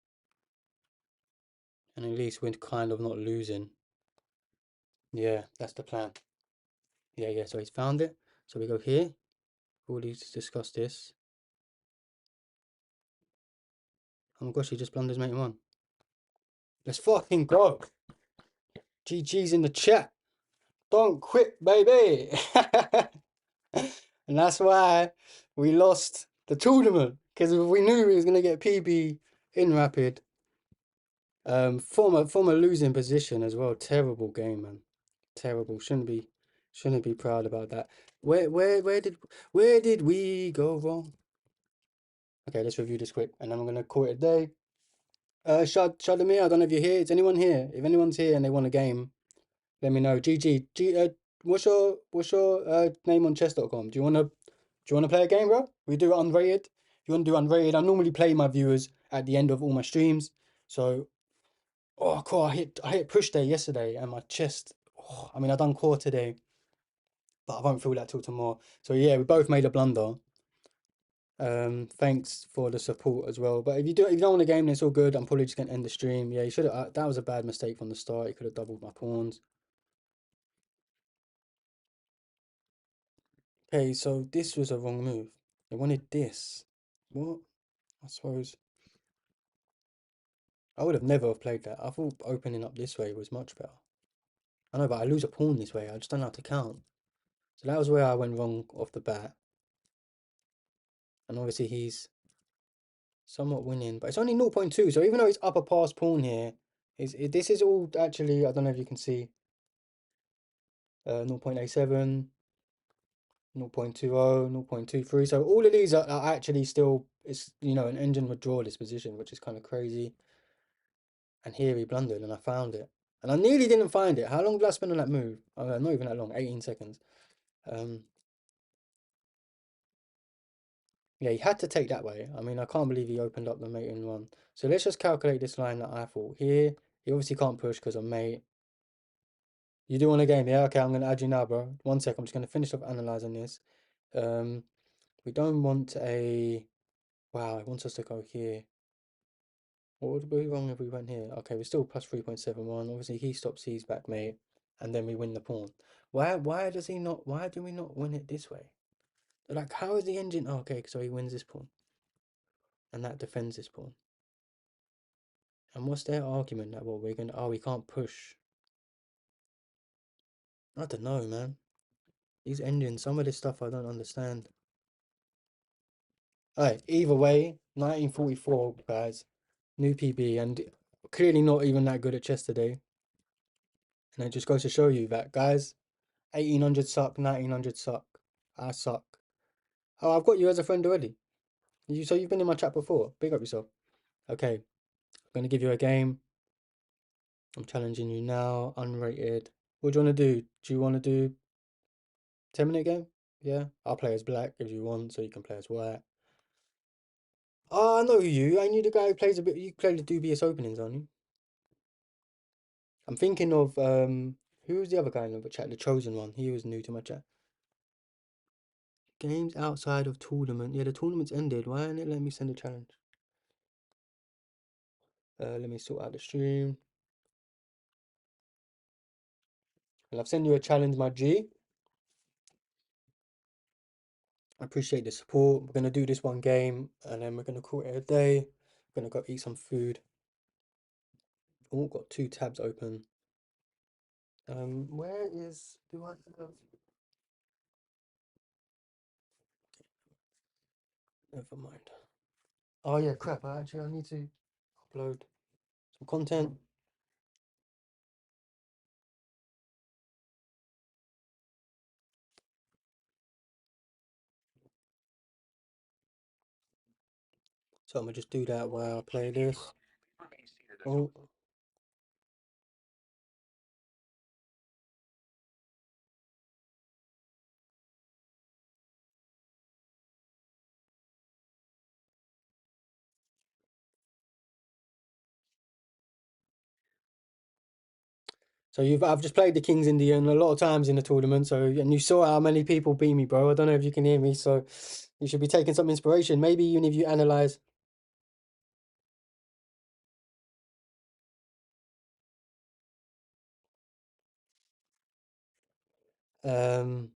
And at least we're kind of not losing. Yeah, that's the plan. Yeah, so he's found it. So we go here. We've already discussed this. Oh my gosh, he just blunders mate one. Let's fucking go. GG's in the chat. Don't quit, baby. And that's why we lost the tournament. Because we knew we was going to get PB in rapid. From a losing position as well. Terrible game, man. Terrible. Shouldn't be proud about that. Where did we go wrong? Okay, let's review this quick, and then I'm gonna call it a day. Shadamir, I don't know if you're here. Is anyone here? If anyone's here and they want a game, let me know. What's your name on chess.com? Do you wanna play a game, bro? We do it unrated. If you wanna do unrated, I normally play my viewers at the end of all my streams. So, oh, cool. I hit push day yesterday, and my chest. Oh, I mean, I done core today, but I won't feel that till tomorrow. So yeah, we both made a blunder. Thanks for the support as well. But if you don't want a game, then it's all good. I'm probably just gonna end the stream. Yeah, you should have. That was a bad mistake from the start. You could have doubled my pawns. Okay, so this was a wrong move. They wanted this. What? I suppose I would have never have played that. I thought opening up this way was much better. I know, but I lose a pawn this way. I just don't know how to count. So that was where I went wrong off the bat. And obviously he's somewhat winning, but it's only 0.2. So even though it's up a pass pawn here, this is all actually, I don't know if you can see, 0.87, 0.20, 0.23. So all of these are actually still, it's, an engine would draw this position, which is kind of crazy. And here he blundered and I found it. And I nearly didn't find it. How long did I spend on that move? Not even that long, 18 seconds. Yeah, he had to take that way. I mean, I can't believe he opened up the mate in one. So let's just calculate this line that I thought. Here, he obviously can't push because of mate. You do want a game? Yeah, okay, I'm going to add you now, bro. 1 sec, I'm just going to finish off analysing this. We don't want a... Wow, it wants us to go here. What would be wrong if we went here? Okay, we're still plus 3.71. Obviously, he stops his back mate, and then we win the pawn. Why does he not... Why do we not win it this way? Like, how is the engine... Oh, okay, so he wins this pawn. And that defends this pawn. And what's their argument that, we're going to... Oh, we can't push. I don't know, man. These engines, some of this stuff I don't understand. Alright, either way, 1944, guys. New PB, and clearly not even that good at chess today. And it just goes to show you that, guys, 1800 suck, 1900 suck. I suck. Oh, I've got you as a friend already. So you've been in my chat before. Big up yourself. Okay, I'm gonna give you a game. I'm challenging you now, unrated. What do you want to do? Do you want to do 10-minute game? Yeah, I'll play as black if you want, so you can play as white. Oh, I know you. I knew the guy who plays a bit. You play the dubious openings, aren't you? I'm thinking of who was the other guy in the chat? The chosen one. He was new to my chat. Games outside of tournament. Yeah, the tournament's ended. Why didn't it let me send a challenge? Let me sort out the stream. And I've sent you a challenge, my G. I appreciate the support. We're gonna do this one game, and then we're gonna call it a day. We're gonna go eat some food. Oh, got two tabs open. Where is? Do I have? Never mind. Oh yeah, crap. I need to upload some content. So I'm gonna just do that while I play this. Oh, so I've just played the King's Indian a lot of times in the tournament. So and you saw how many people beat me, bro. I don't know if you can hear me. So you should be taking some inspiration. Maybe even if you analyze. Um,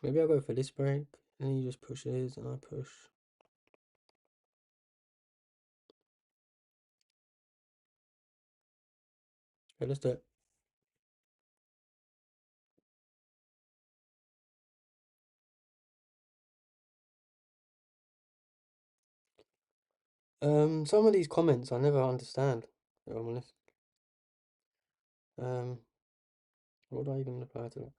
Maybe I'll go for this break. And then you just push his and I push. Okay, let's do it. Some of these comments I never understand. If I'm honest. Um, what do I even reply to that?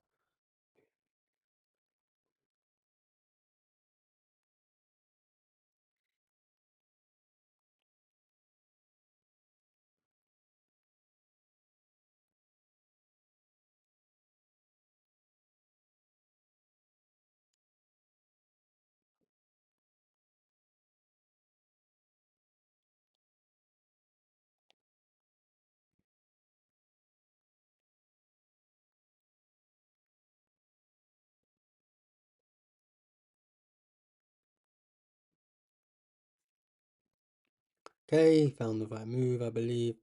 Okay, found the right move, I believe.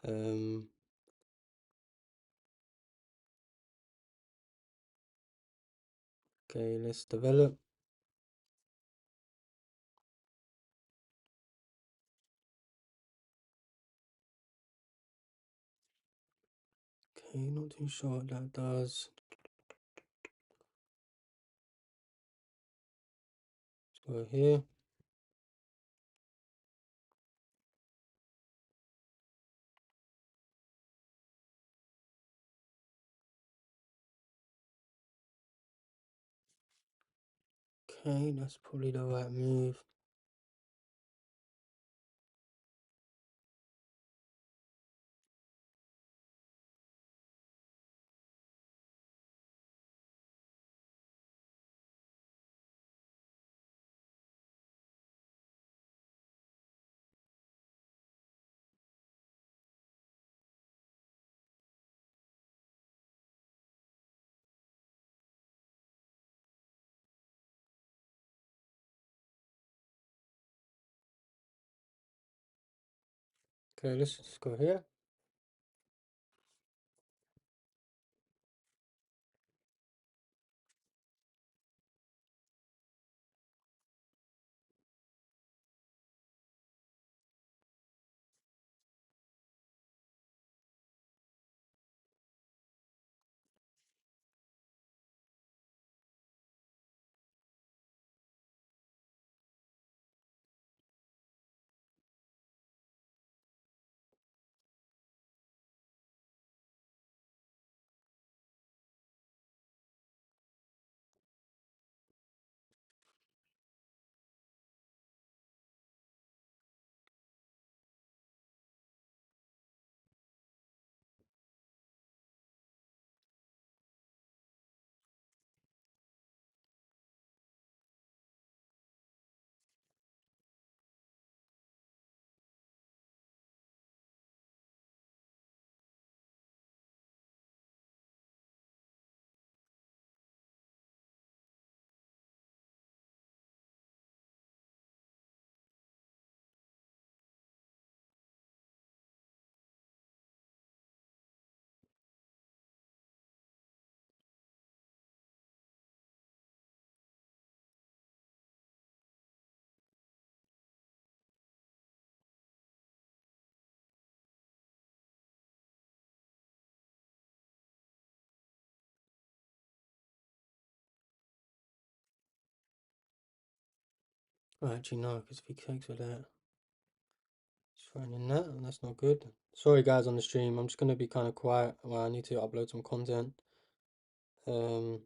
Um, okay, let's develop. Okay, not too sure what that does. Let's go here. Okay, that's probably the right move. Okay, let's just go here. Oh, actually, no, because if he takes with that, he's threatening that, and that's not good. Sorry, guys, on the stream. I'm just going to be kind of quiet while I need to upload some content. And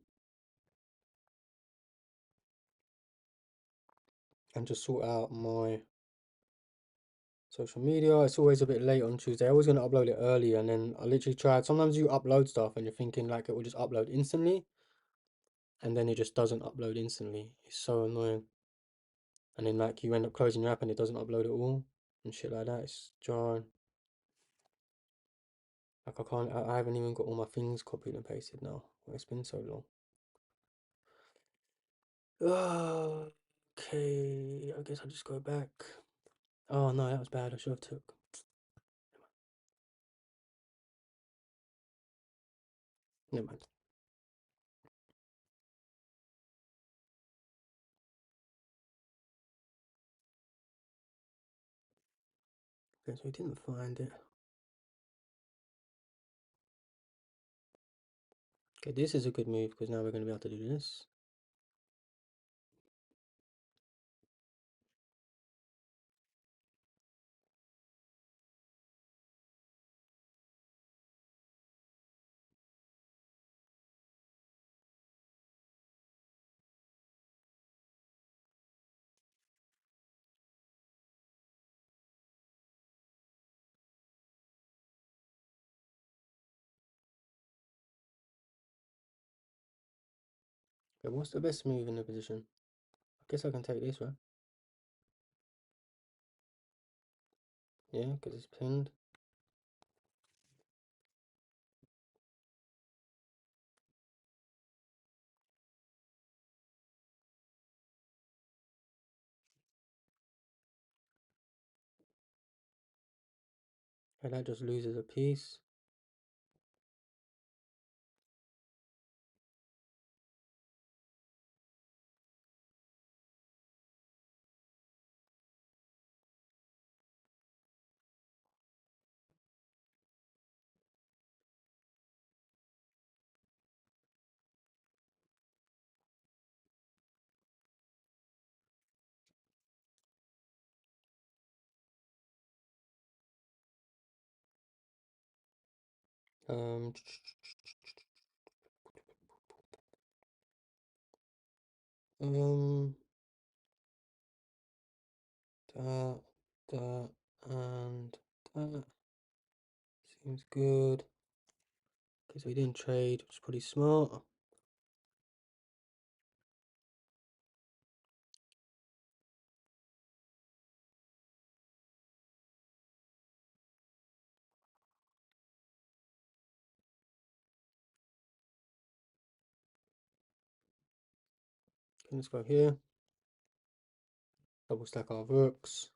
just sort out my social media. It's always a bit late on Tuesday. I was going to upload it early, and then I literally tried. Sometimes you upload stuff and you're thinking like it will just upload instantly, and then it just doesn't upload instantly. It's so annoying. And then like you end up closing your app and it doesn't upload at all and shit like that. It's jarring. Like I haven't even got all my things copied and pasted now. It's been so long. Okay, I guess I'll just go back. Oh no, that was bad. I should have took. Never mind. Okay, so we didn't find it. Okay, this is a good move because now we're going to be able to do this. Okay, what's the best move in the position? I guess I can take this, right? Yeah, because it's pinned. And that just loses a piece. Um, um, that, that, and that seems good. Okay, so we didn't trade, which is pretty smart. Okay, let's go here. Double stack our rooks.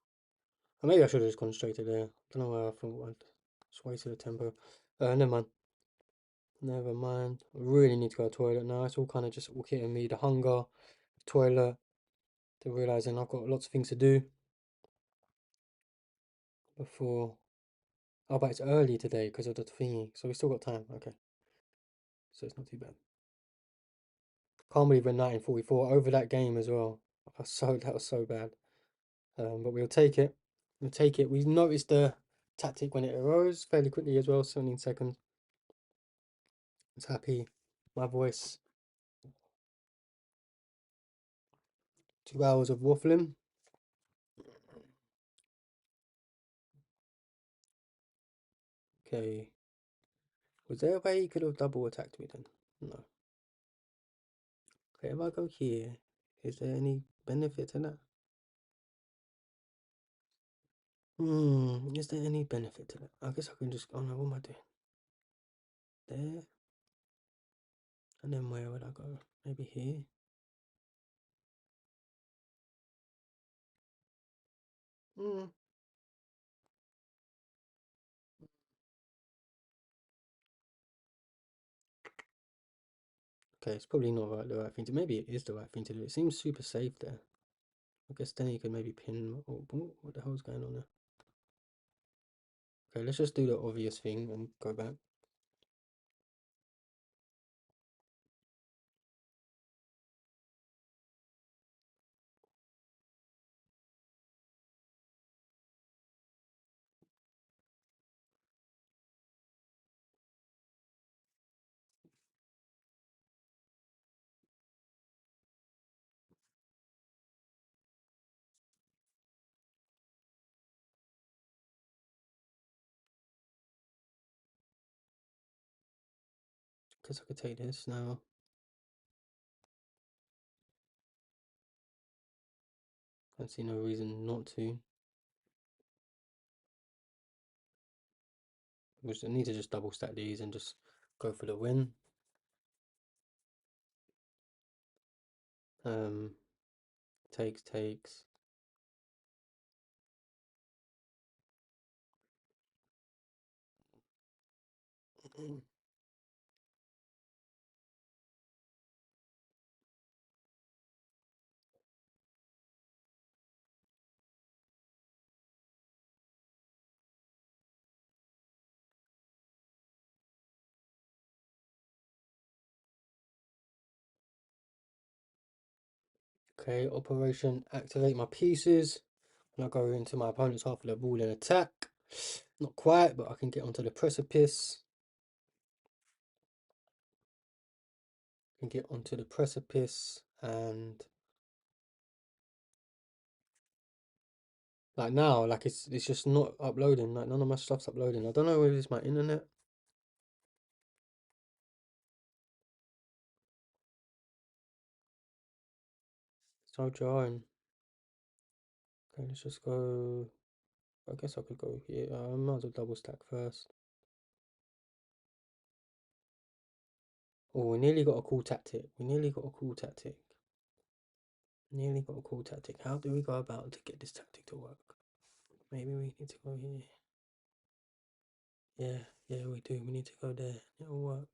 Or maybe I should have just gone straight to there. Don't know why I thought I'd just wasted the tempo. Never mind. Never mind. I really need to go to the toilet now. It's all kind of just all hitting me. The hunger, the toilet, the realizing I've got lots of things to do before. Oh, but it's early today because of the thingy. So we still got time. Okay. So it's not too bad. Can't believe we're 1944 over that game as well. That was so bad. But we'll take it. We'll take it. We noticed the tactic when it arose fairly quickly as well. 17 seconds. I was happy. My voice. 2 hours of waffling. Okay. Was there a way he could have double attacked me then? No. Okay, if I go here, is there any benefit to that? Is there any benefit to that? I guess I can just, oh no, what am I doing? There. And then where would I go? Maybe here? Hmm. Okay, it's probably not the right thing to, maybe it is the right thing to do. It seems super safe there. I guess then you could maybe pin, oh, what the hell's going on there? Okay, let's just do the obvious thing and go back. guess I could take this now. I see no reason not to. I need to just double stack these and just go for the win. Takes. Okay, operation activate my pieces. And I go into my opponent's half of the ball and attack. Not quite, but I can get onto the precipice. Can get onto the precipice and like now, like it's just not uploading. Like none of my stuff's uploading. I don't know whether it's my internet. So jarring. Okay, let's just go. I guess I could go here. I might as well double stack first. Oh, we nearly got a cool tactic. Nearly got a cool tactic. How do we go about to get this tactic to work? Maybe we need to go here. Yeah, we do. We need to go there. It'll work.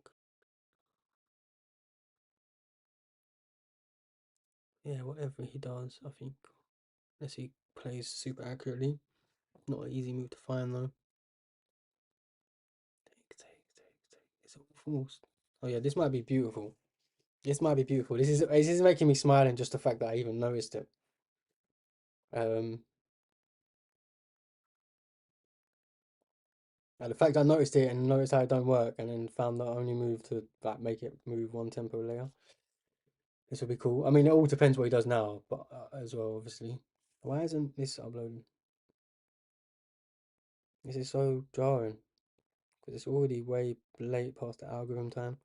Yeah, whatever he does, I think. Unless he plays super accurately. Not an easy move to find though. Take. It's all forced. Oh yeah, this might be beautiful. This might be beautiful. This is making me smile, and just the fact that I even noticed it. And the fact I noticed it and noticed how it don't work, and then found the only move to like make it move one tempo layer. This will be cool. I mean, it all depends what he does now, but as well, obviously. Why isn't this uploading? This is so jarring because it's already way late past the algorithm time.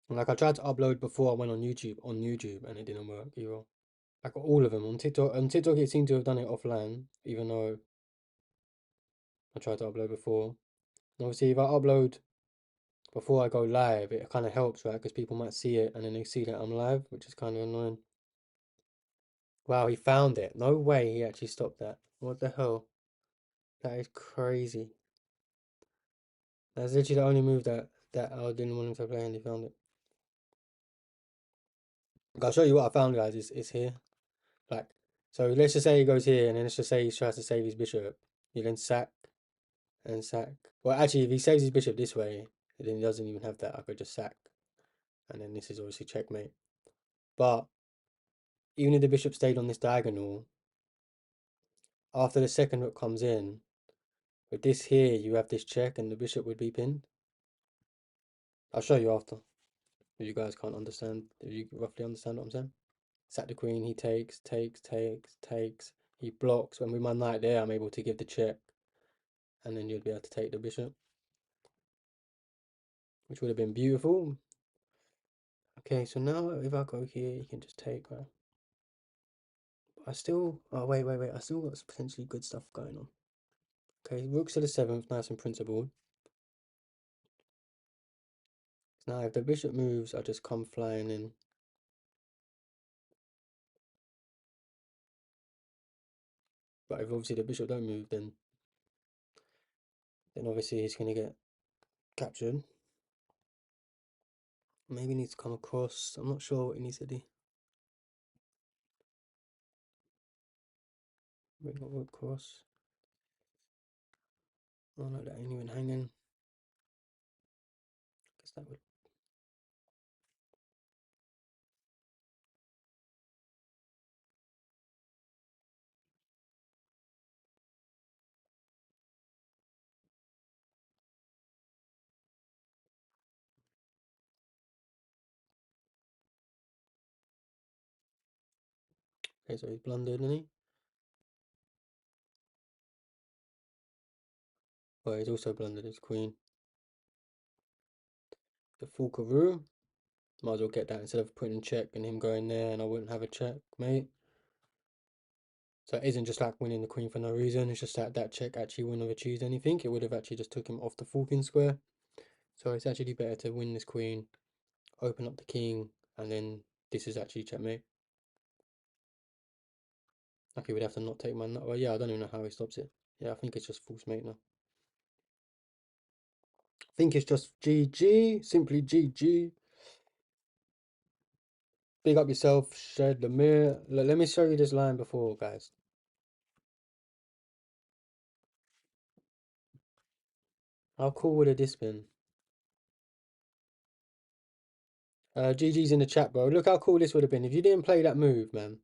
And like I tried to upload before I went on YouTube, and it didn't work either. I got all of them on TikTok. On TikTok, it seemed to have done it offline, even though I tried to upload before. And obviously, if I upload before I go live, it kind of helps, right? Because people might see it and then they see that I'm live, which is kind of annoying. Wow, he found it. No way he actually stopped that. What the hell? That is crazy. That's literally the only move that I didn't want him to play, and he found it. I'll show you what I found, guys. Is here. Like, so let's just say he goes here, and then let's just say he tries to save his bishop. You then sack and sack. Well, actually, if he saves his bishop this way, then he doesn't even have that. I could just sack, and then this is obviously checkmate. But even if the bishop stayed on this diagonal, after the second rook comes in, with this here, you have this check, and the bishop would be pinned. I'll show you after. If you guys can't understand, if you roughly understand what I'm saying. Sack the queen, he takes. He blocks. When with my knight there, I'm able to give the check, and then you'd be able to take the bishop, which would have been beautiful. Okay, so now if I go here, you can just take, right? I still, oh wait, I still got some potentially good stuff going on. Okay, rooks to the 7th, nice and principled. Now if the bishop moves, I just come flying in. But if obviously the bishop don't move, then obviously he's gonna get captured. Maybe he needs to come across. I'm not sure what he needs to do. Bring a rook across. Oh no, that ain't even hanging. Guess that would. Okay, so he's blundered, isn't he? Well, he's also blundered his queen. The full Karoo. Might as well get that instead of putting in check and him going there and I wouldn't have a check, mate. So it isn't just like winning the queen for no reason. It's just that that check actually wouldn't have achieved anything. It would have actually just took him off the forking square. So it's actually better to win this queen, open up the king, and then this is actually checkmate. Like he would have to not take my nut. Well, yeah, I don't even know how he stops it. Yeah, I think it's just false mate now. I think it's just GG, simply GG. Big up yourself, Shed Lemire. Let me show you this line before, guys. How cool would have this been? GG's in the chat, bro. Look how cool this would have been if you didn't play that move, man.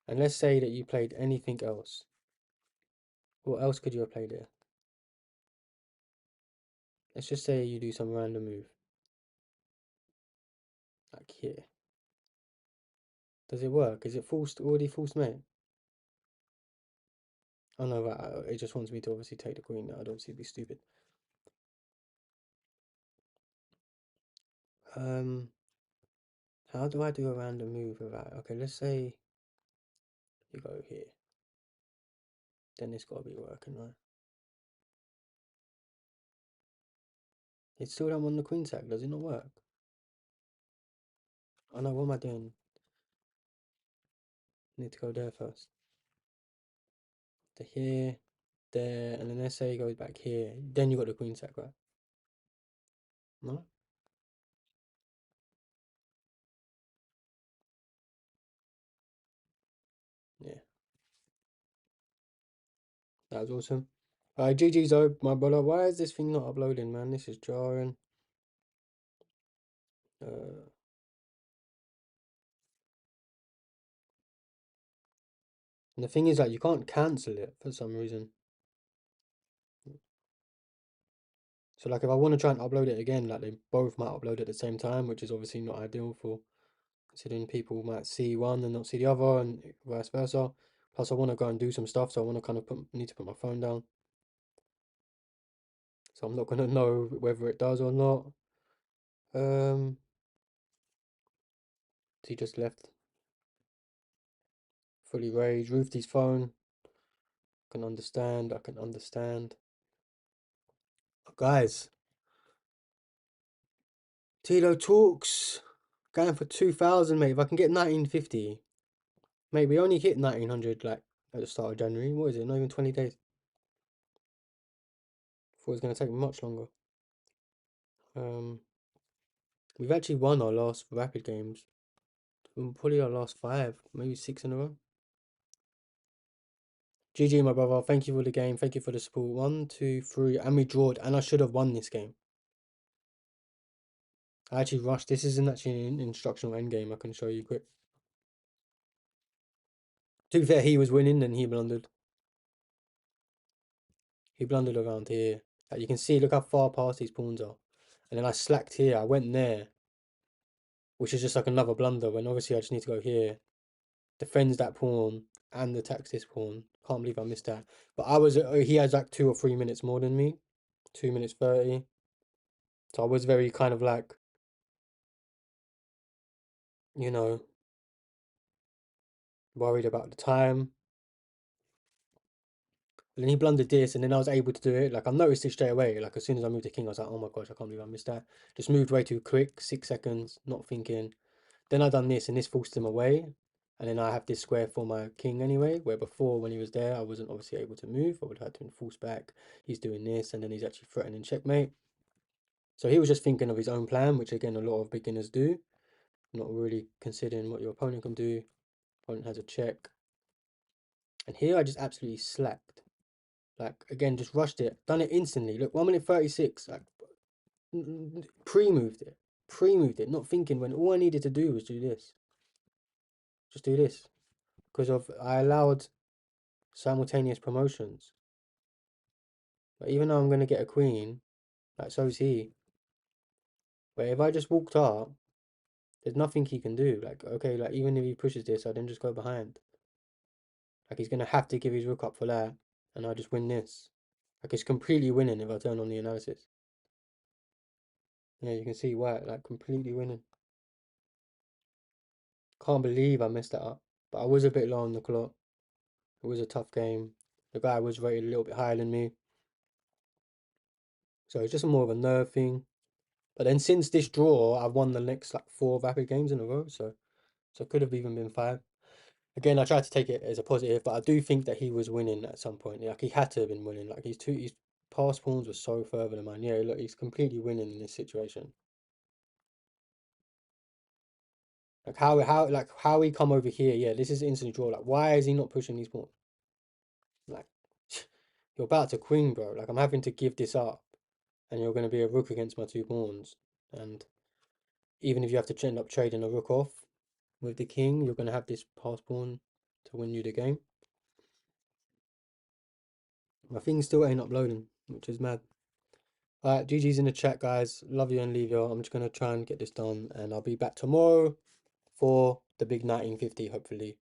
And let's say that you played anything else. What else could you have played here? Let's just say you do some random move. Like here. Does it work? Is it already false mate? Oh no, right, it just wants me to obviously take the queen now. I don't see it be stupid. How do I do a random move without? Okay, let's say you go here. Then it's got to be working, right? It still don't want the queen sack. Does it not work? Oh no, what am I doing? Need to go there first. To here, there, and then let's say it goes back here. Then you got the queen sack, right? No? Yeah, that was awesome. Alright, GG's though, my brother. Why is this thing not uploading, man? This is jarring. And the thing is, like, you can't cancel it for some reason. So, like, if I want to try and upload it again, like, they both might upload at the same time, which is obviously not ideal for considering people might see one and not see the other, and vice versa. Plus, I want to go and do some stuff, so I want to kind of need to put my phone down. So I'm not gonna know whether it does or not. He just left. Fully raged. Roofed his phone. I can understand. I can understand. Guys, Tito talks. Going for 2,000, mate. If I can get 1950, mate, we only hit 1900 like at the start of January. What is it? Not even 20 days. Thought it was gonna take much longer. We've actually won our last rapid games. Probably our last 5, maybe 6 in a row. GG, my brother. Thank you for the game. Thank you for the support. 1, 2, 3, and we drawed. And I should have won this game. I actually rushed. This isn't actually an instructional end game. I can show you quick. To be fair, he was winning and he blundered. He blundered around here. Like you can see, look how far past these pawns are. And then I slacked here. I went there, which is just like another blunder. When obviously I just need to go here, defends that pawn and attacks this pawn. Can't believe I missed that. But I was he has like 2 or 3 minutes more than me, 2 minutes 30. So I was very kind of like, you know, worried about the time. And then he blundered this, and then I was able to do it. Like I noticed it straight away. Like as soon as I moved the king, I was like, oh my gosh, I can't believe I missed that. Just moved way too quick, 6 seconds, not thinking. Then I done this, and this forced him away. And then I have this square for my king anyway, where before when he was there, I wasn't obviously able to move. I would have had to enforce back. He's doing this, and then he's actually threatening checkmate. So he was just thinking of his own plan, which again, a lot of beginners do. Not really considering what your opponent can do. Opponent has a check. And here I just absolutely slacked. Like, again, just rushed it. Done it instantly. Look, 1 minute 36. Like, pre-moved it. Pre-moved it. Not thinking when all I needed to do was do this. Just do this. Because of I allowed simultaneous promotions. But even though I'm going to get a queen, like, so is he. But if I just walked up, there's nothing he can do. Like, okay, like, even if he pushes this, I then just go behind. Like he's gonna have to give his rook up for that, and I just win this. Like it's completely winning if I turn on the analysis. Yeah, you can see why, like completely winning. Can't believe I messed that up. But I was a bit low on the clock. It was a tough game. The guy was rated a little bit higher than me. So it's just more of a nerve thing. But then since this draw, I've won the next like 4 rapid games in a row. So it could have even been 5. Again, I tried to take it as a positive, but I do think that he was winning at some point. Like he had to have been winning. Like his past pawns were so further than mine. Yeah, look, he's completely winning in this situation. Like how he come over here? Yeah, this is instant draw. Like why is he not pushing these pawns? Like you're about to queen, bro. Like I'm having to give this up, and you're going to be a rook against my 2 pawns. And even if you have to end up trading a rook off with the king, you're going to have this pass pawn to win you the game. My thing still ain't uploading, which is mad. Alright, GG's in the chat, guys. Love you and leave you. I'm just going to try and get this done, and I'll be back tomorrow for the big 1950, hopefully.